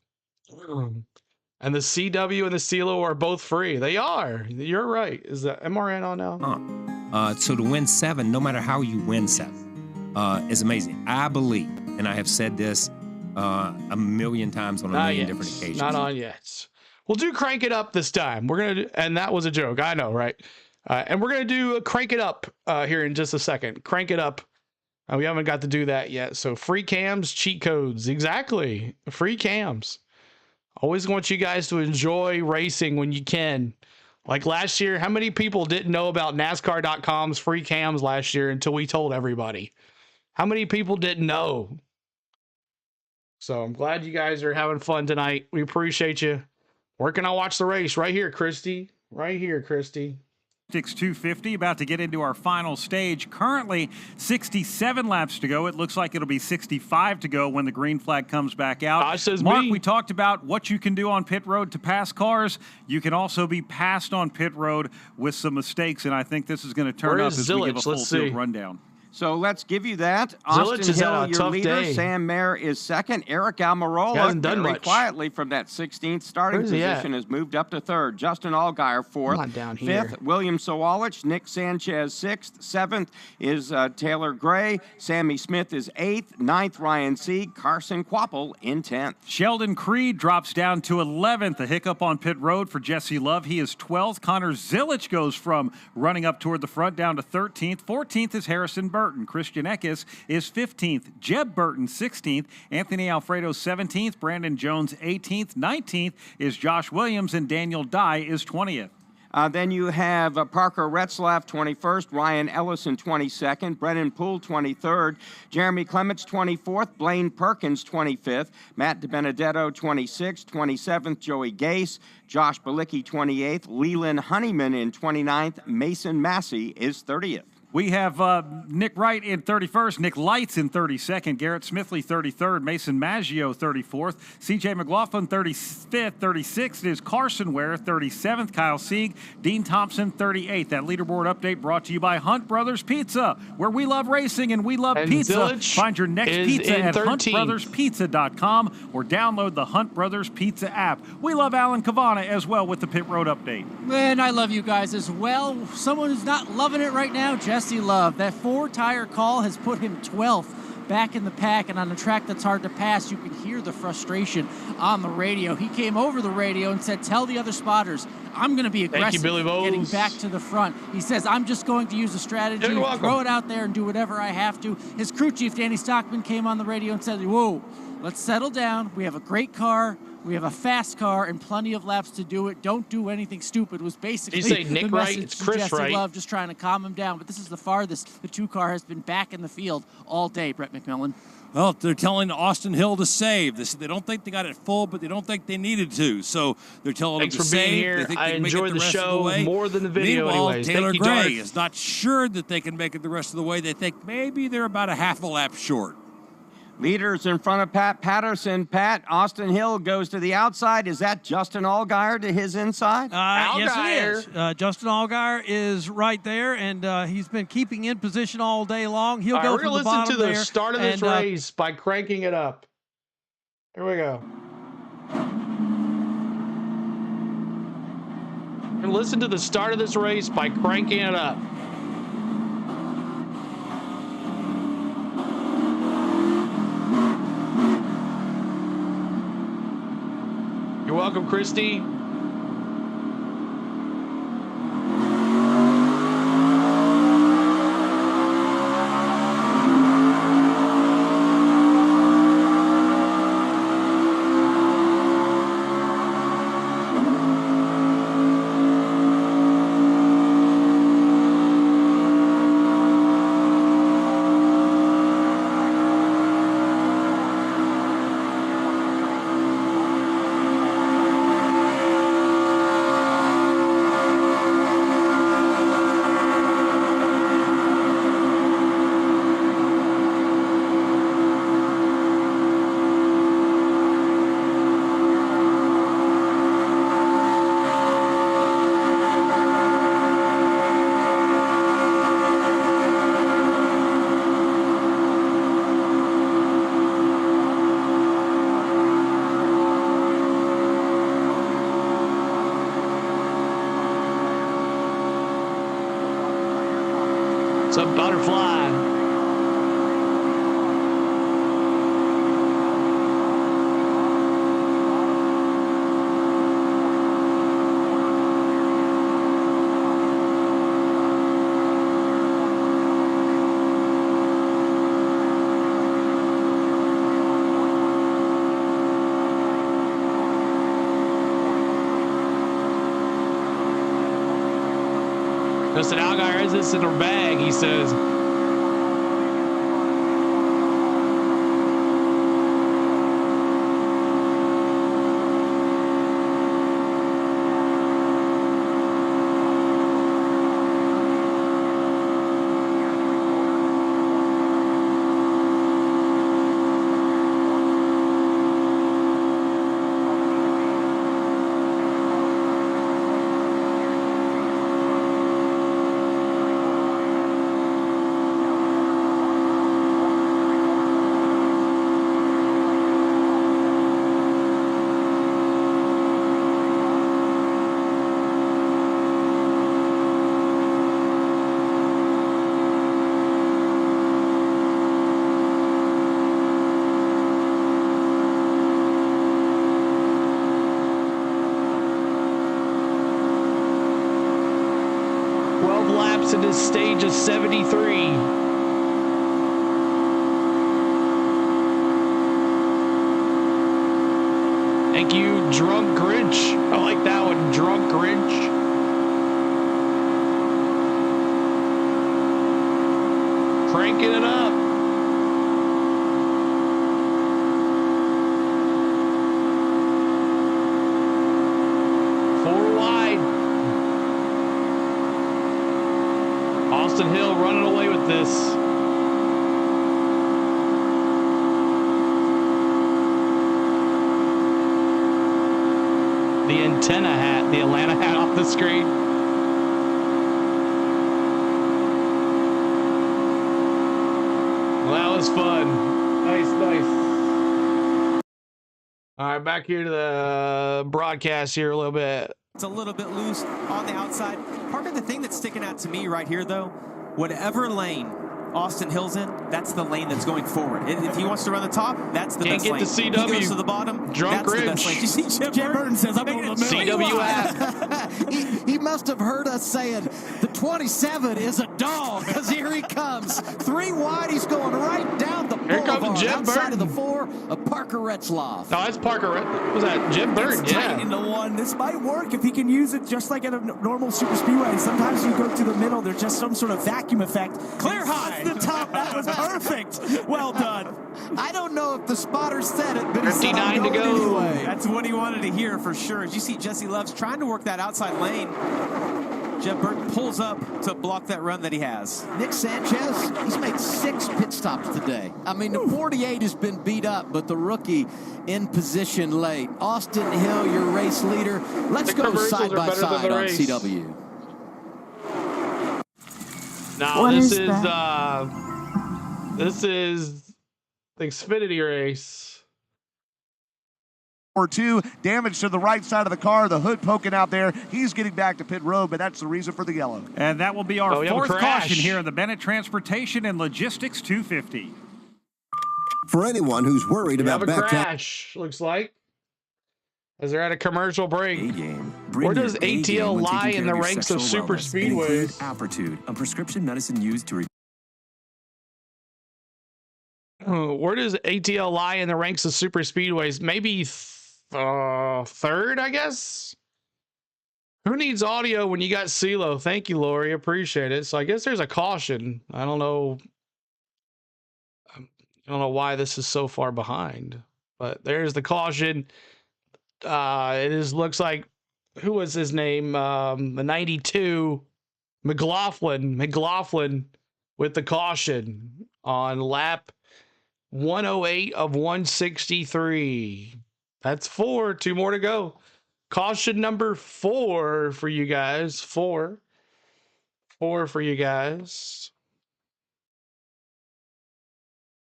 And the CW and the CeeLo are both free. They are. You're right. Is the MRN on now?
So to win 7, no matter how you win 7, is amazing. I believe, and I have said this a million times on a million different occasions.
Not on yet. We'll do Crank It Up this time. We're going to, and that was a joke. I know, right? And we're going to do Crank It Up here in just a second. Crank It Up. We haven't got to do that yet. So free cams, cheat codes. Exactly. Free cams. Always want you guys to enjoy racing when you can. Like last year, how many people didn't know about NASCAR.com's free cams last year until we told everybody? How many people didn't know? So I'm glad you guys are having fun tonight. We appreciate you. Where can I watch the race? Right here, Christy. Right here, Christy.
250, about to get into our final stage. Currently 67 laps to go. It looks like it'll be 65 to go when the green flag comes back out. Mark, we talked about what you can do on pit road to pass cars. You can also be passed on pit road with some mistakes, and I think this is going to turn up as we give a full field rundown.
So let's give you that. Austin Hill, your leader.
Day.
Sam Mayer is second. Eric Almirola, very quietly from that 16th starting position, has moved up to third. Justin Allgaier, fourth. Fifth, William Sawalich. Nick Sanchez, sixth. Seventh is Taylor Gray. Sammy Smith is eighth. Ninth, Ryan Sieg. Carson Quapple in 10th.
Sheldon Creed drops down to 11th. A hiccup on pit road for Jesse Love. He is 12th. Connor Zilich goes from running up toward the front down to 13th. 14th is Harrison Burton. Christian Eckes is 15th. Jeb Burton, 16th. Anthony Alfredo, 17th. Brandon Jones, 18th. 19th is Josh Williams, and Daniel Dye is 20th.
Then you have Parker Retzlaff, 21st, Ryan Ellison, 22nd, Brennan Poole, 23rd, Jeremy Clements, 24th, Blaine Perkins, 25th, Matt DiBenedetto, 26th, 27th, Joey Gase, Josh Balicki, 28th, Leland Honeyman in 29th, Mason Massey is 30th.
We have Nick Wright in 31st, Nick Lights in 32nd, Garrett Smithley 33rd, Mason Maggio 34th, CJ McLaughlin 35th, 36th is Carson Ware, 37th, Kyle Sieg, Dean Thompson 38th. That leaderboard update brought to you by Hunt Brothers Pizza, where we love racing and we love pizza.
Zilich
Find your next pizza at huntbrotherspizza.com or download the Hunt Brothers Pizza app. We love Alan Cavana as well with the pit road update.
And I love you guys as well. Someone who's not loving it right now, Jessie Love. That 4-tire call has put him 12th back in the pack, and on a track that's hard to pass, you can hear the frustration on the radio. He came over the radio and said, tell the other spotters, I'm going to be aggressive getting back to the front. He says, I'm just going to use a strategy, throw it out there and do whatever I have to. His crew chief, Danny Stockman, came on the radio and said, whoa, let's settle down. We have a great car. We have a fast car and plenty of laps to do it. Don't do anything stupid was basically
the
Nick
Wright? It's Chris
Jesse
Wright.
Love, just trying to calm him down. But this is the farthest the 2-car has been back in the field all day, Brett McMillan.
Well, they're telling Austin Hill to save. They don't think they got it full, but they don't think they needed to. So they're telling him to save.
Thanks for being here.
They think
I
they can make
enjoyed
it the rest
show
of the way.
more than the video.
Meanwhile,
anyways.
Taylor
Thank you,
Gray
Darth.
is not sure that they can make it the rest of the way. They think maybe they're about a half a lap short.
Leaders in front of Pat Patterson. Pat, Austin Hill goes to the outside. Is that Justin Allgaier to his inside?
Yes, it is. Justin Allgaier is right there, and he's been keeping in position all day long. He'll go from the bottom there.
We're going to listen to the start of this race by cranking it up. Here we go. We're going to listen to the start of this race by cranking it up. You're welcome, Christy. What's up, Butterfly? Justin Allgaier has this in her bag, he says. laps in this stage of 73. Thank you, Drunk Grinch. I like that one, Drunk Grinch. Cranking it up. Four wide. Austin Hill running away with this. The antenna hat, the Atlanta hat off the screen. Well, that was fun. Nice. All right, back here to the broadcast here a little bit.
It's a little bit loose on the outside. Parker, the thing that's sticking out to me right here, though, whatever lane Austin Hill's in, that's the lane that's going forward. If he wants to run the top, that's the best lane.
Can't get to CW.
He goes to the bottom,
Drunk
that's
Grinch.
the best lane. You see Jim Burton says, I'm going to the middle.
CW app.
He must have heard us saying the 27 is a dog, because here he comes. 3 wide, he's going right down the boulevard outside of the 4 of Parker Retzloff.
No, that's Parker. What was that? Jim Burton,
it's tight into one. This might work if he can use it just like at a normal super speedway. Sometimes you go to the middle, there's just some sort of vacuum effect. Clear high. The top, that was perfect. Well done.
I don't know if the spotter said it, but
59 to go.
Anyway.
That's what he wanted to hear for sure. As you see, Jessie Love's trying to work that outside lane. Jeb Burton pulls up to block that run that he has.
Nick Sanchez, he's made 6 pit stops today. I mean, the 48 has been beat up, but the rookie in position late. Austin Hill, your race leader. Let's go side by side on CW.
Now this is the Xfinity race.
Or 2, damage to the right side of the car, the hood poking out there. He's getting back to pit road, but that's the reason for the yellow.
And that will be our 4th caution here in the Bennett Transportation and Logistics 250.
For anyone who's worried about
a crash, looks like. As they're at a commercial break. Where does ATL lie in the ranks of super speedways?
Altitude, a prescription medicine used to
where does ATL lie in the ranks of super speedways? Maybe 3rd, I guess. Who needs audio when you got CeeLo? Thank you, Lori. Appreciate it. So I guess there's a caution. I don't know why this is so far behind, but there's the caution. Looks like, who was his name? The 92 McLaughlin with the caution on lap 108 of 163. That's 4. 2 more to go. Caution number 4 for you guys. 4 for you guys.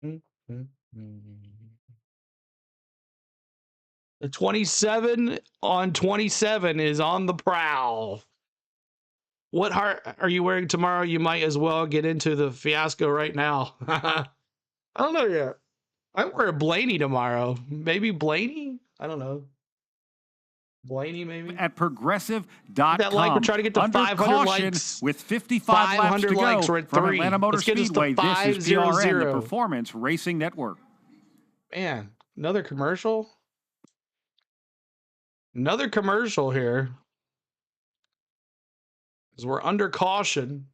The 27 on 27 is on the prowl. What heart are you wearing tomorrow? You might as well get into the fiasco right now. I don't know yet. I wear a Blaney tomorrow. Maybe Blaney? I don't know. Blaney, maybe?
At progressive.com.
That like we're trying to get to 500 likes.
With 55 laps to
likes,
go
we're at
from
3.
Atlanta Motor Speedway. This is PRN, the Performance Racing Network.
Man, another commercial? Another commercial here. Because we're under caution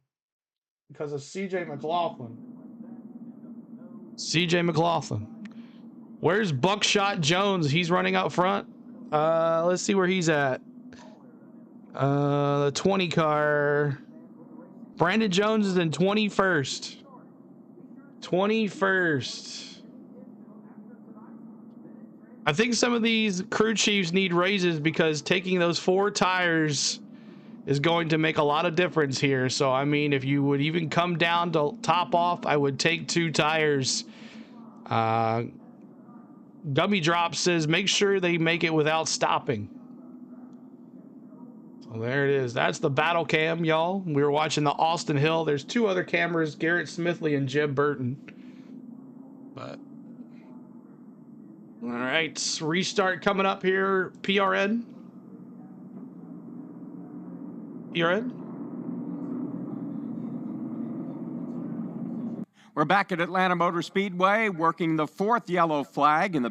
because of CJ McLaughlin. CJ McLaughlin. Where's Buckshot Jones? He's running out front. Let's see where he's at. The 20 car. Brandon Jones is in 21st. 21st. I think some of these crew chiefs need raises because taking those 4 tires is going to make a lot of difference here. So, I mean, if you would even come down to top off, I would take 2 tires. Gummy Drop says, make sure they make it without stopping. So there it is. That's the battle cam, y'all. We were watching the Austin Hill. There's 2 other cameras, Garrett Smithley and Jeb Burton. But, all right, restart coming up here. PRN.
We're back at Atlanta Motor Speedway working the 4th yellow flag in the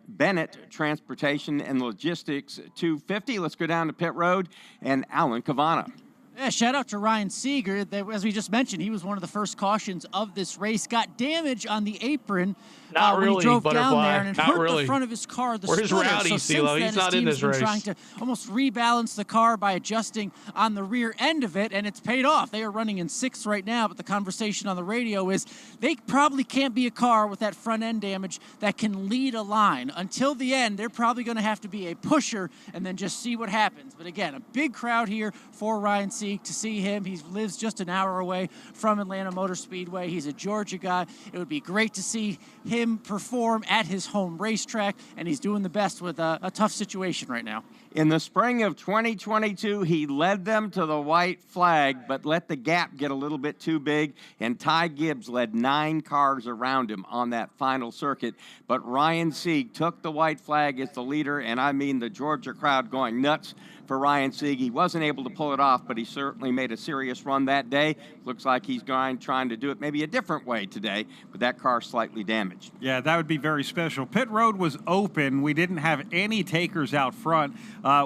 Bennett Transportation and Logistics 250. Let's go down to pit road and Alan Cavana.
Yeah, shout out to Ryan Seeger. As we just mentioned, he was one of the first cautions of this race. Got damage on the apron when he drove down there, and it hurt the front of his car.
Where's Rowdy, CeeLo? He's not in this race.
Trying to almost rebalance the car by adjusting on the rear end of it, and it's paid off. They are running in 6th right now, but the conversation on the radio is they probably can't be a car with that front end damage that can lead a line. Until the end, they're probably going to have to be a pusher and then just see what happens. But again, a big crowd here for Ryan Seeger. To see him. He lives just an hour away from Atlanta Motor Speedway. He's a Georgia guy. It would be great to see him perform at his home racetrack, and he's doing the best with a tough situation right now.
In the spring of 2022, he led them to the white flag, but let the gap get a little bit too big, and Ty Gibbs led 9 cars around him on that final circuit. But Ryan Sieg took the white flag as the leader, and I mean the Georgia crowd going nuts for Ryan Sieg. He wasn't able to pull it off, but he certainly made a serious run that day. Looks like he's trying to do it maybe a different way today, but that car's slightly damaged.
Yeah, that would be very special. Pit road was open. We didn't have any takers out front.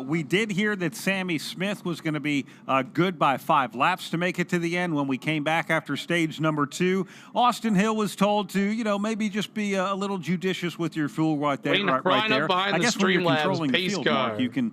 We did hear that Sammy Smith was going to be good by 5 laps to make it to the end. When we came back after stage number 2, Austin Hill was told to, maybe just be a little judicious with your fuel right there.
I guess when you're controlling
the field, Mark, you can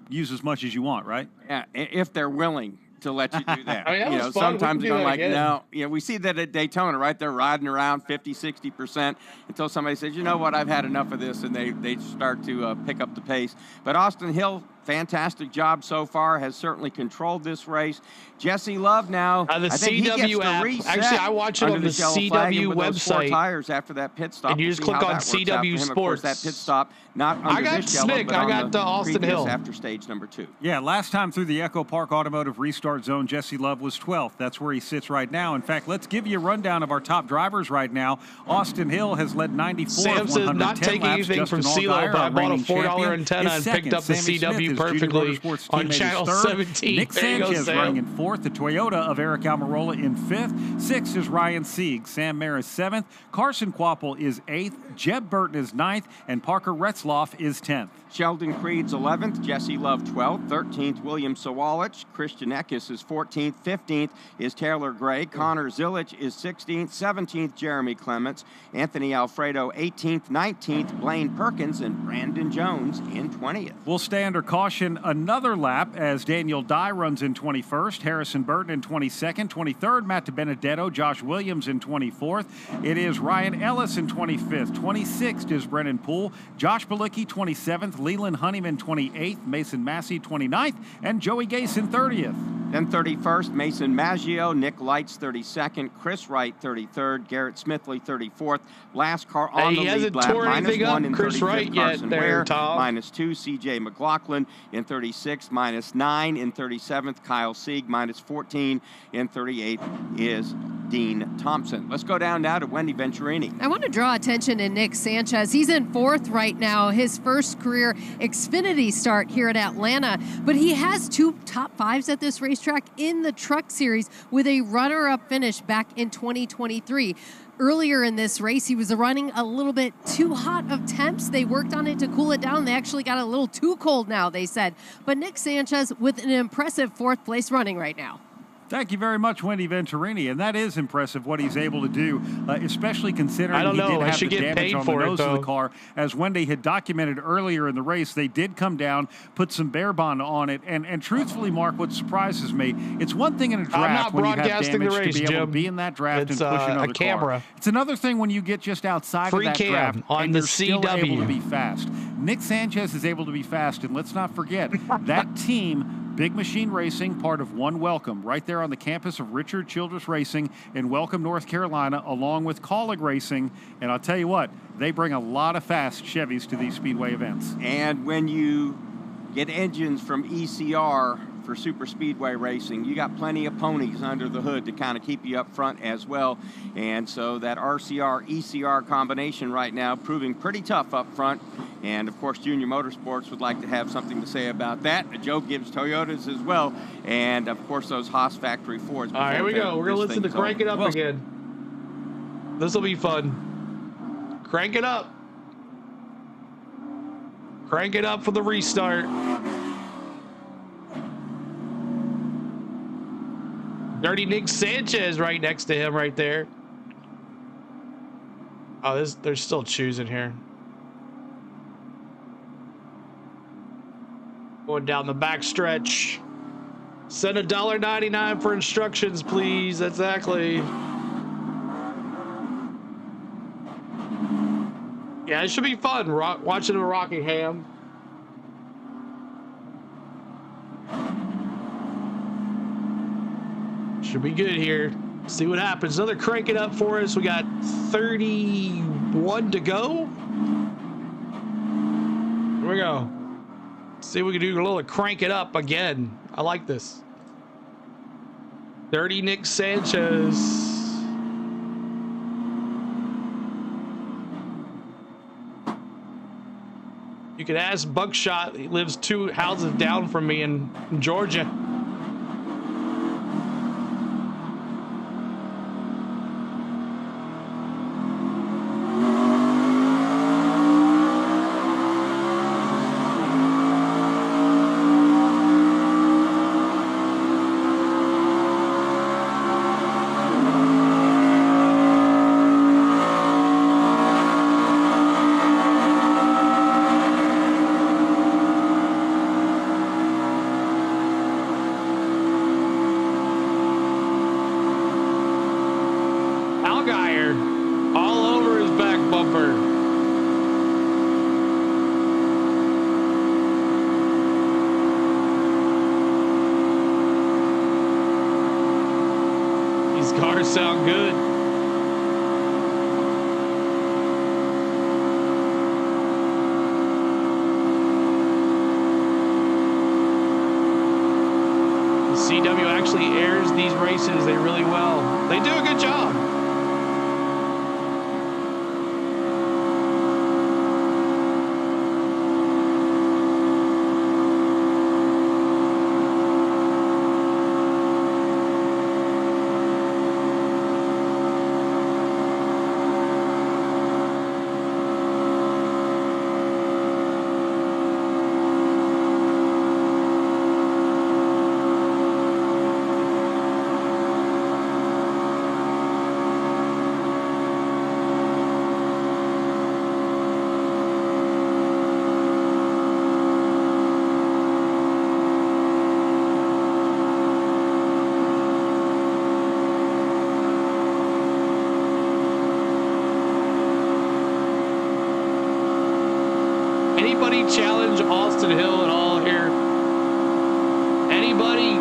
use as much as you want, right?
Yeah, if they're willing to let you do that.
I mean, that
sometimes you're like,
again.
no. We see that at Daytona, right? They're riding around 50, 60% until somebody says, you know what, I've had enough of this, and they start to pick up the pace. But Austin Hill, fantastic job so far, has certainly controlled this race. Jessie Love now,
the
I think
CW
he gets
app.
to reset.
Actually, I watch it on the CW
website. 4 tires after that pit stop.
And you just click on CW Sports.
Of course, that pit stop, not under
I got
this yellow,
Snick.
but
I
on
got Austin Hill
after stage number 2.
Yeah, last time through the Echo Park Automotive Restart Zone, Jessie Love was 12th. That's where he sits right now. In fact, let's give you a rundown of our top drivers right now. Austin Hill has led 94
Sam says not taking anything from CeeLo, but I bought a $4 antenna and picked up the CW perfectly on channel 17.
Nick Sanchez running in 4th. The Toyota of Eric Almirola in 5th. 6th is Ryan Sieg. Sam Mayer is 7th. Carson Quapple is 8th. Jeb Burton is 9th. And Parker Retzloff is 10th.
Sheldon Creed's 11th, Jessie Love 12th, 13th William Sawalich, Christian Eckes is 14th, 15th is Taylor Gray, Connor Zillich is 16th, 17th Jeremy Clements, Anthony Alfredo 18th, 19th Blaine Perkins, and Brandon Jones in 20th.
We'll stay under caution another lap as Daniel Dye runs in 21st, Harrison Burton in 22nd, 23rd Matt DiBenedetto, Josh Williams in 24th. It is Ryan Ellis in 25th, 26th is Brennan Poole, Josh Balicki 27th, Leland Honeyman 28th, Mason Massey 29th, and Joey Gase in 30th.
Then 31st, Mason Maggio, Nick Lights 32nd, Chris Wright 33rd, Garrett Smithley 34th. Last car on the lead lap, -1 in 35th, Carson Ware, -2, CJ McLaughlin in 36th, -9 in 37th, Kyle Sieg, -14 in 38th is Dean Thompson. Let's go down now to Wendy Venturini.
I want to draw attention to Nick Sanchez. He's in 4th right now, his first career Xfinity start here at Atlanta, but he has 2 top 5s at this racetrack in the Truck Series with a runner-up finish back in 2023. Earlier in this race, he was running a little bit too hot of temps. They worked on it to cool it down. They actually got a little too cold now, they said. But Nick Sanchez with an impressive 4th place running right now.
Thank you very much, Wendy Venturini, and that is impressive what he's able to do, especially considering he did have the damage on the nose of the car. As Wendy had documented earlier in the race, they did come down, put some bear bond on it, and truthfully, Mark, what surprises me, it's one thing in a draft when you have damage to be able to be in that draft and push another car. It's another thing when you get just outside of that draft and you're still able to be fast. Nick Sanchez is able to be fast, and let's not forget, that team, Big Machine Racing, part of One Welcome, right there on the campus of Richard Childress Racing in Welcome, North Carolina, along with Colleague Racing. And I'll tell you what, they bring a lot of fast Chevys to these Speedway events.
And when you get engines from ECR for super speedway racing, you got plenty of ponies under the hood to kind of keep you up front as well. And so that RCR ECR combination right now proving pretty tough up front. And of course, Junior Motorsports would like to have something to say about that. Joe Gibbs Toyotas as well, and of course those Haas factory Fords.
All right, here we go. We're gonna listen to Crank It Up again. This will be fun. Crank it up. Crank it up for the restart. Dirty Nick Sanchez right next to him right there. Oh, there's still choosing here. Going down the back stretch. Send $1.99 for instructions, please. Exactly. Yeah, it should be fun watching a Rockingham. Should be good here. See what happens. Another crank it up for us. We got 31 to go. Here we go. See if we can do a little crank it up again. I like this. 30 Nick Sanchez. You can ask Buckshot. He lives 2 houses down from me in Georgia. All over his back bumper. These cars sound good. The CW actually airs these races really well. They do a good job. Anybody challenge Austin Hill at all here? Anybody?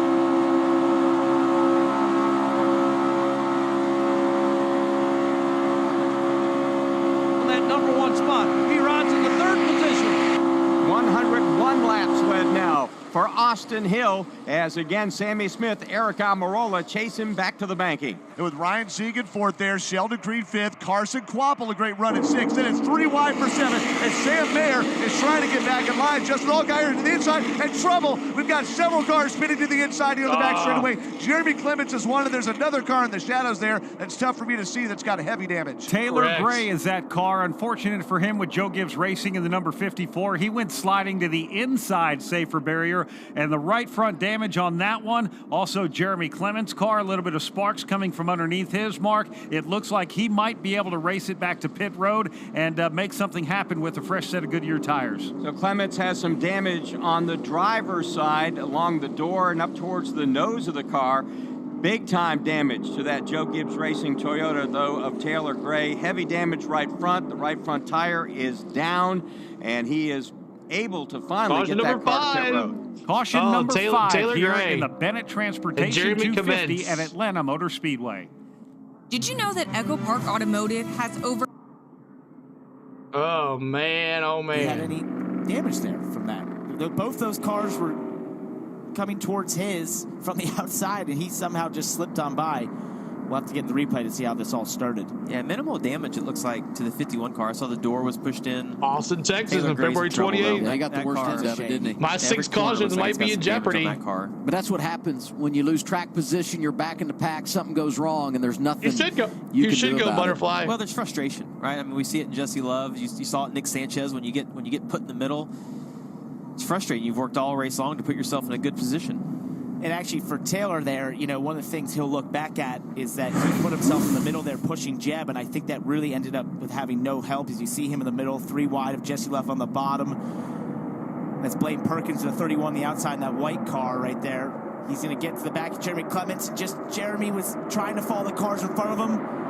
On that number 1 spot, he rides in the 3rd position.
101 laps led now for Austin Hill as again Sammy Smith, Eric Almirola chase him back to the banking.
And with Ryan Sieg 4th there, Sheldon Creed 5th, Carson Quapple a great run at 6th. Then it's 3 wide for 7th as Sam Mayer is trying to get back in line. Justin Allgaier to the inside and trouble. We've got several cars spinning to the inside here on the back straightaway. Jeremy Clements is one, and there's another car in the shadows there that's tough for me to see that's got a heavy damage.
Taylor Gray is that car. Unfortunate for him with Joe Gibbs Racing in the number 54. He went sliding to the inside safer barrier, and the right front damage on that one. Also, Jeremy Clements' car, a little bit of sparks coming from underneath his mark. It looks like he might be able to race it back to pit road and make something happen with a fresh set of Goodyear tires.
So Clements has some damage on the driver's side along the door and up towards the nose of the car. Big time damage to that Joe Gibbs Racing Toyota, though, of Taylor Gray. Heavy damage right front. The right front tire is down, and he is able to finally get that car to pit road.
Caution number 5
Taylor
here
Gray.
in the Bennett Transportation 250 at Atlanta Motor Speedway.
Did you know that Echo Park Automotive has over...
Oh, man. Oh, man.
He had any damage there from that. Both those cars were coming towards his from the outside, and he somehow just slipped on by. we'll have to get in the replay to see how this all started.
Yeah, minimal damage, it looks like, to the 51 car. I saw the door was pushed in.
Austin, Texas, on February 28th.
Yeah, he got the worst end of it, didn't he?
My 6 cautions might be in jeopardy.
But that's what happens when you lose track position, you're back in the pack, something goes wrong, and there's nothing
you should go butterfly.
Well, there's frustration, right? I mean, we see it in Jessie Love. You saw it in Nick Sanchez when you get put in the middle. It's frustrating. You've worked all race long to put yourself in a good position.
And actually, for Taylor there, one of the things he'll look back at is that he put himself in the middle there pushing Jeb, and I think that really ended up with having no help as you see him in the middle, 3 wide of Jessie Love on the bottom. That's Blaine Perkins, the 31, the outside in that white car right there. He's going to get to the back of Jeremy Clements. Jeremy was trying to follow the cars in front of him.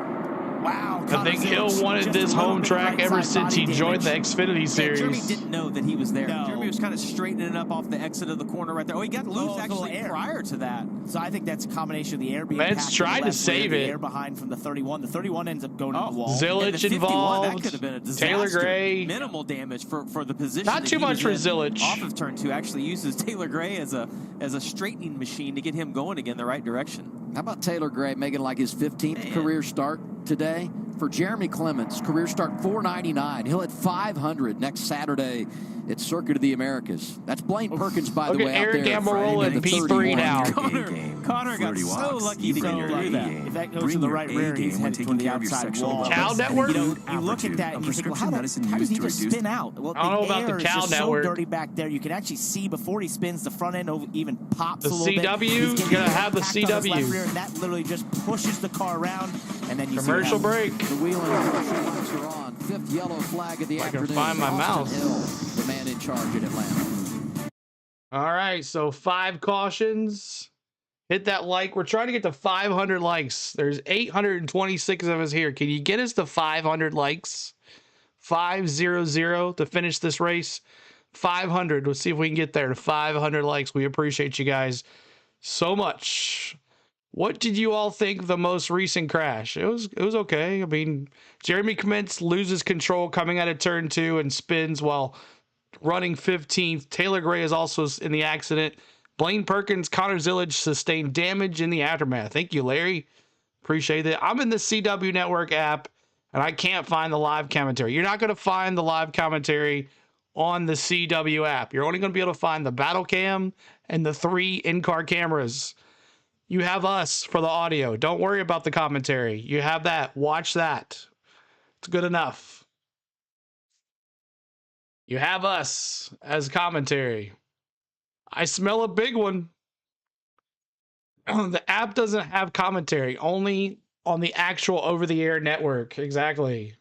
Wow.
I think Hill wanted this home track ever since he joined the Xfinity Series.
Jeremy didn't know that he was there. No. Jeremy was kind of straightening it up off the exit of the corner right there. Oh, he got loose actually prior to that.
So I think that's a combination of the air being
Mets tried to save it.
The air behind from the 31. The 31 ends up going to the wall.
Zilich involved.
That could have been a disaster.
Taylor Gray.
Minimal damage for the position.
Not too much for Zilich.
Off of turn 2 actually uses Taylor Gray as a straightening machine to get him going again the right direction.
How about Taylor Gray making like his 15th career start today? For Jeremy Clements, career start 499. He'll hit 500 next Saturday at Circuit of the Americas. That's Blaine Perkins, by the way, out
Eric
there.
Amarola at P3 now.
Connor got so lucky to do that.
If that goes to the right rear, he's headed toward the outside wall.
Cal Network?
You look at that and you think, well, how does he just spin out? Well,
I don't know about the Cal Network.
So dirty back there. You can actually see before he spins, the front end even pops a little bit.
The CW? You're going to have the CW.
Rear, and that literally just pushes the car around, and then you
commercial break.
The wheel and lights are on. 5th yellow flag of the afternoon.
I can find my mouse.
Hill, the man in charge at Atlanta.
All right, so 5 cautions. Hit that like. We're trying to get to 500 likes. There's 826 of us here. Can you get us to 500 likes? 500 to finish this race. 500. Let's see if we can get there to 500 likes. We appreciate you guys so much. What did you all think of the most recent crash? It was okay. I mean, Jeremy Clements loses control coming out of turn 2 and spins while running 15th. Taylor Gray is also in the accident. Blaine Perkins, Connor Zilich sustained damage in the aftermath. Thank you, Larry. Appreciate it. I'm in the CW Network app, and I can't find the live commentary. You're not going to find the live commentary on the CW app. You're only going to be able to find the battle cam and the 3 in-car cameras. You have us for the audio. Don't worry about the commentary. You have that. Watch that. It's good enough. You have us as commentary. I smell a big one. The app doesn't have commentary, only on the actual over-the-air network. Exactly.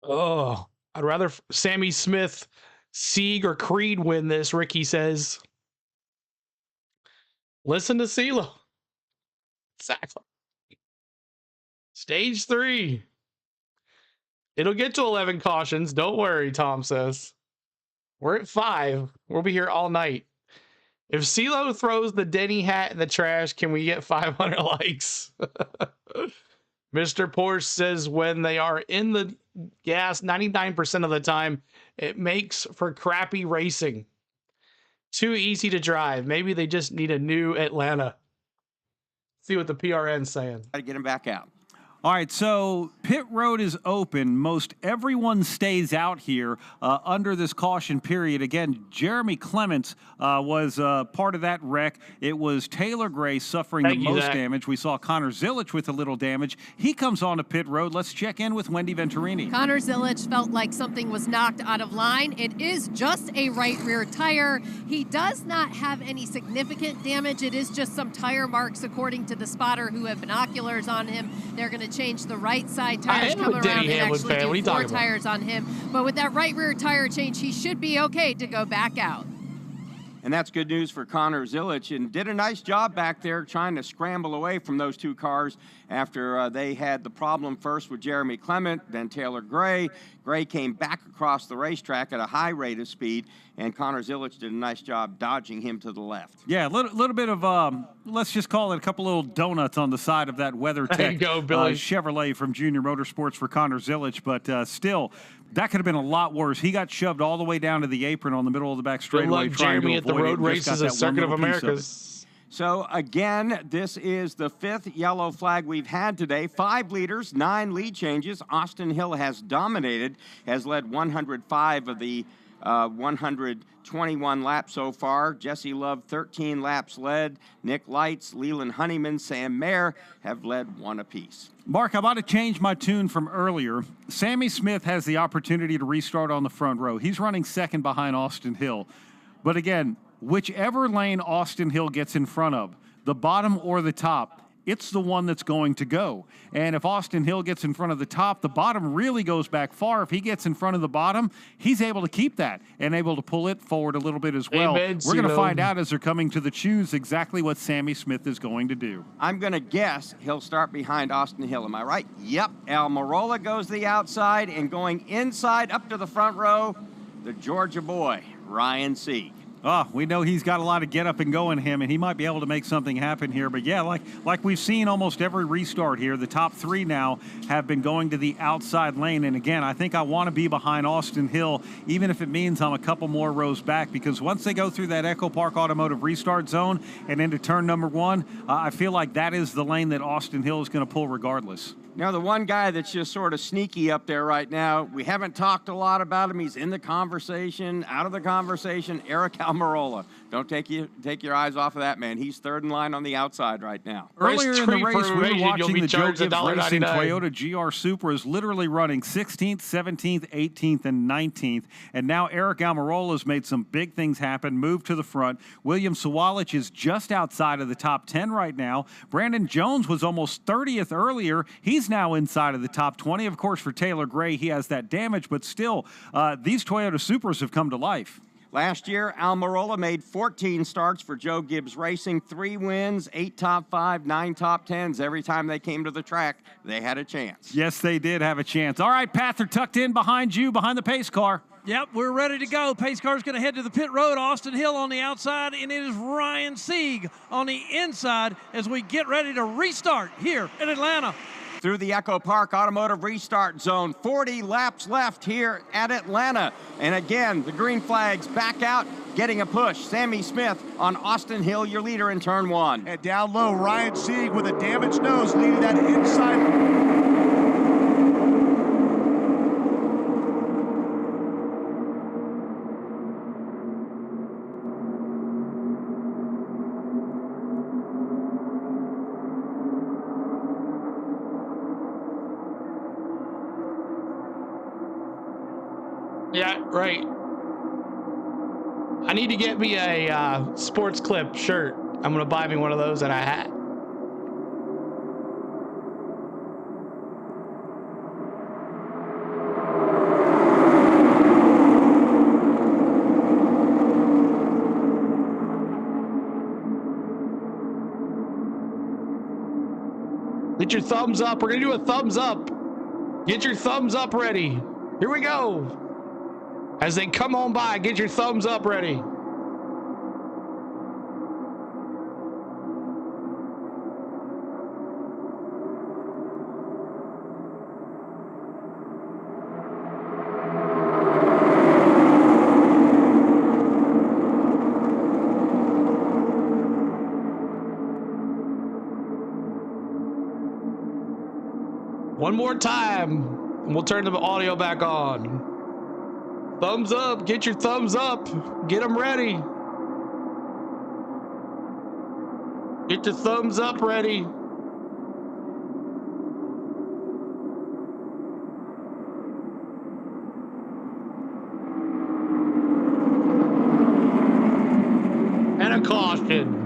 Oh, I'd rather Sammy Smith, Sieg, or Creed win this, Ricky says. Listen to CeeLo. Exactly. Stage 3. It'll get to 11 cautions. Don't worry, Tom says. We're at 5. We'll be here all night. If CeeLo throws the Denny hat in the trash, can we get 500 likes? Mr. Porsche says when they are in the gas 99% of the time, it makes for crappy racing. Too easy to drive. Maybe they just need a new Atlanta. See what the PRN's saying.
Got to get him back out.
All right, so pit road is open. Most everyone stays out here under this caution period. Again, Jeremy Clements was part of that wreck. It was Taylor Gray suffering the most damage. We saw Connor Zilich with a little damage. He comes on to pit road. Let's check in with Wendy Venturini.
Connor Zilich felt like something was knocked out of line. It is just a right rear tire. He does not have any significant damage. It is just some tire marks, according to the spotter who have binoculars on him. They're going to change the right side tires, come around and actually do 4 tires on him. But with that right rear tire change, he should be okay to go back out.
And that's good news for Connor Zilich, and did a nice job back there trying to scramble away from those 2 cars after they had the problem first with Jeremy Clement, then Taylor Gray. Gray came back across the racetrack at a high rate of speed, and Connor Zilich did a nice job dodging him to the left.
Yeah, a little bit of, let's just call it a couple little donuts on the side of that WeatherTech
there you go, Billy.
Chevrolet from Junior Motorsports for Connor Zilich, but still, that could have been a lot worse. He got shoved all the way down to the apron on the middle of the back straightaway.
Good luck, Jeremy, at the road races at Circuit of Americas.
So, again, this is the 5th yellow flag we've had today. 5 leaders, 9 lead changes. Austin Hill has dominated, has led 105 of the 121 laps so far. Jessie Love, 13 laps led. Nick Lights, Leland Honeyman, Sam Mayer have led 1 apiece.
Mark, I want to change my tune from earlier. Sammy Smith has the opportunity to restart on the front row. He's running second behind Austin Hill. But again, whichever lane Austin Hill gets in front of, the bottom or the top, it's the one that's going to go. And if Austin Hill gets in front of the top, the bottom really goes back far. If he gets in front of the bottom, he's able to keep that and able to pull it forward a little bit as well.
Amen,
we're going to find out as they're coming to the choose exactly what Sammy Smith is going to do.
I'm going to guess he'll start behind Austin Hill. Am I right? Yep. Almirola goes the outside, and going inside up to the front row, the Georgia boy, Ryan Sieg.
Oh, we know he's got a lot of get up and go in him, and he might be able to make something happen here. But yeah, like we've seen almost every restart here, the top 3 now have been going to the outside lane. And again, I think I want to be behind Austin Hill, even if it means I'm a couple more rows back, because once they go through that Echo Park Automotive restart zone and into turn number 1, I feel like that is the lane that Austin Hill is going to pull regardless.
Now, the one guy that's just sort of sneaky up there right now, we haven't talked a lot about him. He's in the conversation, out of the conversation, Eric Almirola. Don't take your eyes off of that man. He's third in line on the outside right now.
Earlier in the race, we were watching the Joe Gibbs Racing Toyota GR Supra is literally running 16th, 17th, 18th, and 19th. And now Eric Almirola's made some big things happen, moved to the front. William Sawalich is just outside of the top 10 right now. Brandon Jones was almost 30th earlier. He's now inside of the top 20. Of course, for Taylor Gray, he has that damage, but still, these Toyota Supras have come to life.
Last year, Almirola made 14 starts for Joe Gibbs Racing, 3 wins, 8 top 5, 9 top 10s. Every time they came to the track, they had a chance.
Yes, they did have a chance. All right, Pat, they're tucked in behind you, behind the pace car.
Yep, we're ready to go. Pace car's going to head to the pit road. Austin Hill on the outside, and it is Ryan Sieg on the inside as we get ready to restart here in Atlanta.
Through the Echo Park Automotive Restart Zone. 40 laps left here at Atlanta. And again, the green flag's back out, getting a push. Sammy Smith on Austin Hill, your leader in turn 1.
And down low, Ryan Sieg with a damaged nose leading that inside.
Yeah, right. I need to get me a Sports Clip shirt. I'm going to buy me one of those and a hat. Get your thumbs up. We're going to do a thumbs up. Get your thumbs up ready. Here we go. As they come on by, get your thumbs up ready. One more time, and we'll turn the audio back on. Thumbs up, get your thumbs up. Get them ready. Get your thumbs up ready. And a caution.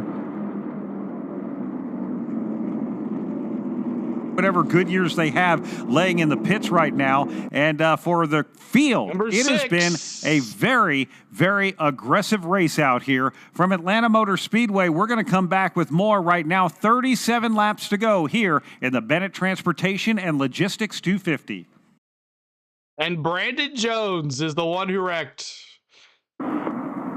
Whatever good years they have laying in the pits right now. And for the field, it has been a very, very aggressive race out here from Atlanta Motor Speedway. We're going to come back with more right now. 37 laps to go here in the Bennett Transportation and Logistics 250.
And Brandon Jones is the one who wrecked.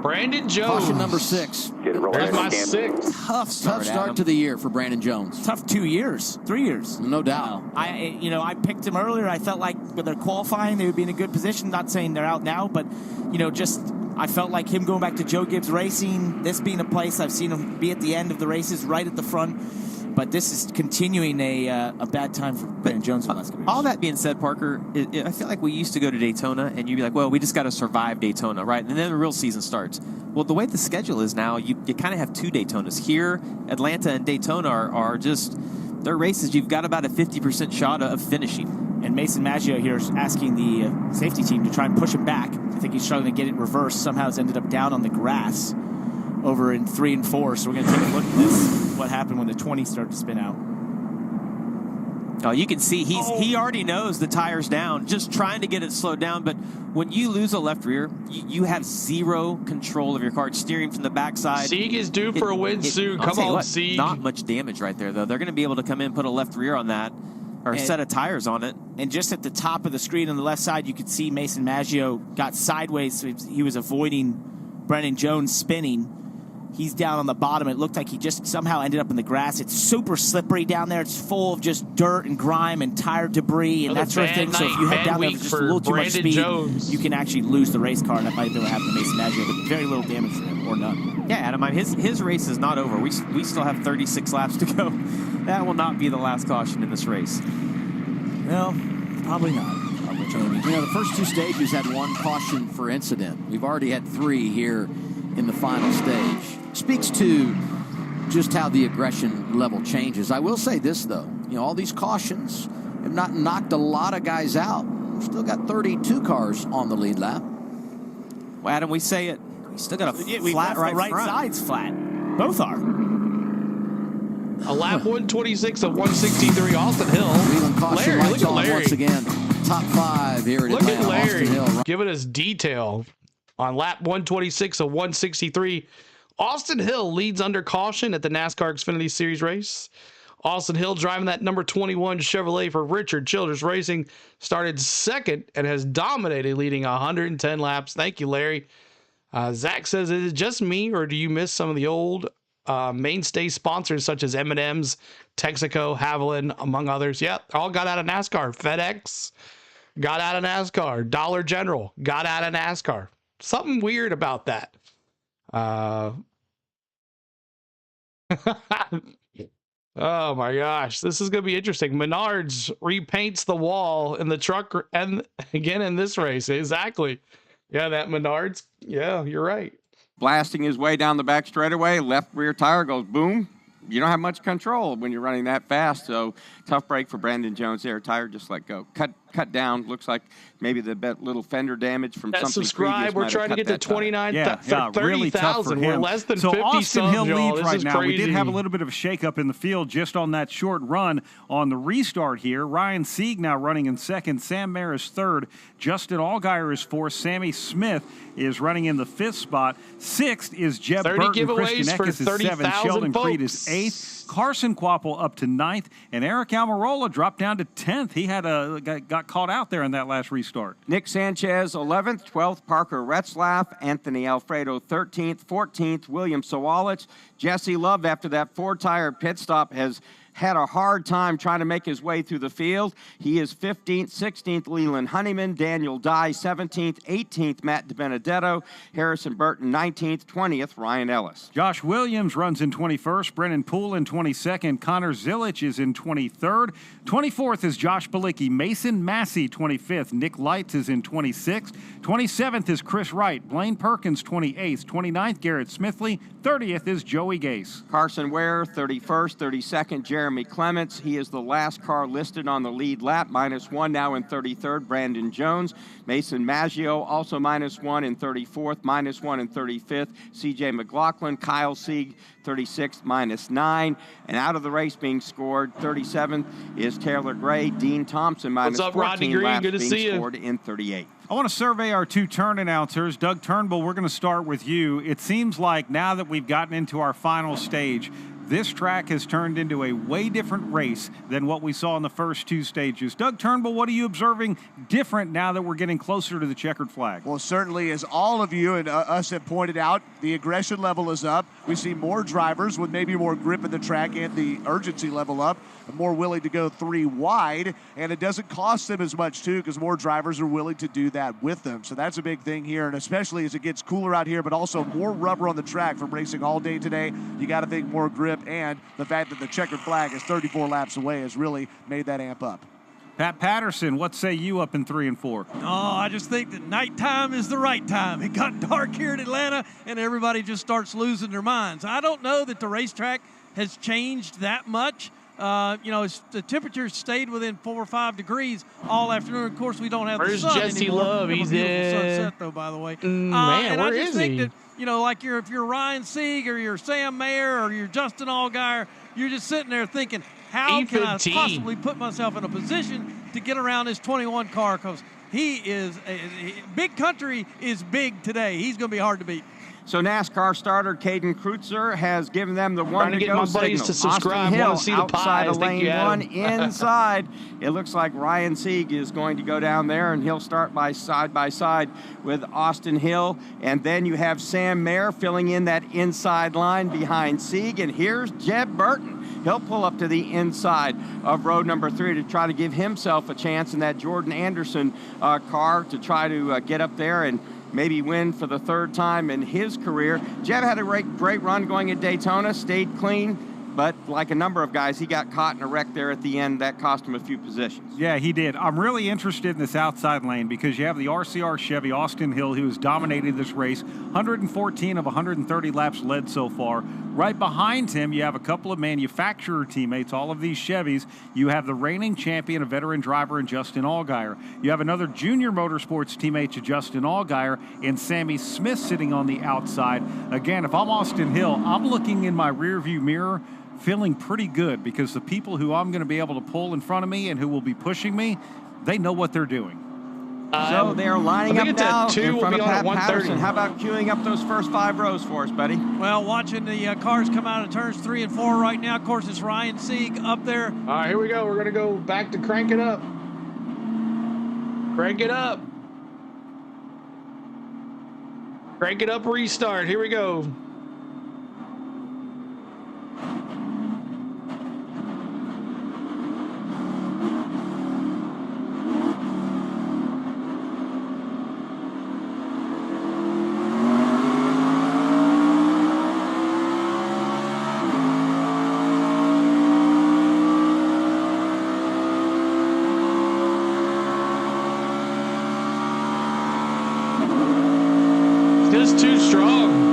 Brandon Jones.
Caution number 6.
There's my 6.
Tough start to the year for Brandon Jones.
Tough 2 years, 3 years.
No doubt.
I picked him earlier. I felt like with their qualifying, they would be in a good position. Not saying they're out now, but I felt like him going back to Joe Gibbs Racing, this being a place I've seen him be at the end of the races, right at the front. But this is continuing a bad time for Bennett Jones in the last couple years.
All that being said, Parker, I feel like we used to go to Daytona, and you'd be like, well, we just got to survive Daytona, right? And then the real season starts. Well, the way the schedule is now, you kind of have 2 Daytonas. Here, Atlanta and Daytona are just, they're races you've got about a 50% shot of finishing.
And Mason Maggio here is asking the safety team to try and push him back. I think he's struggling to get it reversed. Somehow has ended up down on the grass over in 3 and 4. So we're going to take a look at this, what happened when the 20 started to spin out.
Oh, you can see he already knows the tire's down, just trying to get it slowed down. But when you lose a left rear, you have zero control of your car. It's steering from the backside.
Sieg is due for a win soon. Come on, Sieg.
Not much damage right there, though. They're going to be able to come in, put a left rear on that, or a set of tires on it.
And just at the top of the screen on the left side, you could see Mason Maggio got sideways. So he was avoiding Brennan Jones spinning. He's down on the bottom. It looked like he just somehow ended up in the grass. It's super slippery down there. It's full of just dirt and grime and tire debris and that sort of thing. So if you head down there with just a little too much speed, you can actually lose the race car. And that might be what happened to Mason Maggio, but very little damage for him, or none.
Yeah, Adam, his race is not over. We still have 36 laps to go. That will not be the last caution in this race.
Well, probably not.
Jamie. You know, the first 2 stages had 1 caution for incident. We've already had 3 here in the final stage. Speaks to just how the aggression level changes. I will say this, though. You know, all these cautions have not knocked a lot of guys out. We've still got 32 cars on the lead lap.
Well, Adam, we say it. We still got a flat
right
front.
side's flat. Both are.
A lap 126 of 163, Austin Hill.
Larry, look at Larry. Once again, top 5 here at Atlanta.
Look at Larry
Austin Hill.
giving us detail on lap 126 of 163. Austin Hill leads under caution at the NASCAR Xfinity Series race. Austin Hill, driving that number 21 Chevrolet for Richard Childress Racing, started second and has dominated, leading 110 laps. Thank you, Larry. Zach says, is it just me, or do you miss some of the old mainstay sponsors such as M&M's, Texaco, Haviland, among others? Yep, all got out of NASCAR. FedEx got out of NASCAR. Dollar General got out of NASCAR. Something weird about that. Oh my gosh, this is going to be interesting. Menards repaints the wall in the truck and again in this race. Exactly. Yeah, that Menards. Yeah, you're right.
Blasting his way down the back straightaway, left rear tire goes boom. You don't have much control when you're running that fast, so tough break for Brandon Jones there. Tire just let go. Cut down. Looks like maybe the little fender damage from something
subscribe. We're trying to get to 29 for 30,000.
Really tough for him.
We're less than
so
50
Austin Hill leads right now.
Crazy.
We did have a little bit of a shakeup in the field just on that short run on the restart here. Ryan Sieg now running in second. Sam Mayer is third. Justin Allgaier is fourth. Sammy Smith is running in the 5th spot. 6th is Jeb Burton. Christian Eckes is 7th. Sheldon Creed is 8th. Carson Quapple up to 9th, and Eric Almirola dropped down to 10th. He had got caught out there in that last restart.
Nick Sanchez 11th, 12th Parker Retzlaff, Anthony Alfredo 13th, 14th William Sawalich. Jessie Love, after that 4-tire pit stop, has had a hard time trying to make his way through the field. He is 15th, 16th Leland Honeyman, Daniel Dye 17th, 18th Matt DiBenedetto, Harrison Burton 19th, 20th Ryan Ellis.
Josh Williams runs in 21st, Brennan Poole in 22nd, Connor Zilich is in 23rd, 24th is Josh Balicki, Mason Massey 25th, Nick Lights is in 26th, 27th is Chris Wright, Blaine Perkins 28th, 29th Garrett Smithley, 30th is Joey Gase.
Carson Ware 31st, 32nd Jeremy Clements. He is the last car listed on the lead lap, -1 now in 33rd, Brandon Jones. Mason Maggio also -1 in 34th, -1 in 35th, CJ McLaughlin. Kyle Sieg 36th, -9. And out of the race being scored, 37th is Taylor Gray. Dean Thompson
What's up, Rodney
-14
Green?
laps
Good to
being
see you.
scored in 38th.
I want to survey our 2 turn announcers. Doug Turnbull, we're going to start with you. It seems like now that we've gotten into our final stage, this track has turned into a way different race than what we saw in the first two stages. Doug Turnbull, what are you observing different now that we're getting closer to the checkered flag?
Well, certainly, as all of you and us have pointed out, the aggression level is up. We see more drivers with maybe more grip in the track and the urgency level up, more willing to go 3 wide, and it doesn't cost them as much, too, because more drivers are willing to do that with them. So that's a big thing here, and especially as it gets cooler out here, but also more rubber on the track from racing all day today. You got to think more grip, and the fact that the checkered flag is 34 laps away has really made that amp up.
Pat Patterson, what say you up in 3 and 4?
Oh, I just think that nighttime is the right time. It got dark here in Atlanta, and everybody just starts losing their minds. I don't know that the racetrack has changed that much. The temperature stayed within 4 or 5 degrees all afternoon. Of course, we don't have the sun
Jessie
anymore.
Love? He's
in sunset, though, by the way.
Man,
and
where
I just
is
think
he?
that, like if you're Ryan Sieg or you're Sam Mayer or you're Justin Allgaier, you're just sitting there thinking, how can I possibly put myself in a position to get around this 21 car? Because Big Country is big today. He's going to be hard to beat.
So NASCAR starter Caden Kreutzer has given them the one
Trying to get
go
my
signal.
buddies to subscribe.
Austin Hill
Want to see the
outside
pies.
of lane 1 inside. It looks like Ryan Sieg is going to go down there, and he'll start by side with Austin Hill. And then you have Sam Mayer filling in that inside line behind Sieg. And here's Jeb Burton. He'll pull up to the inside of road number 3 to try to give himself a chance in that Jordan Anderson car to try to get up there and maybe win for the 3rd time in his career. Jeb had a great run going at Daytona, stayed clean, but like a number of guys, he got caught in a wreck there at the end. That cost him a few positions.
Yeah, he did. I'm really interested in this outside lane because you have the RCR Chevy Austin Hill, who has dominated this race. 114 of 130 laps led so far. Right behind him, you have a couple of manufacturer teammates, all of these Chevys. You have the reigning champion, a veteran driver, in Justin Allgaier. You have another junior motorsports teammate to Justin Allgaier and Sammy Smith sitting on the outside. Again, if I'm Austin Hill, I'm looking in my rearview mirror feeling pretty good because the people who I'm going to be able to pull in front of me and who will be pushing me, they know what they're doing.
So they're lining up now in front of Pat Patterson. How about queuing up those first 5 rows for us, buddy?
Well, watching the cars come out of turns 3 and 4 right now. Of course, it's Ryan Sieg up there.
All right, here we go. We're going to go back to crank it up. Crank it up. Crank it up, restart. Here we go. Just too strong.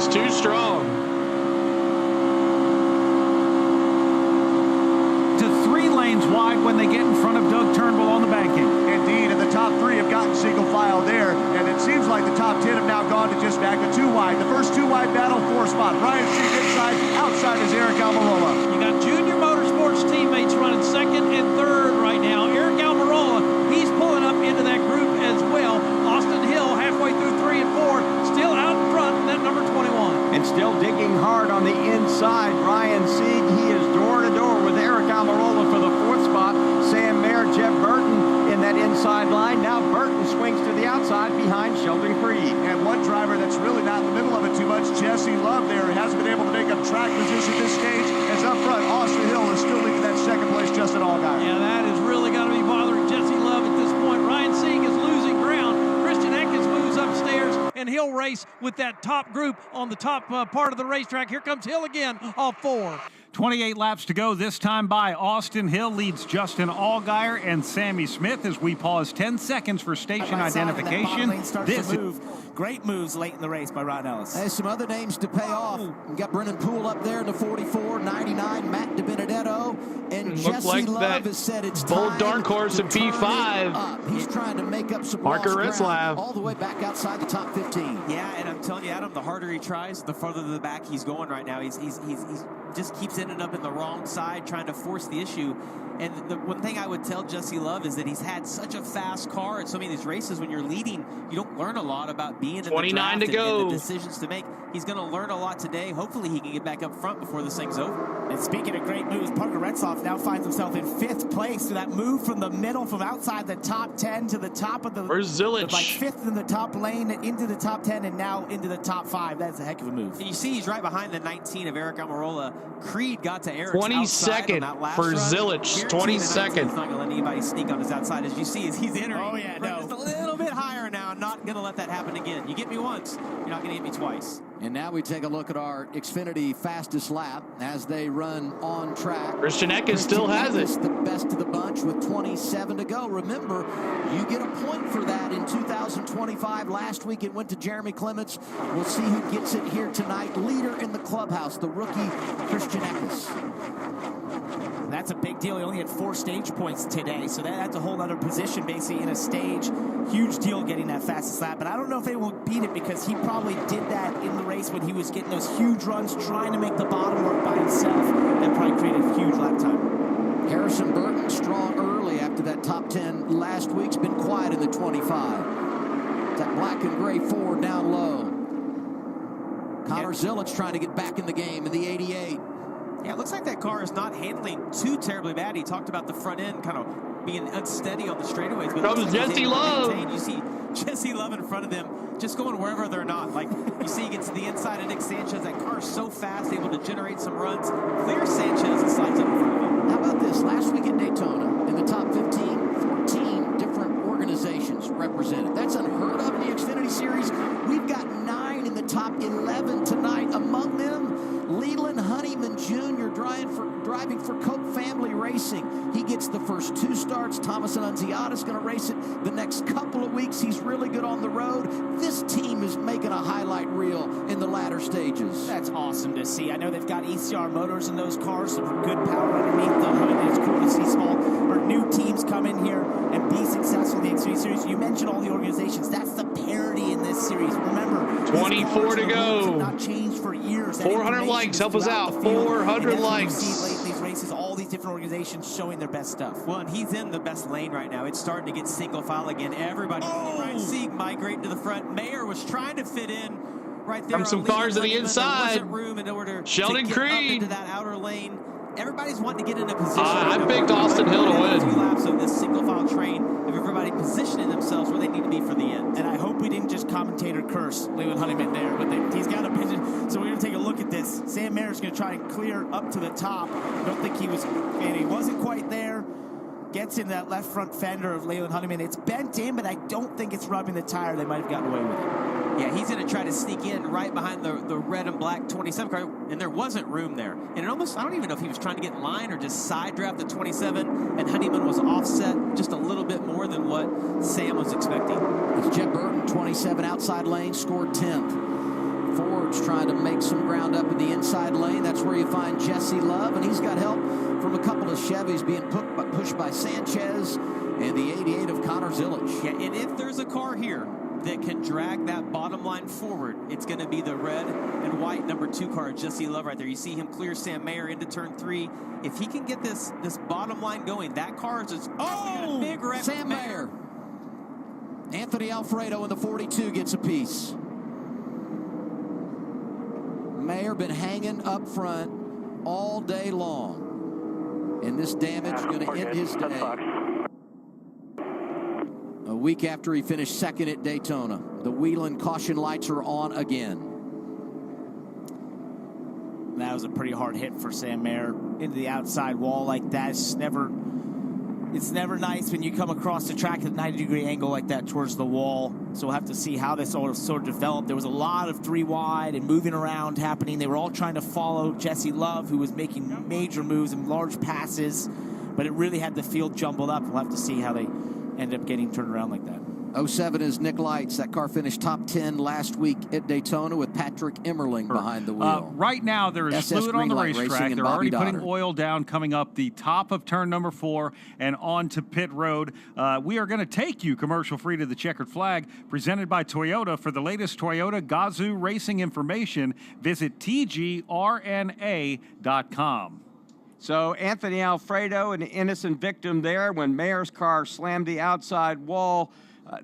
Too strong.
To 3 lanes wide when they get in front of Doug Turnbull on the banking.
Indeed, and the top 3 have gotten single file there, and it seems like the top 10 have now gone to just back to 2 wide. The first 2 wide battle, 4 spot. Ryan Sieg inside, outside is Eric Almirola.
You got junior motorsports teammates running 2nd and 3rd right now. Eric Almirola, he's pulling up into that group as well. Austin Hill halfway through 3 and 4, still out in front in that number 21.
And still digging hard on the inside. Ryan Sieg, he is door to door with Eric Almirola for the 4th spot. Sam Mayer, Jeb Burton in that inside line. Now Burton swings to the outside behind Sheldon Creed.
And one driver that's really not in the middle of it too much, Jessie Love there, hasn't been able to make up track position this stage. As up front, Austin Hill is still leading that 2nd place, Justin Allgaier.
Yeah, that has really got to be bothering Jessie Love at this point. Ryan Sieg is losing ground. Christian Atkins moves upstairs, and he'll race with that top group on the top part of the racetrack. Here comes Hill again off 4.
28 laps to go, this time by Austin Hill leads Justin Allgaier and Sammy Smith as we pause 10 seconds for station identification.
This move. Great moves late in the race by Ron Ellis.
There's some other names to pay off. We got Brennan Poole up there in the 44, 99, Matt DiBenedetto, and Jessie Love has said it's
bold
time
dark horse in P5.
He's trying to make up some
Parker
lost ground
Retzlaff.
all the way back outside the top 15.
Yeah, and I'm telling you, Adam, the harder he tries, the further to the back he's going right now. He's just keeps ending up in the wrong side, trying to force the issue. And the one thing I would tell Jessie Love is that he's had such a fast car at so many of these races. When you're leading, you don't learn a lot about being in the
29
draft
to go.
and the decisions to make. He's going to learn a lot today. Hopefully he can get back up front before this thing's over.
And speaking of great moves, Parker Retzlaff now finds himself in 5th place. So that move from the middle, from outside the top 10 to the top of the...
Where's Zilich?
Like 5th in the top lane, into the top 10, and now into the top 5. That's a heck of a move.
And you see he's right behind the 19 of Eric Almirola. Creed got to Eric's
22nd for Zilich. 22nd.
He's not going to let anybody sneak on his outside. As you see, as he's entering.
Oh, yeah, no.
Just a little bit higher now. Not going to let that happen again. You get me once, you're not going to get me twice.
And now we take a look at our Xfinity fastest lap as they run on track.
Christian Eckes still has it.
The best of the bunch with 27 to go. Remember, you get a point for that in 2025. Last week it went to Jeremy Clements. We'll see who gets it here tonight. Leader in the clubhouse, the rookie Christian Eckes.
That's a big deal. He only had 4 stage points today, so that's a whole other position basically in a stage. Huge deal getting that fastest lap, but I don't know if anyone will beat it because he probably did that in the race when he was getting those huge runs, trying to make the bottom work by himself. That probably created a huge lap time.
Harrison Burton strong early after that top 10 last week's been quiet in the 25. That black and gray Ford down low. Connor Zilich trying to get back in the game in the 88.
Yeah, it looks like that car is not handling too terribly bad. He talked about the front end kind of being unsteady on the straightaways. But
comes Jessie Love.
You see Jessie Love in front of them, just going wherever they're not. Like, you see he gets to the inside of Nick Sanchez. That car is so fast, able to generate some runs. Clear Sanchez and slides up in front of him.
How about this? Last week in Daytona, in the top 15, 14 different organizations represented. That's unheard of in the Xfinity Series. We've got 9 in the top 11 tonight. Among them, Leland Honeyman Jr. driving for Cope Family Racing. He gets the first 2 starts. Thomas Annunziata's going to race it the next couple of weeks. He's really good on the road. This team is making a highlight reel in the latter stages.
That's awesome to see. I know they've got ECR motors in those cars, some good power underneath them. I mean, it's cool to see small or new teams come in here and be successful in the Xfinity Series. You mentioned all the organizations. That's the parity in this series. Remember,
24 to go.
Have not changed for years.
400 likes. Help us out. 400 likes.
See late in these races, all these different organizations showing their best stuff.
Well, and he's in the best lane right now. It's starting to get single file again. Everybody, Ryan Sieg migrating to the front. Mayer was trying to fit in right there.
Come some cars to the inside.
There wasn't room in order
Sheldon
to get
Creed
up into that outer lane. Everybody's wanting to get in a position.
I picked Austin Hill to win.
2 laps of this single file train of everybody positioning themselves where they need to be for the end.
And I hope we didn't just commentator curse Leland Honeyman there, but he's got a pigeon. So we're going to take a look at this. Sam Mayer's going to try and clear up to the top. I don't think he was, and he wasn't quite there. Gets in that left front fender of Leland Honeyman. It's bent in, but I don't think it's rubbing the tire. They might have gotten away with it.
Yeah, he's going to try to sneak in right behind the red and black 27 car, and there wasn't room there. And it almost, I don't even know if he was trying to get in line or just side draft the 27, and Honeyman was offset just a little bit more than what Sam was expecting.
It's Jeb Burton, 27 outside lane, scored 10th. Ford's trying to make some ground up in the inside lane. That's where you find Jessie Love, and he's got help from a couple of Chevys being pushed by Sanchez and the 88 of Connor Zilich.
Yeah, and if there's a car here that can drag that bottom line forward, it's going to be the red and white number 2 car, Jessie Love right there. You see him clear Sam Mayer into turn 3. If he can get this bottom line going, that car is just a big wreck.
Sam Mayer. Anthony Alfredo in the 42 gets a piece. Mayer been hanging up front all day long, and this damage is going to end his day. A week after he finished 2nd at Daytona, the Wheeling caution lights are on again.
That was a pretty hard hit for Sam Mayer into the outside wall like that. It's never It's never nice when you come across the track at a 90-degree angle like that towards the wall. So we'll have to see how this sort of developed. There was a lot of 3 wide and moving around happening. They were all trying to follow Jessie Love, who was making major moves and large passes, but it really had the field jumbled up. We'll have to see how they end up getting turned around like that.
07 is Nick Lights. That car finished top 10 last week at Daytona with Patrick Emmerling behind the wheel.
Right now, there is fluid on the racetrack. They're already putting oil down coming up the top of turn number 4 and on to pit road. We are going to take you commercial-free to the checkered flag presented by Toyota. For the latest Toyota Gazoo racing information, visit tgrna.com.
So Anthony Alfredo, an innocent victim there when Mayer's car slammed the outside wall.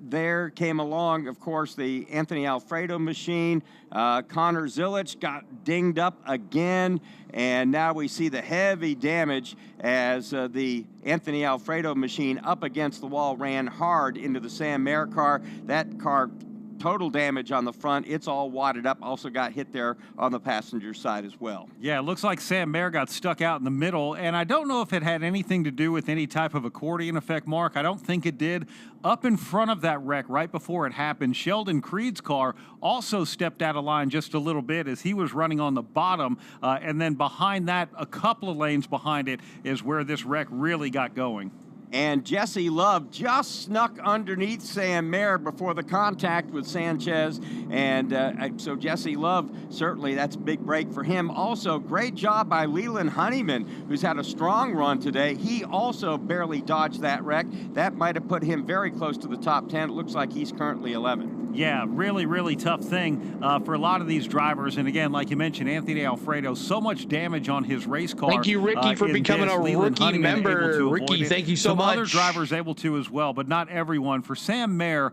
There came along, of course, the Anthony Alfredo machine. Connor Zilic got dinged up again, and now we see the heavy damage as the Anthony Alfredo machine up against the wall ran hard into the Sam Mayer car. That car, total damage on the front. It's all wadded up. Also got hit there on the passenger side as well.
Yeah, it looks like Sam Mayer got stuck out in the middle, and I don't know if it had anything to do with any type of accordion effect, Mark. I don't think it did. Up in front of that wreck right before it happened, Sheldon Creed's car also stepped out of line just a little bit as he was running on the bottom, and then behind that, a couple of lanes behind it, is where this wreck really got going.
And Jessie Love just snuck underneath Sam Mayer before the contact with Sanchez. And so Jessie Love, certainly that's a big break for him. Also, great job by Leland Honeyman, who's had a strong run today. He also barely dodged that wreck. That might have put him very close to the top 10. It looks like he's currently 11.
Yeah, really, really tough thing for a lot of these drivers. And again, like you mentioned, Anthony Alfredo, so much damage on his race car.
Thank you, Ricky, for becoming a rookie member. Ricky, thank you so much.
Other drivers able to as well, but not everyone. For Sam Mayer,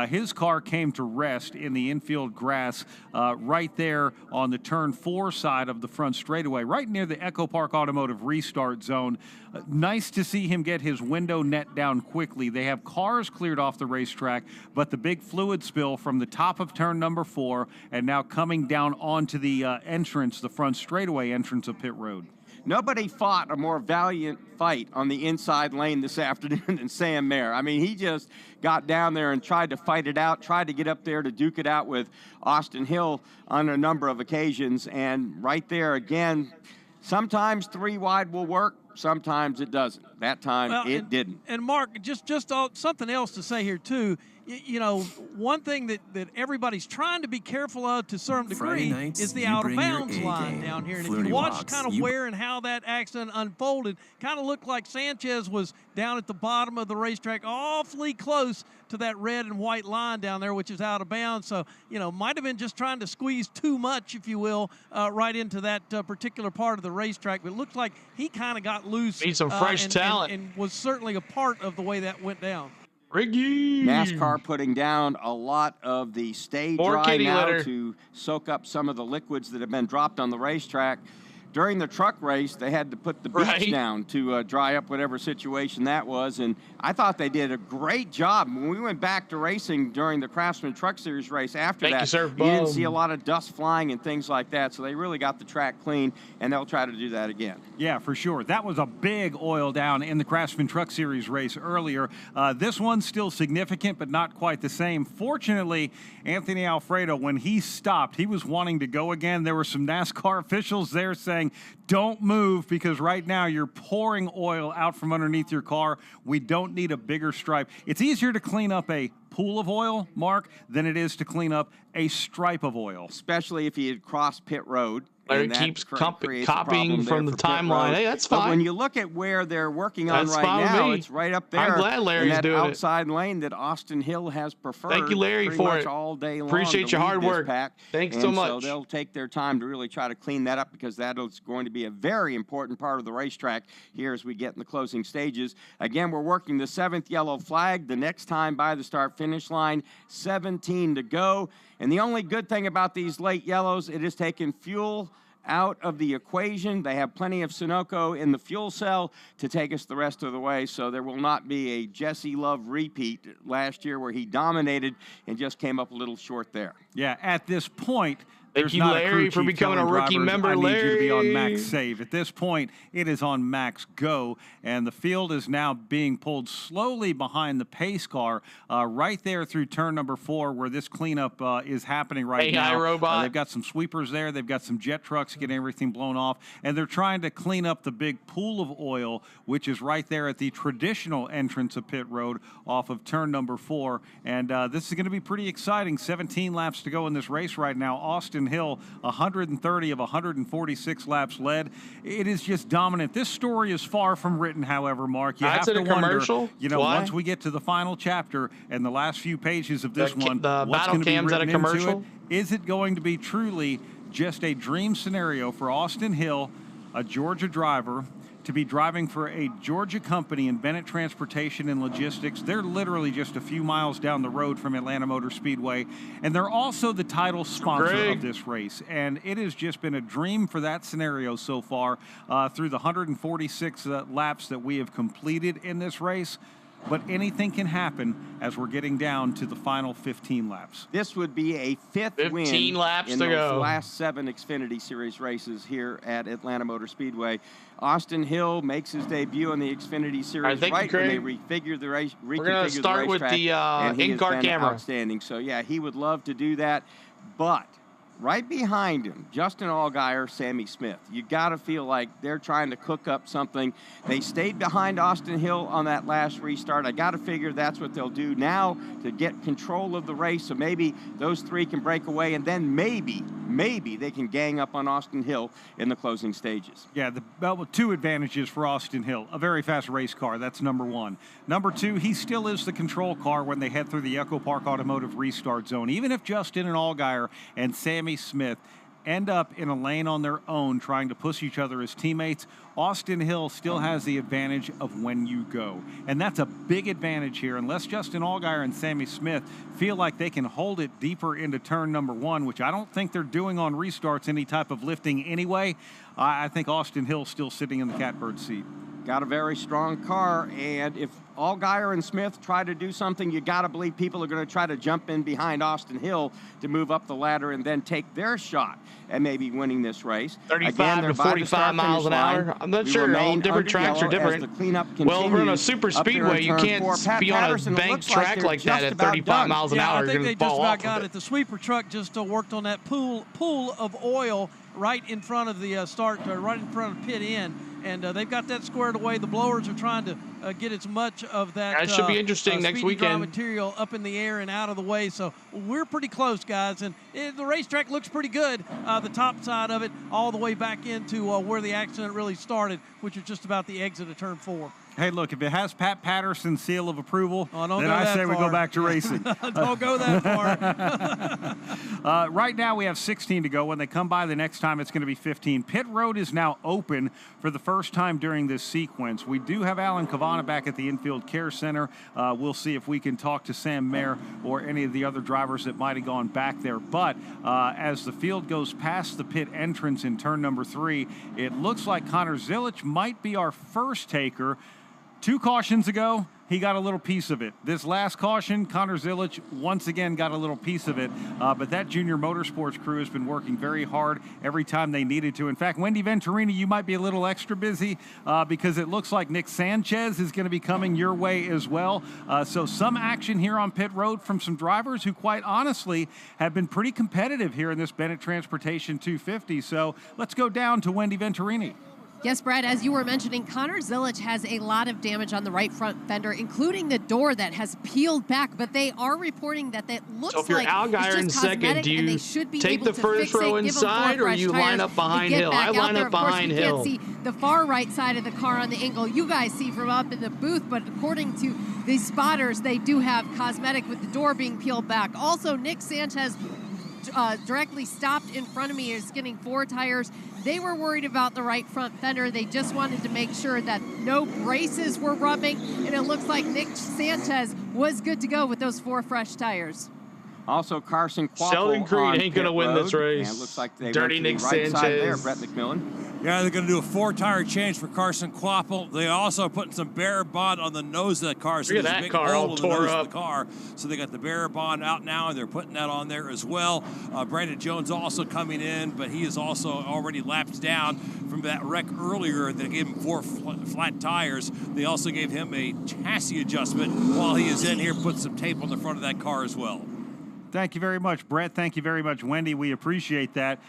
his car came to rest in the infield grass right there on the turn 4 side of the front straightaway, right near the Echo Park Automotive restart zone. Nice to see him get his window net down quickly. They have cars cleared off the racetrack, but the big fluid spill from the top of turn number 4 and now coming down onto the entrance, the front straightaway entrance of pit road.
Nobody fought a more valiant fight on the inside lane this afternoon than Sam Mayer. I mean, he just got down there and tried to fight it out, tried to get up there to duke it out with Austin Hill on a number of occasions. And right there again, sometimes 3 wide will work, sometimes it doesn't. That time it didn't.
And Mark, just something else to say here too. You know, one thing that everybody's trying to be careful of to some degree is the out-of-bounds line down here. And if you watch kind of where and how that accident unfolded, kind of looked like Sanchez was down at the bottom of the racetrack, awfully close to that red and white line down there, which is out of bounds. So, you know, might have been just trying to squeeze too much, if you will, right into that particular part of the racetrack. But it looks like he kind of got loose.
Need some fresh talent.
And was certainly a part of the way that went down.
Ricky.
NASCAR putting down a lot of the stay dry now to soak up some of the liquids that have been dropped on the racetrack. During the truck race, they had to put the beach down to dry up whatever situation that was, and I thought they did a great job. When we went back to racing during the Craftsman Truck Series race after you didn't see a lot of dust flying and things like that, so they really got the track clean, and they'll try to do that again.
Yeah, for sure. That was a big oil down in the Craftsman Truck Series race earlier. This one's still significant, but not quite the same. Fortunately, Anthony Alfredo, when he stopped, he was wanting to go again. There were some NASCAR officials there saying, don't move because right now you're pouring oil out from underneath your car. We don't need a bigger stripe. It's easier to clean up a pool of oil, Mark, than it is to clean up a stripe of oil.
Especially if you had crossed pit road.
Larry keeps copying from the timeline. Hey, that's fine.
But when you look at where they're working on right now, it's right up there.
I'm glad Larry's
in that
doing
outside lane that Austin Hill has preferred.
Thank you, Larry, for it.
All day long.
Appreciate your hard work. Thanks so much.
So they'll take their time to really try to clean that up because that is going to be a very important part of the racetrack here as we get in the closing stages. Again, we're working the 7th yellow flag. The next time by the start-finish line, 17 to go. And the only good thing about these late yellows, it has taken fuel out of the equation. They have plenty of Sunoco in the fuel cell to take us the rest of the way, so there will not be a Jessie Love repeat last year where he dominated and just came up a little short there.
Yeah, at this point,
Thank you, Larry, for becoming a rookie member.
Larry, I need you to be on
Larry.
max save. At this point, it is on max go, and the field is now being pulled slowly behind the pace car right there through turn number 4, where this cleanup is happening right now.
Robot.
They've got some sweepers there. They've got some jet trucks getting everything blown off, and they're trying to clean up the big pool of oil, which is right there at the traditional entrance of pit road off of turn number 4. And this is going to be pretty exciting. 17 laps to go in this race right now. Austin Hill, 130 of 146 laps led. It is just dominant. This story is far from written, however, Mark. You have to wonder, once we get to the final chapter and the last few pages of this one, what's going to be written into it? Is it going to be truly just a dream scenario for Austin Hill, a Georgia driver, to be driving for a Georgia company in Bennett Transportation and Logistics? They're literally just a few miles down the road from Atlanta Motor Speedway, and they're also the title sponsor of this race. And it has just been a dream for that scenario so far through the 146 laps that we have completed in this race. But anything can happen as we're getting down to the final 15 laps.
This would be a fifth win in those last 7 Xfinity Series races here at Atlanta Motor Speedway. Austin Hill makes his debut in the Xfinity Series when they refigure the race.
We're going to start with the in-car camera.
Outstanding. So, yeah, he would love to do that. But right behind him, Justin Allgaier, Sammy Smith. You got to feel like they're trying to cook up something. They stayed behind Austin Hill on that last restart. I got to figure that's what they'll do now to get control of the race. So maybe those 3 can break away, and then maybe they can gang up on Austin Hill in the closing stages.
Yeah, the 2 advantages for Austin Hill. A very fast race car, that's number 1. Number 2, he still is the control car when they head through the Echo Park Automotive restart zone. Even if Justin and Allgaier and Sammy Smith end up in a lane on their own trying to push each other as teammates, Austin Hill still has the advantage of when you go. And that's a big advantage here. Unless Justin Allgaier and Sammy Smith feel like they can hold it deeper into turn number 1, which I don't think they're doing on restarts any type of lifting anyway, I think Austin Hill's still sitting in the catbird seat.
Got a very strong car, and if Allgaier and Smith try to do something, you got to believe people are going to try to jump in behind Austin Hill to move up the ladder and then take their shot at maybe winning this race.
35 to 45 miles an hour. I'm not sure. All different tracks are different. Well, we're on a super speedway. You can't be on a banked track like that at 35 miles an hour.
I think they just about got it. The sweeper truck just worked on that pool of oil right in front of the right in front of pit end. And they've got that squared away. The blowers are trying to get as much of that.
That should be interesting next weekend.
Material up in the air and out of the way. So we're pretty close, guys. And the racetrack looks pretty good. The top side of it, all the way back into where the accident really started, which is just about the exit of turn 4.
Hey, look, if it has Pat Patterson's seal of approval, then I say we go back to racing.
Don't go that
far. Right now, we have 16 to go. When they come by the next time, it's going to be 15. Pit road is now open for the first time during this sequence. We do have Alan Cavana back at the Infield Care Center. We'll see if we can talk to Sam Mayer or any of the other drivers that might have gone back there. But as the field goes past the pit entrance in turn number 3, it looks like Connor Zilich might be our first taker. 2 cautions ago, he got a little piece of it. This last caution, Connor Zilich once again got a little piece of it. But that Junior Motorsports crew has been working very hard every time they needed to. In fact, Wendy Venturini, you might be a little extra busy because it looks like Nick Sanchez is going to be coming your way as well. So some action here on pit road from some drivers who quite honestly have been pretty competitive here in this Bennet Transportation 250. So let's go down to Wendy Venturini.
Yes, Brad, as you were mentioning, Connor Zilich has a lot of damage on the right front fender, including the door that has peeled back, but they are reporting that looks like it's just
Allgaier
cosmetic,
do you
and they should be
take
able
the first row inside, or you line up behind Hill? I line up behind Hill.
You can't see the far right side of the car on the angle you guys see from up in the booth, but according to these spotters, they do have cosmetic with the door being peeled back. Also, Nick Sanchez directly stopped in front of me is getting 4 tires. They were worried about the right front fender. They just wanted to make sure that no braces were rubbing, and it looks like Nick Sanchez was good to go with those 4 fresh tires.
Also, Carson Quapple
Sheldon Creed ain't going to win this race.
And it looks like they
Dirty
went to
Nick
the right
Sanchez.
side there, Brett McMillan.
Yeah, they're going to do a 4-tire change for Carson Quapple. They also putting some Bear Bond on the nose of that car. So
Look at
there's a
that
big
car all
hole in the
tore
nose
up.
of the car. So they got the Bear Bond out now, and they're putting that on there as well. Brandon Jones also coming in, but he is also already lapsed down from that wreck earlier. They gave him 4 flat tires. They also gave him a chassis adjustment while he is in here, put some tape on the front of that car as well.
Thank you very much, Brett. Thank you very much, Wendy. We appreciate that.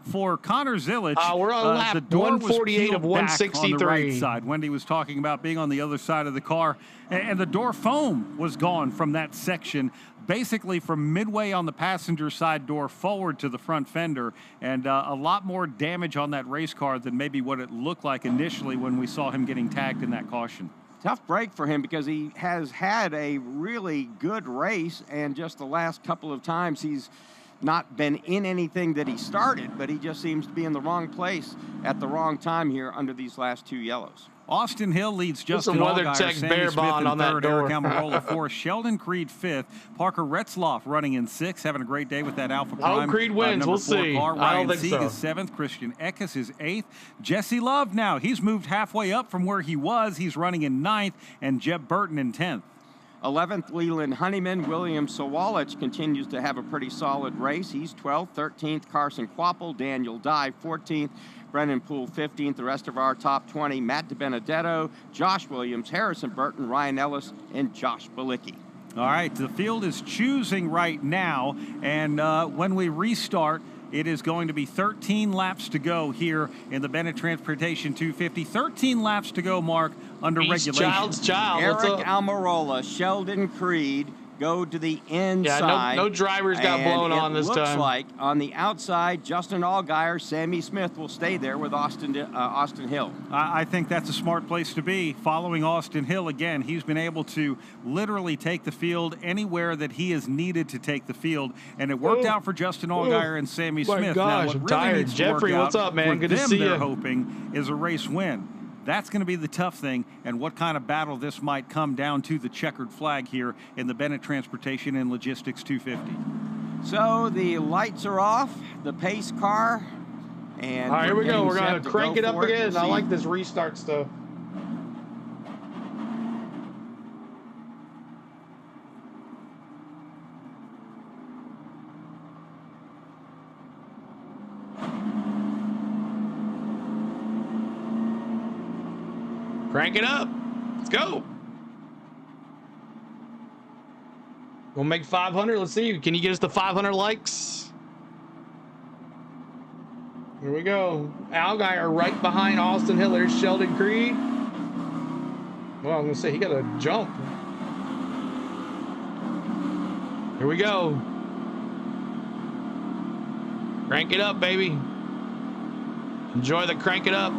For Connor Zilic,
we're on lap
the door
148 of
was peeled back
163.
on the right side. Wendy was talking about being on the other side of the car, and the door foam was gone from that section, basically from midway on the passenger side door forward to the front fender, and a lot more damage on that race car than maybe what it looked like initially when we saw him getting tagged in that caution.
Tough break for him because he has had a really good race, and just the last couple of times he's not been in anything that he started, but he just seems to be in the wrong place at the wrong time here under these last 2 yellows.
Austin Hill leads Justin Allgaier, Sammy Smith in third, Eric Almirola fourth, Sheldon Creed fifth, Parker Retzloff running in sixth, having a great day with that Alpha Prime.
Creed wins, we'll see.
Car.
I don't
Ryan
think
Sieg
so.
is seventh, Christian Eckes is eighth, Jessie Love now, he's moved halfway up from where he was, he's running in ninth, and Jeb Burton in 10th.
11th, Leland Honeyman. William Sawalich continues to have a pretty solid race. He's 12th. 13th, Carson Quapple. Daniel Dye, 14th. Brennan Poole, 15th. The rest of our top 20, Matt DiBenedetto, Josh Williams, Harrison Burton, Ryan Ellis, and Josh Balicki.
All right, the field is choosing right now, and when we restart, it is going to be 13 laps to go here in the Bennett Transportation 250. 13 laps to go, Mark, under regulation.
Child's child.
Eric Almirola, Sheldon Creed go to the inside.
Yeah, no drivers got blown on this time.
It looks like on the outside, Justin Allgaier, Sammy Smith will stay there with Austin Hill.
I think that's a smart place to be. Following Austin Hill again, he's been able to literally take the field anywhere that he is needed to take the field, and it worked out for Justin Allgaier and Sammy Smith.
My gosh,
now, what
I'm
really
tired.
needs to
Jeffrey,
work
what's
out
up, man?
for
Good to
them,
see
they're
you.
hoping is a race win. That's going to be the tough thing, and what kind of battle this might come down to the checkered flag here in the Bennett Transportation and Logistics 250.
So the lights are off, the pace car, and
all right, here we go. We're going to crank it up again. I like this restart stuff. Crank it up. Let's go. We'll make 500. Let's see. Can you get us to 500 likes? Here we go. Allgaier right behind Austin Hill. There's Sheldon Creed. Well, I'm going to say he got a jump. Here we go. Crank it up, baby. Enjoy the crank it up.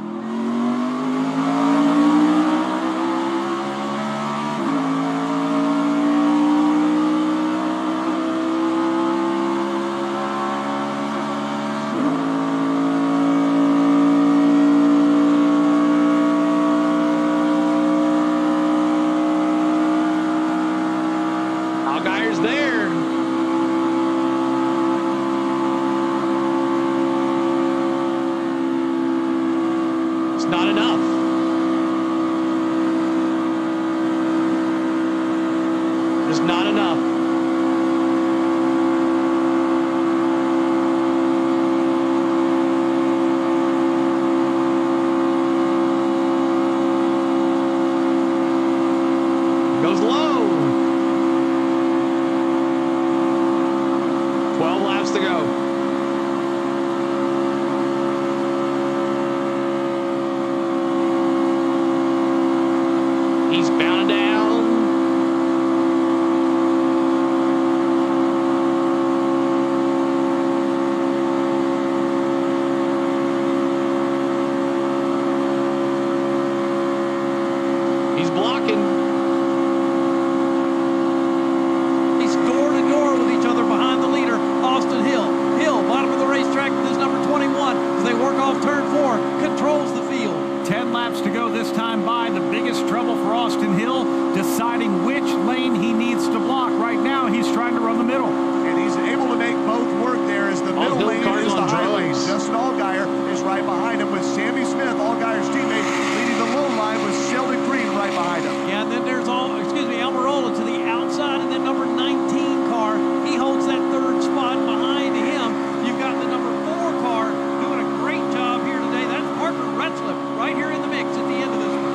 with Sammy Smith, Allgaier's teammate, leading the low line with Sheldon Green right behind him.
Yeah, and then there's Almirola to the outside, and then number 19 car. He holds that third spot behind him. You've got the number 4 car doing a great job here today. That's Parker Retzlaff right here in the mix at the end of this one.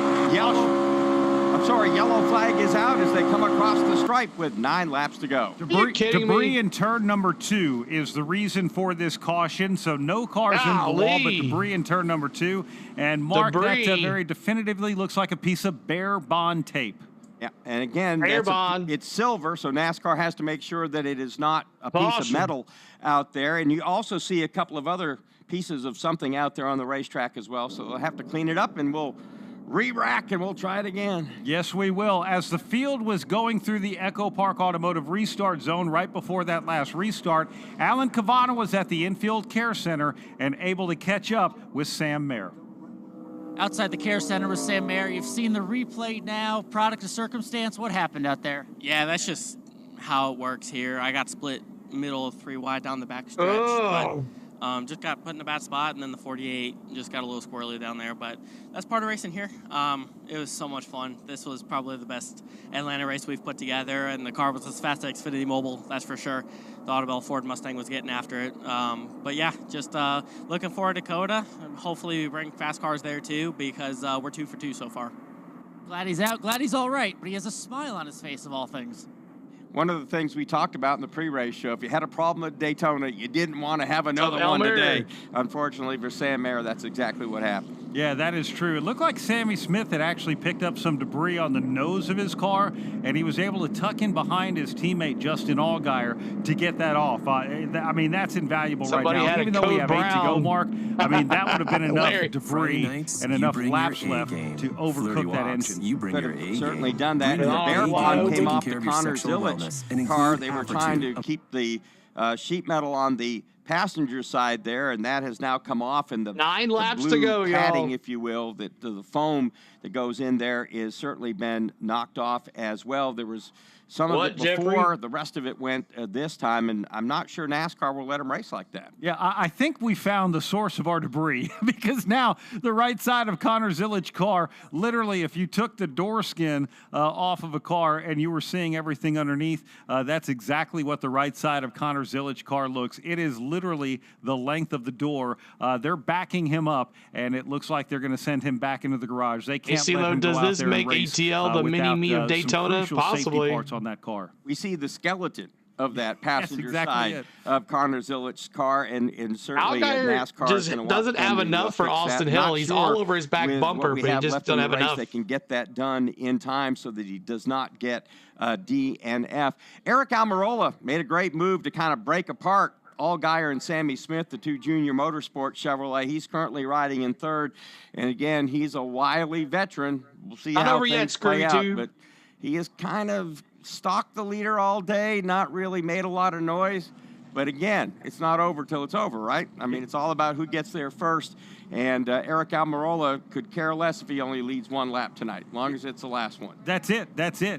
Yellow flag is out as they come across the stripe with 9 laps to go.
Debris in turn number 2 is the reason for this caution. So no cars in the wall, but debris in turn number 2. And Mark, that very definitively looks like a piece of bare bond tape.
Yeah, and again, it's silver, so NASCAR has to make sure that it is not a piece of metal out there. And you also see a couple of other pieces of something out there on the racetrack as well, so they'll have to clean it up, and we'll re-rack and we'll try it again.
Yes, we will. As the field was going through the Echo Park Automotive restart zone right before that last restart, Alan Cavana was at the infield care center and able to catch up with Sam Mayer.
Outside the care center with Sam Mayer, you've seen the replay now, product of circumstance. What happened out there?
Yeah, that's just how it works here. I got split middle of 3 wide down the back stretch. But, just got put in a bad spot, and then the 48 just got a little squirrely down there. But that's part of racing here. It was so much fun. This was probably the best Atlanta race we've put together, and the car was as fast as Xfinity Mobile, that's for sure. The Audubell Ford Mustang was getting after it. But yeah, just looking forward to Coda. And hopefully we bring fast cars there too, because we're 2 for 2 so far.
Glad he's out, glad he's all right, but he has a smile on his face of all things.
One of the things we talked about in the pre-race show, if you had a problem at Daytona, you didn't want to have another one today. Unfortunately for Sam Mayer, that's exactly what happened.
Yeah, that is true. It looked like Sammy Smith had actually picked up some debris on the nose of his car, and he was able to tuck in behind his teammate Justin Allgaier to get that off. I mean, that's invaluable right now. Even though we have 8 to go, Mark, I mean, that would have been enough debris and enough laps left to overcook that engine.
You bring your A
certainly done that. And the bare bond came off the Connor Zillich car. They were trying to keep the sheet metal on the passenger side there, and that has now come off, and the
9 laps
blue
to go,
padding,
y'all.
if you will, that the foam that goes in there is certainly been knocked off as well. There was some of it before,
Jeffrey?
the rest of it went this time, and I'm not sure NASCAR will let them race like that.
Yeah, I think we found the source of our debris because now the right side of Connor Zillich's car, literally, if you took the door skin off of a car and you were seeing everything underneath, that's exactly what the right side of Connor Zillich's car looks. It is literally the length of the door. They're backing him up, and it looks like they're going to send him back into the garage. They can't let him go out
does this
there and
make
race,
ATL the mini-me of Daytona? Possibly.
Parts on that car.
We see the skeleton of that passenger
exactly
side of Connor Zillich's car, and certainly NASCAR
just doesn't have enough for Austin Hill. He's all over his back bumper, but he just doesn't have enough.
They can get that done in time so that he does not get D and F. Eric Almirola made a great move to kind of break apart Allgaier and Sammy Smith, the 2 junior motorsport Chevrolet. He's currently riding in 3rd, and again, he's a wily veteran. We'll see how things play out, but he has kind of stalked the leader all day, not really made a lot of noise. But again, it's not over till it's over, right? I mean, it's all about who gets there first. And Eric Almirola could care less if he only leads 1 lap tonight, as long as it's the last one.
That's it.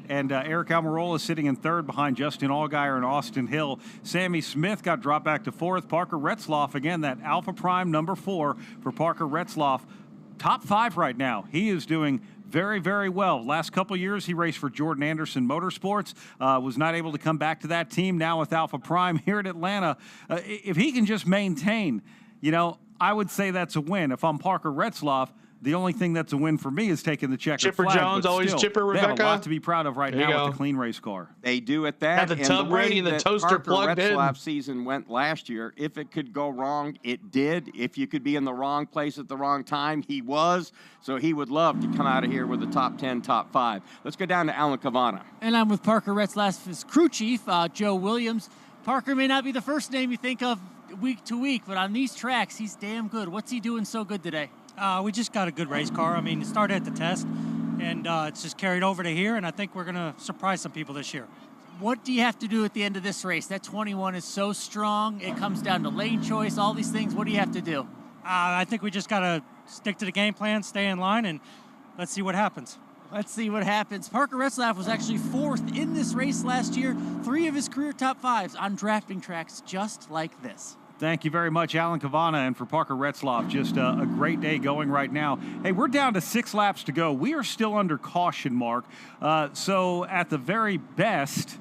And Eric Almirola is sitting in 3rd behind Justin Allgaier and Austin Hill. Sammy Smith got dropped back to 4th. Parker Retzlaff, again, that Alpha Prime number 4 for Parker Retzlaff. Top 5 right now. He is doing very, very well. Last couple years, he raced for Jordan Anderson Motorsports, was not able to come back to that team. Now with Alpha Prime here at Atlanta, if he can just maintain, I would say that's a win. If I'm Parker Retzlaff, the only thing that's a win for me is taking the checkered
Chipper
flag.
Jones, always
still,
Chipper Rebecca.
They have a lot to be proud of right now with the clean race car.
They do at that.
Had the tub ready and the toaster plugged in.
Parker Retzlaff's season went last year. If it could go wrong, it did. If you could be in the wrong place at the wrong time, he was. So he would love to come out of here with the top 10, top 5. Let's go down to Alan Cavana.
And I'm with Parker Retzlaff's crew chief, Joe Williams. Parker may not be the first name you think of week to week, but on these tracks, he's damn good. What's he doing so good today?
We just got a good race car. I mean, it started at the test, and it's just carried over to here, and I think we're going to surprise some people this year.
What do you have to do at the end of this race? That 21 is so strong. It comes down to lane choice, all these things. What do you have to do?
I think we just got to stick to the game plan, stay in line, and let's see what happens.
Let's see what happens. Parker Retzlaff was actually 4th in this race last year. 3 of his career top 5s on drafting tracks just like this.
Thank you very much, Alan Cavana, and for Parker Retzloff. Just a great day going right now. Hey, we're down to 6 laps to go. We are still under caution, Mark. So at the very best,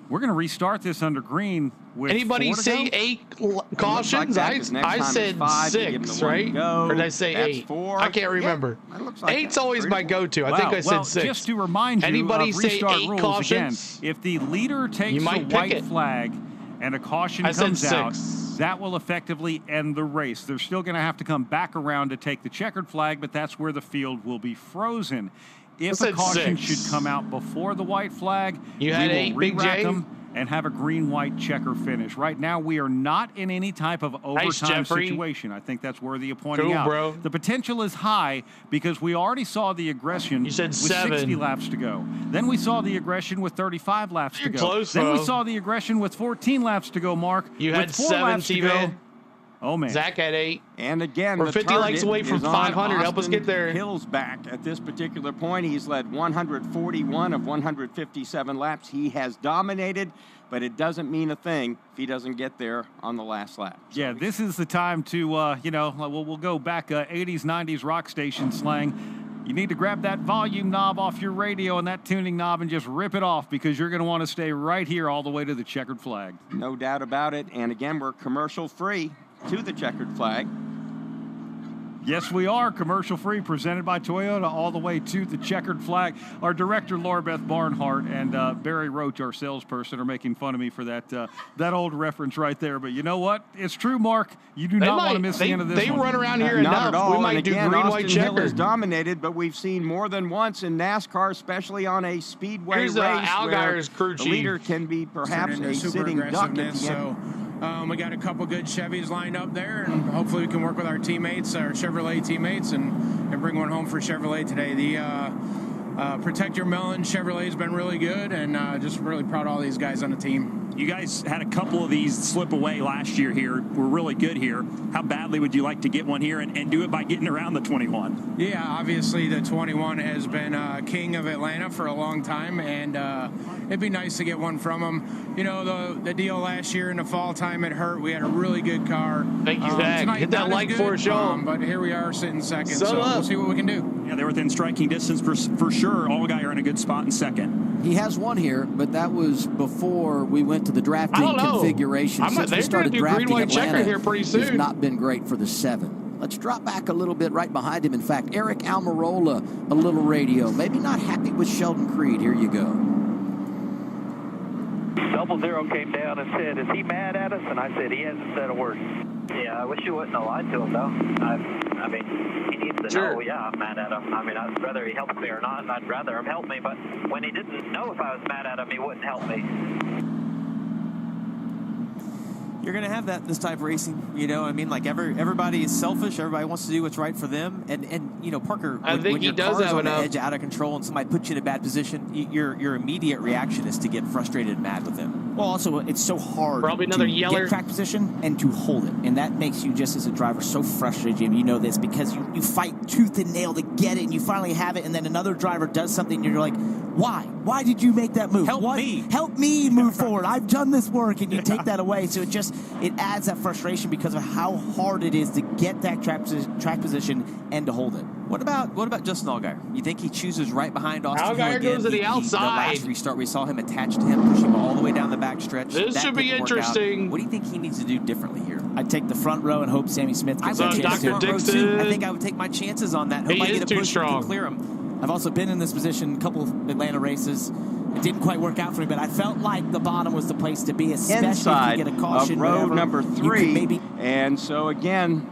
we're going to restart this under green. With
anybody say 8 cautions?
Like
I said 6, right? Or did I say 8?
4.
I can't remember.
Yeah, looks like
8's always my go-to. I think I said 6.
Just to remind you,
anybody
of
say
restart
8
rules
cautions?
Again, if the leader takes the white flag and a caution comes out, that will effectively end the race. They're still going to have to come back around to take the checkered flag, but that's where the field will be frozen. If a caution should come out before the white flag, we will re-rack them and have a green-white checker finish. Right now, we are not in any type of overtime situation. I think that's worthy of pointing out.
Bro.
The potential is high because we already saw the aggression with 60 laps to go. Then we saw the aggression with 35 laps to go.
Close,
then we
though.
saw the aggression with 14 laps to go, Mark.
You
with
had
4
7,
laps to go.
T-Man.
Oh, man.
Zach had 8.
And again,
we're 50 likes away from 500. Help us get there.
Hill's back at this particular point. He's led 141 of 157 laps. He has dominated, but it doesn't mean a thing if he doesn't get there on the last lap.
Yeah, this is the time to, we'll go back 80s, 90s rock station slang. You need to grab that volume knob off your radio and that tuning knob and just rip it off because you're going to want to stay right here all the way to the checkered flag.
No doubt about it. And again, we're commercial free to the checkered flag.
Yes, we are commercial-free, presented by Toyota, all the way to the checkered flag. Our director, Laura Beth Barnhart, and Barry Roach, our salesperson, are making fun of me for that old reference right there. But you know what? It's true, Mark. You do not want to miss the end of this
one. They run around here
not at all.
We might
and
do
again,
green,
Austin
white,
Hill
checkered.
has dominated, but we've seen more than once in NASCAR, especially on a speedway
Here's
race
Algire's
where
crew
the
chief.
leader can be perhaps a sitting duck at the end.
So we got a couple good Chevys lined up there, and hopefully we can work with our teammates, our Chevrolet teammates, and bring one home for Chevrolet today. The Protect Your Melon Chevrolet has been really good, and just really proud of all these guys on the team.
You guys had a couple of these slip away last year here. We're really good here. How badly would you like to get one here and do it by getting around the 21?
Yeah, obviously the 21 has been king of Atlanta for a long time, and it'd be nice to get one from him. You know, the deal last year in the fall time, it hurt. We had a really good car.
Thank you, Zach.
Tonight,
Hit that like for a show.
But here we are sitting second, so we'll see what we can do.
Yeah, they're within striking distance for sure. All guys are in a good spot in second.
He has one here, but that was before we went to the drafting configuration. Since we started drafting,
green, white, checker
Atlanta
here pretty soon.
has not been great for the 7. Let's drop back a little bit right behind him. In fact, Eric Almirola, a little radio. Maybe not happy with Sheldon Creed. Here you go.
00 came down and said, "Is he mad at us?" And I said, "He hasn't said a word." Yeah, I wish you wouldn't have lied to him, though. I mean, he needs to know, yeah, I'm mad at him. I mean, I'd rather he helps me or not, and I'd rather him help me. But when he didn't know if I was mad at him, he wouldn't help me.
You're going to have that this type of racing, you know. I mean, like everybody is selfish. Everybody wants to do what's right for them. And you know, Parker, when your car's on the edge, out of control, and somebody puts you in a bad position, your immediate reaction is to get frustrated and mad with them.
Well, also, it's so hard to get track position and to hold it. And that makes you, just as a driver, so frustrated, Jimmy. You know this because you fight tooth and nail to get it, and you finally have it, and then another driver does something, and you're like, why? Why did you make that move? Help me move forward. I've done this work, and you take that away. So it adds that frustration because of how hard it is to get that track position and to hold it.
What about Justin Allgaier? You think he chooses right behind Austin Hill
again? Goes to the outside.
The last restart, we saw him attached to him, pushing him all the way down the back stretch.
This should be interesting.
What do you think he needs to do differently here?
I'd take the front row and hope Sammy Smith gets a chance
Dr. Dixon.
I think I would take my chances on that.
He is too strong.
Clear him.
I've also been in this position a couple of Atlanta races. It didn't quite work out for me, but I felt like the bottom was the place to be, especially
inside
if you get a caution.
Of row number 3. And so again,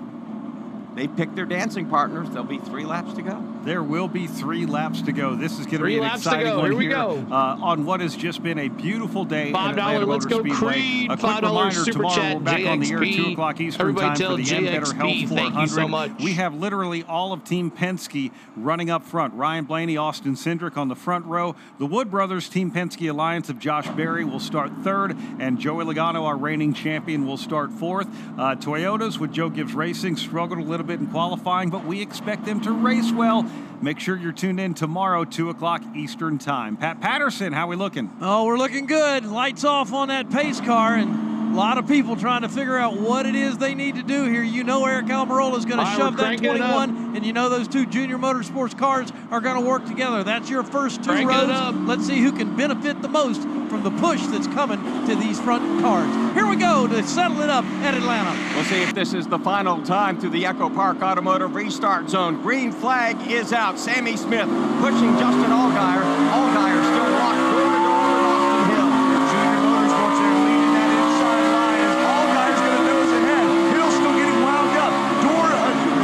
they picked their dancing partners. There'll be 3 laps to go.
There will be 3 laps to go. This is going to be an exciting one here on what has just been a beautiful day in Atlanta Motor Speedway. A quick reminder, tomorrow we're back on the air 2 o'clock Eastern time for the End Better Health 400.
Thank you so much.
We have literally all of Team Penske running up front. Ryan Blaney, Austin Cindric on the front row. The Wood Brothers Team Penske Alliance of Josh Berry will start 3rd, and Joey Logano, our reigning champion, will start 4th. Toyotas with Joe Gibbs Racing struggled a little bit in qualifying, but we expect them to race well. Make sure you're tuned in tomorrow, 2 o'clock Eastern time. Pat Patterson, how we looking?
Oh, we're looking good. Lights off on that pace car, and A lot of people trying to figure out what it is they need to do here. You know Eric Almirola is going to shove that 21, and you know those two Junior Motorsports cars are going to work together. That's your first 2 rows. Let's see who can benefit the most from the push that's coming to these front cars. Here we go to settle it up at Atlanta.
We'll see if this is the final time through the Echo Park Automotive restart zone. Green flag is out. Sammy Smith pushing Justin Allgaier. Allgaier still locked door to door with Austin Hill.
Junior Motorsports there leading that inside line as Allgaier's going to nose ahead. Hill's still getting wound up.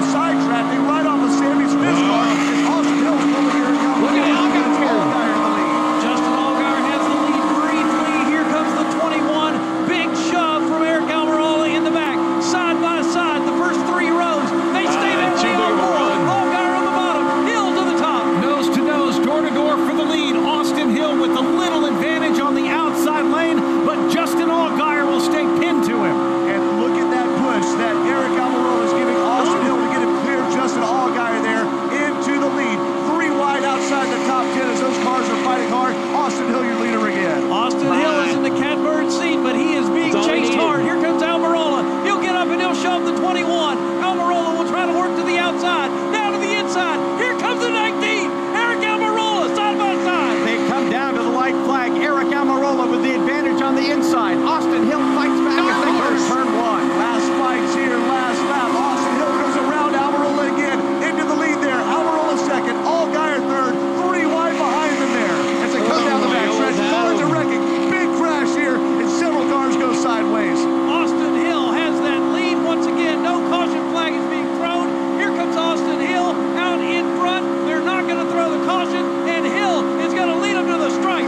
Side traffic right off of Sammy Smith's car. Austin Hill's over here.
Look at Allgaier in the lead. Justin Allgaier has the lead briefly. Here comes the 21. Big shove from Eric Almirola in the back. Side by side, the first 3 rows. They stay that way on board. Allgaier on the bottom. Hill to the top.
Nose to nose, door to door for the lead. Austin Hill with a little advantage on the outside lane, but Justin Allgaier will stay pinned to him.
And look at that push that Eric Almirola is giving Austin Hill to get him clear. Justin Allgaier there into the lead. 3 wide outside the top 10 as those cars are fighting hard. Austin Hill, your leader again.
Austin Hill is in the catbird seat, but he is being chased hard. Here comes Almirola. He'll get up and he'll shove the 21. Almirola will try to work to the outside, down to the inside. Here comes the 19. Eric Almirola, side by side.
They come down to the white flag. Eric Almirola with the advantage on the inside. Austin Hill fights back as they go to turn 1.
Last fights here, last lap. Austin Hill goes around Almirola again into the lead there. Almirola second, Allgaier third, 3 wide behind them there. As they come down the backstretch, cars are wrecking. Big crash here, and several cars go sideways.
Austin Hill has that lead once again. No caution flag is being thrown. Here comes Austin Hill out in front. They're not going to throw the caution, and Hill is going to lead them to the stripe.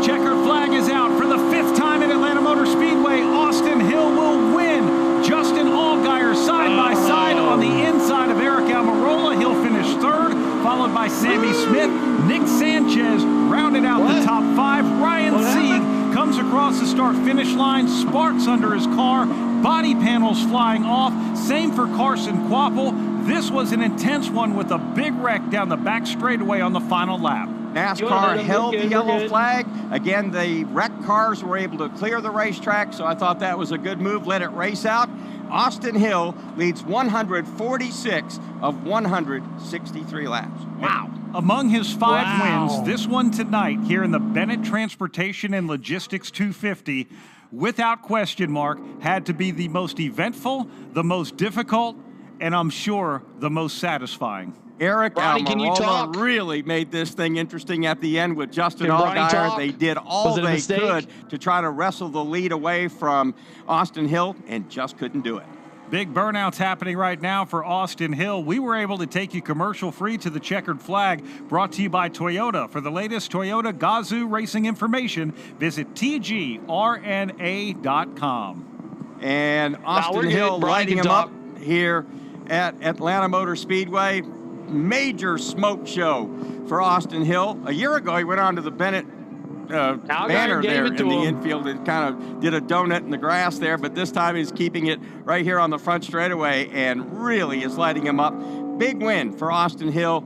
Checkered flag is out for the 5th time at Atlanta Motor Speedway. Austin Hill will win. Justin Allgaier side by side on the inside of Eric Almirola. He'll finish 3rd, followed by Sammy Smith. Nick Sanchez rounded out the top 5. Ryan Sieg comes across the start-finish line, sparks under his car, body panels flying off. Same for Carson Quapple. This was an intense one with a big wreck down the back straightaway on the final lap.
NASCAR held the yellow flag. Again, the wrecked cars were able to clear the racetrack, so I thought that was a good move. Let it race out. Austin Hill leads 146 of 163 laps.
Wow. Among his 5 wins, this one tonight here in the Bennett Transportation and Logistics 250, without question, Mark, had to be the most eventful, the most difficult, and I'm sure the most satisfying.
Eric Almirola really made this thing interesting at the end with Justin Allgaier. They did all they could to try to wrestle the lead away from Austin Hill and just couldn't do it.
Big burnouts happening right now for Austin Hill. We were able to take you commercial-free to the checkered flag, brought to you by Toyota. For the latest Toyota Gazoo racing information, visit tgrna.com.
And Austin Hill lighting him up here at Atlanta Motor Speedway. Major smoke show for Austin Hill. A year ago, he went on to the Bennett banner there in the infield and kind of did a donut in the grass there, but this time he's keeping it right here on the front straightaway and really is lighting him up. Big win for Austin Hill.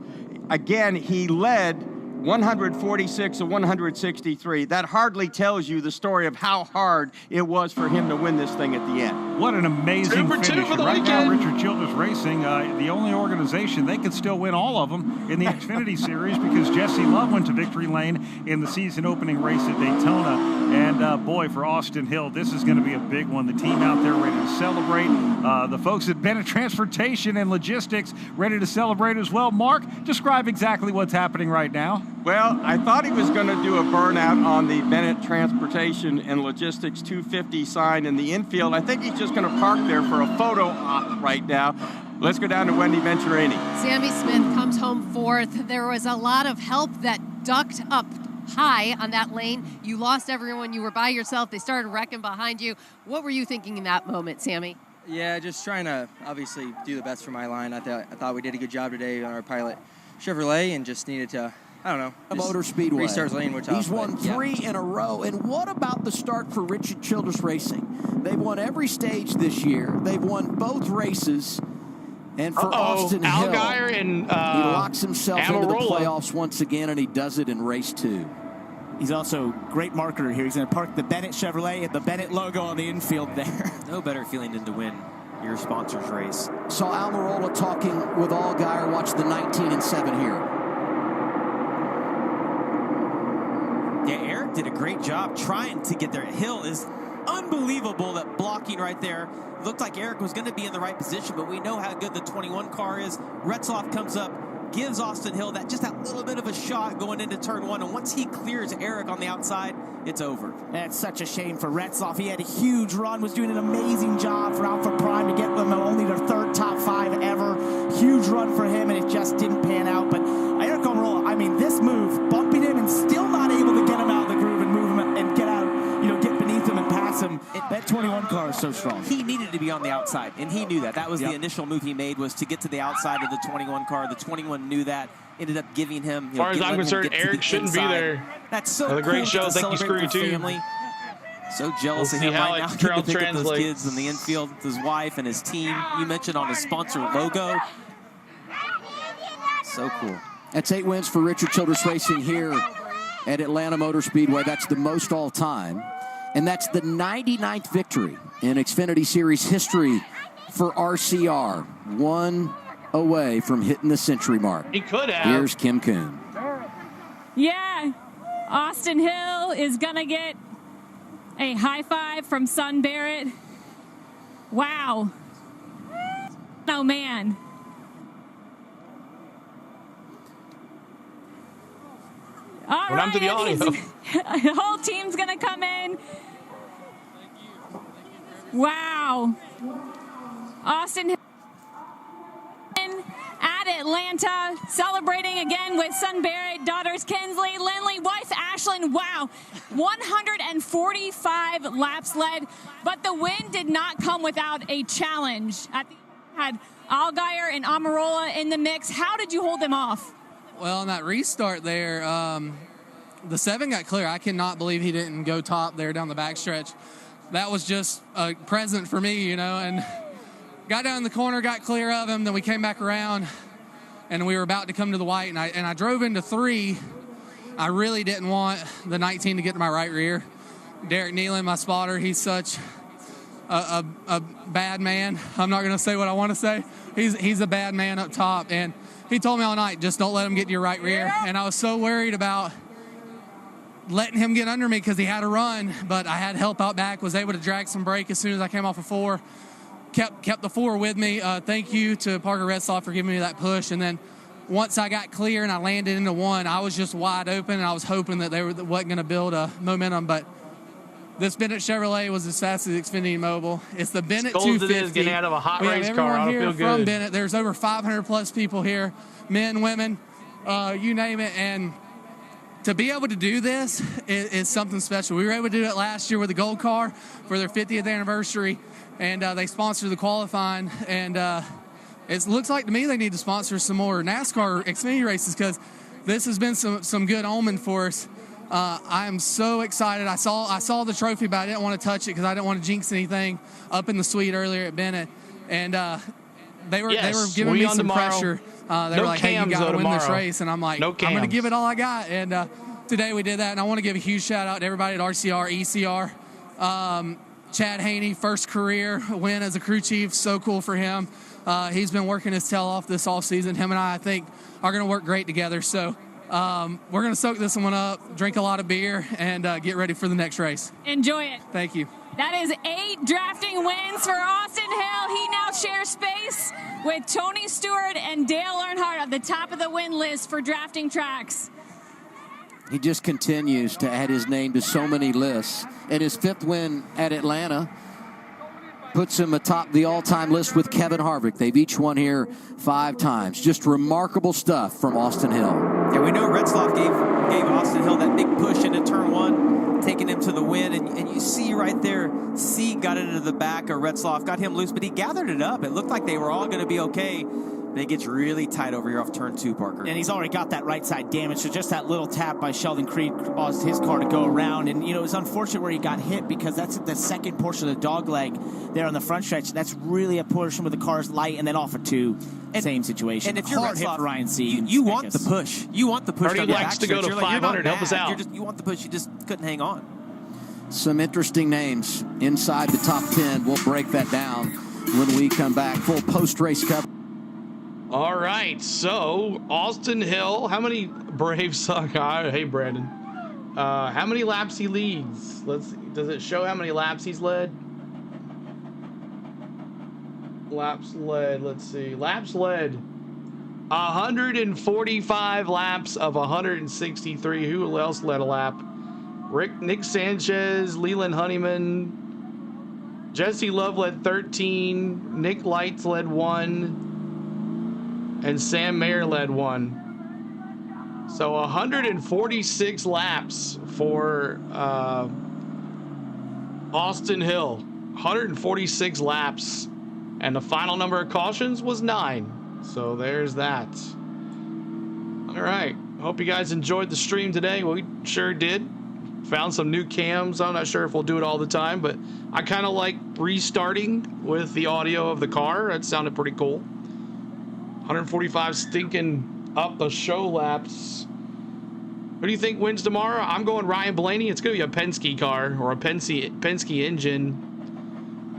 Again, he led 146 of 163. That hardly tells you the story of how hard it was for him to win this thing at the end.
What an amazing finish. Right now, Richard Childress Racing, the only organization, they could still win all of them in the Xfinity Series because Jessie Love went to victory lane in the season opening race at Daytona. And boy, for Austin Hill, this is going to be a big one. The team out there ready to celebrate. The folks at Bennett Transportation and Logistics ready to celebrate as well. Mark, describe exactly what's happening right now.
Well, I thought he was going to do a burnout on the Bennett Transportation and Logistics 250 sign in the infield. I think he's just going to park there for a photo op right now. Let's go down to Wendy Venturini.
Sammy Smith comes home 4th. There was a lot of help that ducked up high on that lane. You lost everyone. You were by yourself. They started wrecking behind you. What were you thinking in that moment, Sammy?
Yeah, just trying to obviously do the best for my line. I thought we did a good job today on our pilot Chevrolet and just needed to, I don't know,
Motor Speedway.
Restart lane with top.
He's won 3 in a row. And what about the start for Richard Childress Racing? They've won every stage this year. They've won both races. And for Austin Hill,
Allgaier and
he locks himself into the
Almirola.
playoffs once again, and he does it in race 2.
He's also a great marketer here. He's going to park the Bennett Chevrolet and the Bennett logo on the infield there.
No better feeling than to win your sponsor's race.
Saw Almirola talking with Allgaier. Watch the 19 and 7 here.
Yeah, Eric did a great job trying to get there. Hill is unbelievable, that blocking right there. Looked like Eric was going to be in the right position, but we know how good the 21 car is. Retzloff comes up, gives Austin Hill that little bit of a shot going into turn 1, and once he clears Eric on the outside, it's over.
That's such a shame for Retzloff. He had a huge run, was doing an amazing job for Alpha Prime to get them only their 3rd top 5 ever. Huge run for him, and it just didn't pan out. But Eric Almirola, I mean, this move, bumping him and still not able to get him out of the groove and move him and get out, get beneath him and pass him. That 21 car is so strong.
He needed to be on the outside, and he knew that. That was the initial move he made, was to get to the outside of the 21 car. The 21 knew that. Ended up giving him.
As far as I'm concerned, Eric shouldn't be there.
That's so
cool. A great show.
Thank you, Screwy, too. Family. So jealous of him right now. Getting to pick up those kids in the infield with his wife and his team. You mentioned on his sponsor logo. So cool.
That's 8 wins for Richard Childress Racing here at Atlanta Motor Speedway. That's the most all time. And that's the 99th victory in Xfinity Series history for RCR. 1 away from hitting the century mark.
He could have.
Here's Kim Kuhn.
Yeah, Austin Hill is going to get a high five from Son Barrett. Wow. Oh, man. All
right, on to the audio.
The whole team's going to come in. Wow. Austin Hill at Atlanta, celebrating again with son Barrett, daughters Kinsley, Lindley, wife Ashlyn. Wow, 145 laps led, but the win did not come without a challenge. At the had Allgaier and Almirola in the mix. How did you hold them off?
Well, on that restart there, the 7 got clear. I cannot believe he didn't go top there down the backstretch. That was just a present for me, and got down in the corner, got clear of him. Then we came back around, and we were about to come to the white, and I drove into 3. I really didn't want the 19 to get to my right rear. Derek Nealon, my spotter, he's such a bad man. I'm not going to say what I want to say. He's a bad man up top, and he told me all night, just don't let him get to your right rear. And I was so worried about letting him get under me because he had a run, but I had help out back, was able to drag some brake as soon as I came off of 4. Kept the 4 with me. Thank you to Parker Retzloff for giving me that push. And then once I got clear and I landed into 1, I was just wide open, and I was hoping that they wasn't going to build a momentum. But this Bennett Chevrolet was as fast as Xfinity Mobile. It's the Bennett 250.
It is getting out of a hot race car. I don't feel good.
From Bennett, there's over 500-plus people here, men, women, you name it. And to be able to do this is something special. We were able to do it last year with the gold car for their 50th anniversary. And they sponsored the qualifying, and it looks like to me they need to sponsor some more NASCAR Xfinity races because this has been some good omen for us. I am so excited. I saw the trophy, but I didn't want to touch it because I didn't want to jinx anything up in the suite earlier at Bennett, and they were giving me some pressure. They were like, "Hey, you got to win this race," and I'm like, "I'm going to give it all I got." And today we did that, and I want to give a huge shout out to everybody at RCR, ECR. Chad Haney, first career win as a crew chief. So cool for him. He's been working his tail off this offseason. Him and I think, are going to work great together. So we're going to soak this one up, drink a lot of beer, and get ready for the next race.
Enjoy it.
Thank you.
That is 8 drafting wins for Austin Hill. He now shares space with Tony Stewart and Dale Earnhardt at the top of the win list for drafting tracks.
He just continues to add his name to so many lists. And his 5th win at Atlanta puts him atop the all-time list with Kevin Harvick. They've each won here 5 times. Just remarkable stuff from Austin Hill.
Yeah, we know Retzloff gave Austin Hill that big push into turn 1, taking him to the win. And you see right there, C got it into the back of Retzloff, got him loose, but he gathered it up. It looked like they were all going to be okay.
And it gets really tight over here off turn 2, Parker.
And he's already got that right side damage, so just that little tap by Sheldon Creed caused his car to go around. And, it was unfortunate where he got hit because that's the second portion of the dog leg there on the front stretch. That's really a portion where the car's light and then off of 2. Same situation.
And if you're
hard hit for Ryan Sieg,
you want the push. You want the push.
Already likes to go to 500. Help us out.
You want the push. You just couldn't hang on. Some interesting names inside the top 10. We'll break that down when we come back. Full post-race coverage.
All right, so Austin Hill, how many Braves? Hey, Brandon. How many laps he leads? Does it show how many laps he's led? Laps led, let's see. Laps led 145 laps of 163. Who else led a lap? Nick Sanchez, Leland Honeyman, Jessie Love led 13, Nick Lights led 1, and Sam Mayer led 1. So 146 laps for Austin Hill. 146 laps. And the final number of cautions was 9. So there's that. All right. Hope you guys enjoyed the stream today. We sure did. Found some new cams. I'm not sure if we'll do it all the time, but I kind of like restarting with the audio of the car. That sounded pretty cool. 145 stinking up the show laps. Who do you think wins tomorrow? I'm going Ryan Blaney. It's going to be a Penske car or a Penske engine.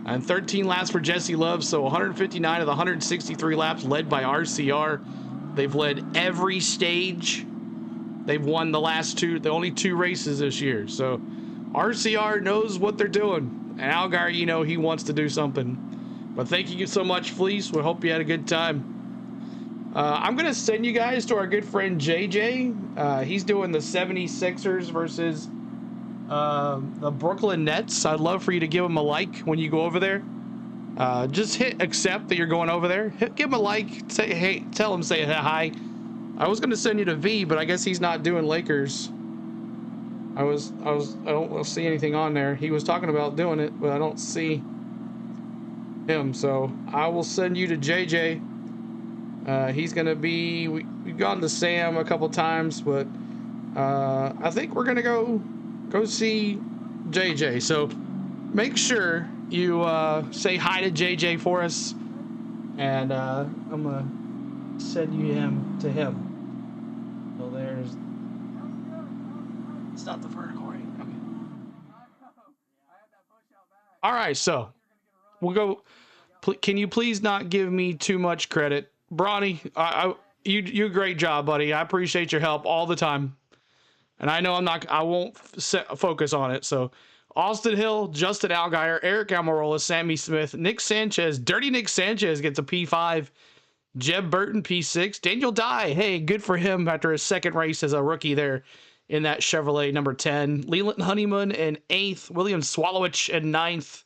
And 13 laps for Jessie Love, so 159 of the 163 laps led by RCR. They've led every stage. They've won the only 2 races this year. So RCR knows what they're doing. And Allgaier, he wants to do something. But thank you so much, Fleece. We hope you had a good time. I'm going to send you guys to our good friend JJ. He's doing the 76ers versus the Brooklyn Nets. I'd love for you to give him a like when you go over there. Just hit accept that you're going over there. Give him a like. Say hey. Tell him say hi. I was going to send you to V, but I guess he's not doing Lakers. I don't see anything on there. He was talking about doing it, but I don't see him. So I will send you to JJ. He's going to be. We've gone to Sam a couple times, but I think we're going to go see JJ. So make sure you say hi to JJ for us, and I'm gonna send you to him. So there's. It's not the vertical, right? Okay. All right, so we'll go. Can you please not give me too much credit, Bronny? You do a great job, buddy. I appreciate your help all the time. And I know I won't focus on it. So Austin Hill, Justin Allgaier, Eric Almirola, Sammy Smith, Nick Sanchez, Dirty Nick Sanchez gets a P5, Jeb Burton P6, Daniel Dye, hey, good for him after his second race as a rookie there in that Chevrolet number 10. Leland Honeyman in 8th, William Swallowich in 9th.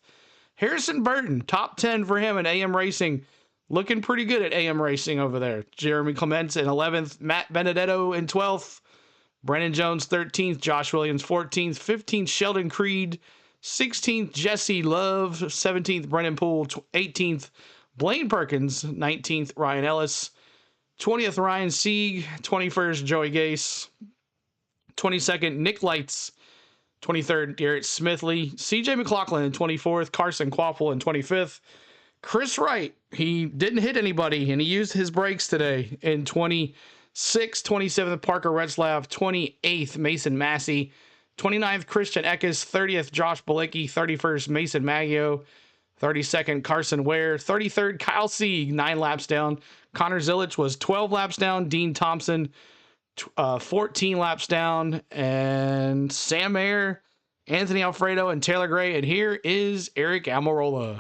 Harrison Burton, top 10 for him in AM Racing. Looking pretty good at AM Racing over there. Jeremy Clements in 11th, Matt Benedetto in 12th. Brennan Jones 13th, Josh Williams 14th, 15th Sheldon Creed, 16th Jessie Love, 17th Brennan Poole, 18th Blaine Perkins, 19th Ryan Ellis, 20th Ryan Sieg, 21st Joey Gase, 22nd Nick Lights, 23rd Garrett Smithley, CJ McLaughlin in 24th, Carson Quaffle in 25th, Chris Wright, he didn't hit anybody and he used his brakes today in 26th, 27th Parker Retzlaff, 28th Mason Massey, 29th Christian Eckes, 30th Josh Balicki, 31st Mason Maggio, 32nd Carson Ware, 33rd Kyle Sieg, 9 laps down. Connor Zillich was 12 laps down. Dean Thompson, 14 laps down. And Sam Mayer, Anthony Alfredo, and Taylor Gray. And here is Eric Almirola.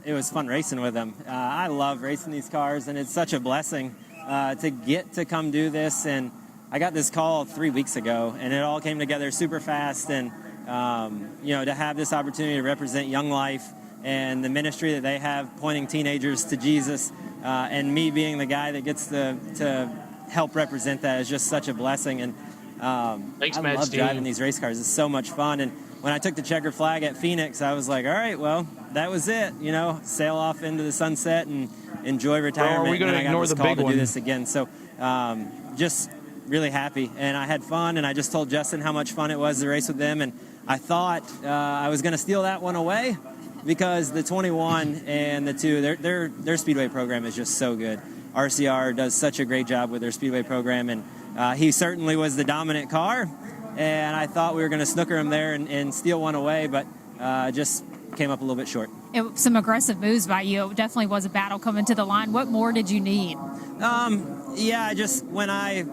It was fun racing with them. I love racing these cars, and it's such a blessing to get to come do this. And I got this call 3 weeks ago, and it all came together super fast. And, to have this opportunity to represent Young Life and the ministry that they have pointing teenagers to Jesus, and me being the guy that gets to help represent that is just such a blessing. And
Thanks,
I
Matt
love
Steve.
driving these race cars. It's so much fun. And when I took the checkered flag at Phoenix, I was like, all right, well, that was it. Sail off into the sunset and enjoy retirement.
Are we going to ignore the big one?
Do this again. So just really happy. And I had fun, and I just told Justin how much fun it was to race with them. And I thought I was going to steal that one away because the 21 and the 2, their speedway program is just so good. RCR does such a great job with their speedway program, and he certainly was the dominant car. And I thought we were going to snooker him there and steal one away, but just came up a little bit short.
Some aggressive moves by you. It definitely was a battle coming to the line. What more did you need?
Yeah, just when I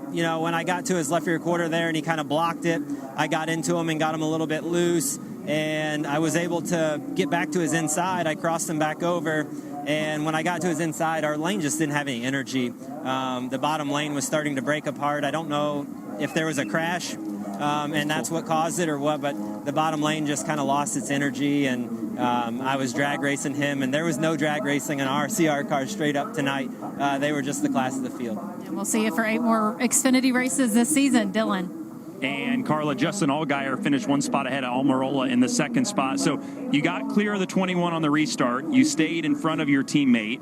got to his left rear quarter there and he kind of blocked it, I got into him and got him a little bit loose, and I was able to get back to his inside. I crossed him back over, and when I got to his inside, our lane just didn't have any energy. The bottom lane was starting to break apart. I don't know if there was a crash, and that's what caused it or what, but the bottom lane just kind of lost its energy, and I was drag racing him, and there was no drag racing in our RCR car straight up tonight. They were just the class of the field.
And we'll see you for 8 more Xfinity races this season, Dylan.
And Carla, Justin Allgaier finished 1 spot ahead of Almirola in the 2nd spot. So you got clear of the 21 on the restart. You stayed in front of your teammate.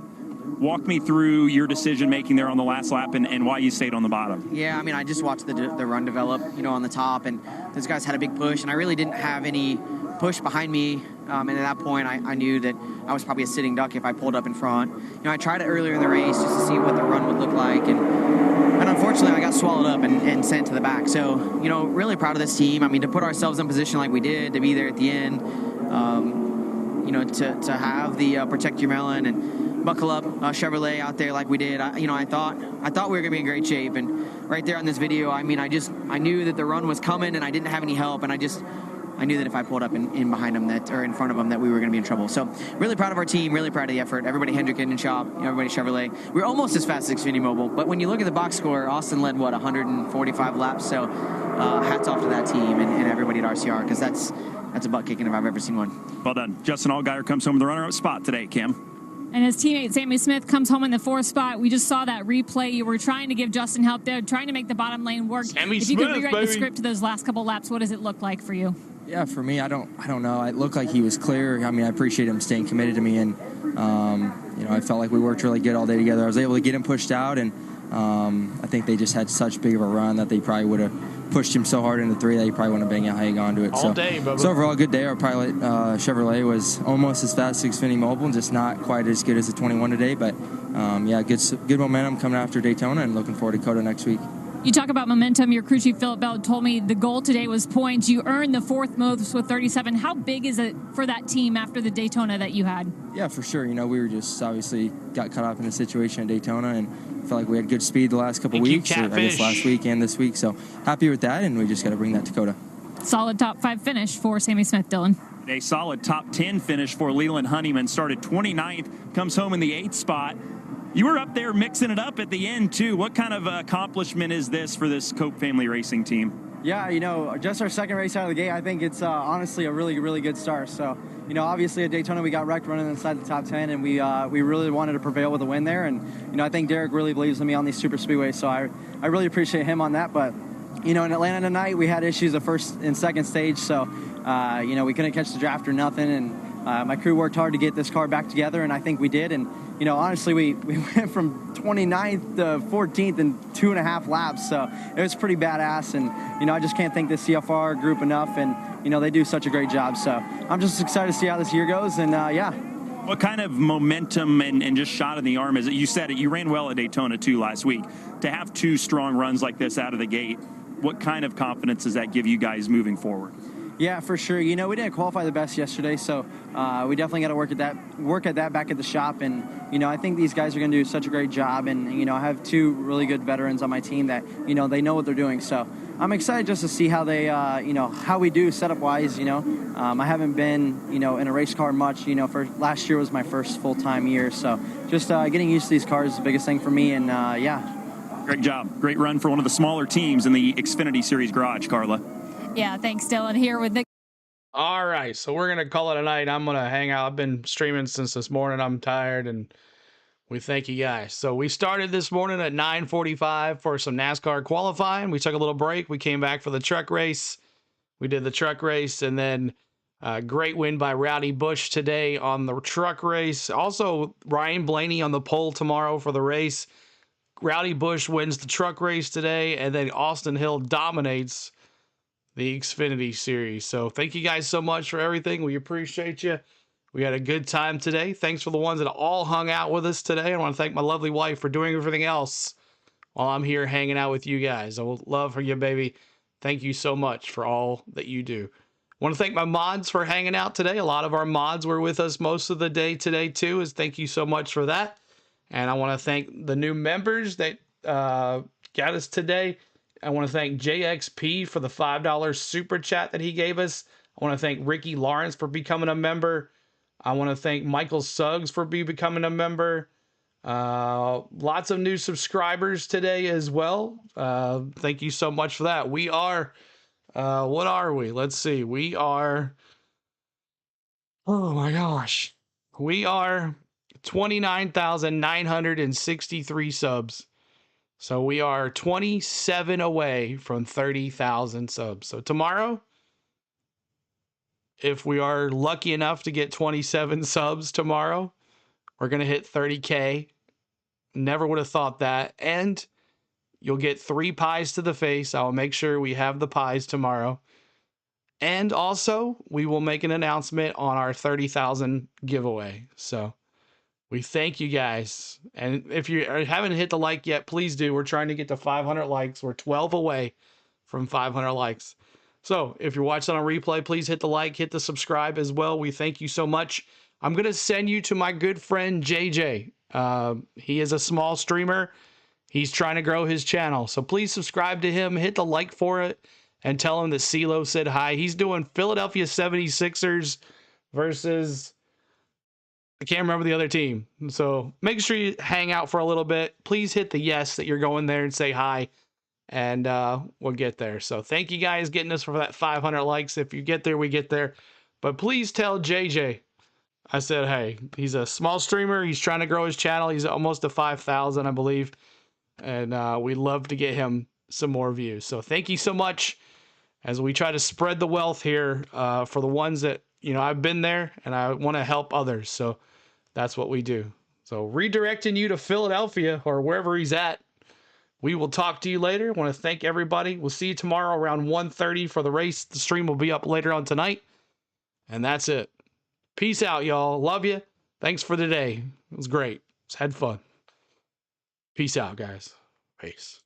Walk me through your decision-making there on the last lap and why you stayed on the bottom.
Yeah, I mean, I just watched the run develop, on the top, and those guys had a big push, and I really didn't have any push behind me. And at that point, I knew that I was probably a sitting duck if I pulled up in front. I tried it earlier in the race just to see what the run would look like, and unfortunately, I got swallowed up and sent to the back. So, really proud of this team. I mean, to put ourselves in position like we did, to be there at the end, to have the protect your melon and buckle up Chevrolet out there like we did. I thought we were gonna be in great shape, and right there on this video, I mean, I knew that the run was coming, and I didn't have any help, and I knew that if I pulled up in behind them or in front of them that we were going to be in trouble. So really proud of our team, really proud of the effort. Everybody Hendrick Engine Shop, everybody Chevrolet. We were almost as fast as Xfinity Mobile, but when you look at the box score, Austin led, 145 laps. So hats off to that team and everybody at RCR, because that's a butt kicking if I've ever seen one.
Well done. Justin Allgaier comes home with the runner-up spot today, Kim.
And his teammate Sammy Smith comes home in the 4th spot. We just saw that replay. You were trying to give Justin help there, trying to make the bottom lane work. If you could rewrite the script to those last couple laps, what does it look like for you?
Yeah, for me, I don't know. It looked like he was clear. I mean, I appreciate him staying committed to me, and I felt like we worked really good all day together. I was able to get him pushed out, and I think they just had such big of a run that they probably would have pushed him so hard into 3 that he probably wouldn't have hung on to it.
All day, Bubba.
So overall, good day. Our pilot Chevrolet was almost as fast as Xfinity Mobile, just not quite as good as the 21 today. But good momentum coming after Daytona, and looking forward to COTA next week.
You talk about momentum. Your crew chief, Philip Bell, told me the goal today was points. You earned the 4th most with 37. How big is it for that team after the Daytona that you had?
Yeah, for sure. We were just obviously got caught up in a situation at Daytona, and felt like we had good speed the last couple weeks, or I guess last week and this week. So happy with that, and we just got to bring that to COTA.
Solid top 5 finish for Sammy Smith, Dylan.
A solid top 10 finish for Leland Honeyman. Started 29th, comes home in the 8th spot. You were up there mixing it up at the end, too. What kind of accomplishment is this for this Cope family racing team?
Yeah, just our 2nd race out of the gate, I think it's honestly a really, really good start. So, obviously at Daytona we got wrecked running inside the top 10, and we really wanted to prevail with a win there. And, I think Derek really believes in me on these super speedways, so I really appreciate him on that. But, in Atlanta tonight we had issues at 1st and 2nd stage, so, we couldn't catch the draft or nothing. And my crew worked hard to get this car back together, and I think we did. And, honestly, we went from 29th to 14th in 2.5 laps, so it was pretty badass. And, I just can't thank the CFR group enough, and, they do such a great job. So I'm just excited to see how this year goes, and, yeah.
What kind of momentum and just shot in the arm is it? You said it, you ran well at Daytona, too, last week. To have 2 strong runs like this out of the gate, what kind of confidence does that give you guys moving forward?
Yeah, for sure. We didn't qualify the best yesterday, so we definitely got to work at that back at the shop. And I think these guys are going to do such a great job. And I have 2 really good veterans on my team that they know what they're doing. So I'm excited just to see how they how we do setup wise. I haven't been in a race car much. For last year was my first full-time year, so just getting used to these cars is the biggest thing for me. And yeah.
Great job. Great run for one of the smaller teams in the Xfinity Series garage, Carla.
Yeah, thanks, Dylan. Here with Nick.
All right, so we're going to call it a night. I'm going to hang out. I've been streaming since this morning. I'm tired, and we thank you guys. So we started this morning at 9:45 for some NASCAR qualifying. We took a little break. We came back for the truck race. We did the truck race, and then Great win by Rowdy Bush today on the truck race. Also, Ryan Blaney on the pole tomorrow for the race. Rowdy Bush wins the truck race today, and then Austin Hill dominates the Xfinity Series. So thank you guys so much for everything. We appreciate you. We had a good time today. Thanks for the ones that all hung out with us today. I want to thank my lovely wife for doing everything else while I'm here hanging out with you guys. I will love for you, baby. Thank you so much for all that you do. I want to thank my mods for hanging out today. A lot of our mods were with us most of the day today too. Thank you so much for that. And I want to thank the new members that got us today. I want to thank JXP for the $5 super chat that he gave us. I want to thank Ricky Lawrence for becoming a member. I want to thank Michael Suggs for becoming a member. Lots of new subscribers today as well. Thank you so much for that. We are, what are we? Let's see. We are, oh my gosh. We are 29,963 subs. So we are 27 away from 30,000 subs. So tomorrow, if we are lucky enough to get 27 subs tomorrow, we're going to hit 30K. Never would have thought that. And you'll get 3 pies to the face. I'll make sure we have the pies tomorrow. And also, we will make an announcement on our 30,000 giveaway. So we thank you guys. And if you haven't hit the like yet, please do. We're trying to get to 500 likes. We're 12 away from 500 likes. So if you're watching on replay, please hit the like, hit the subscribe as well. We thank you so much. I'm going to send you to my good friend JJ. He is a small streamer. He's trying to grow his channel. So please subscribe to him, hit the like for it, and tell him that CeeLo said hi. He's doing Philadelphia 76ers versus, I can't remember the other team. So make sure you hang out for a little bit. Please hit the yes that you're going there and say hi. And we'll get there. So thank you guys getting us for that 500 likes. If you get there, we get there. But please tell JJ I said, hey, he's a small streamer. He's trying to grow his channel. He's almost to 5,000, I believe. And we'd love to get him some more views. So thank you so much as we try to spread the wealth here for the ones that, you know, I've been there and I want to help others. So that's what we do. So redirecting you to Philadelphia or wherever he's at. We will talk to you later. I want to thank everybody. We'll see you tomorrow around 1:30 for the race. The stream will be up later on tonight. And that's it. Peace out, y'all. Love you. Thanks for today. It was great. Just had fun. Peace out, guys. Peace.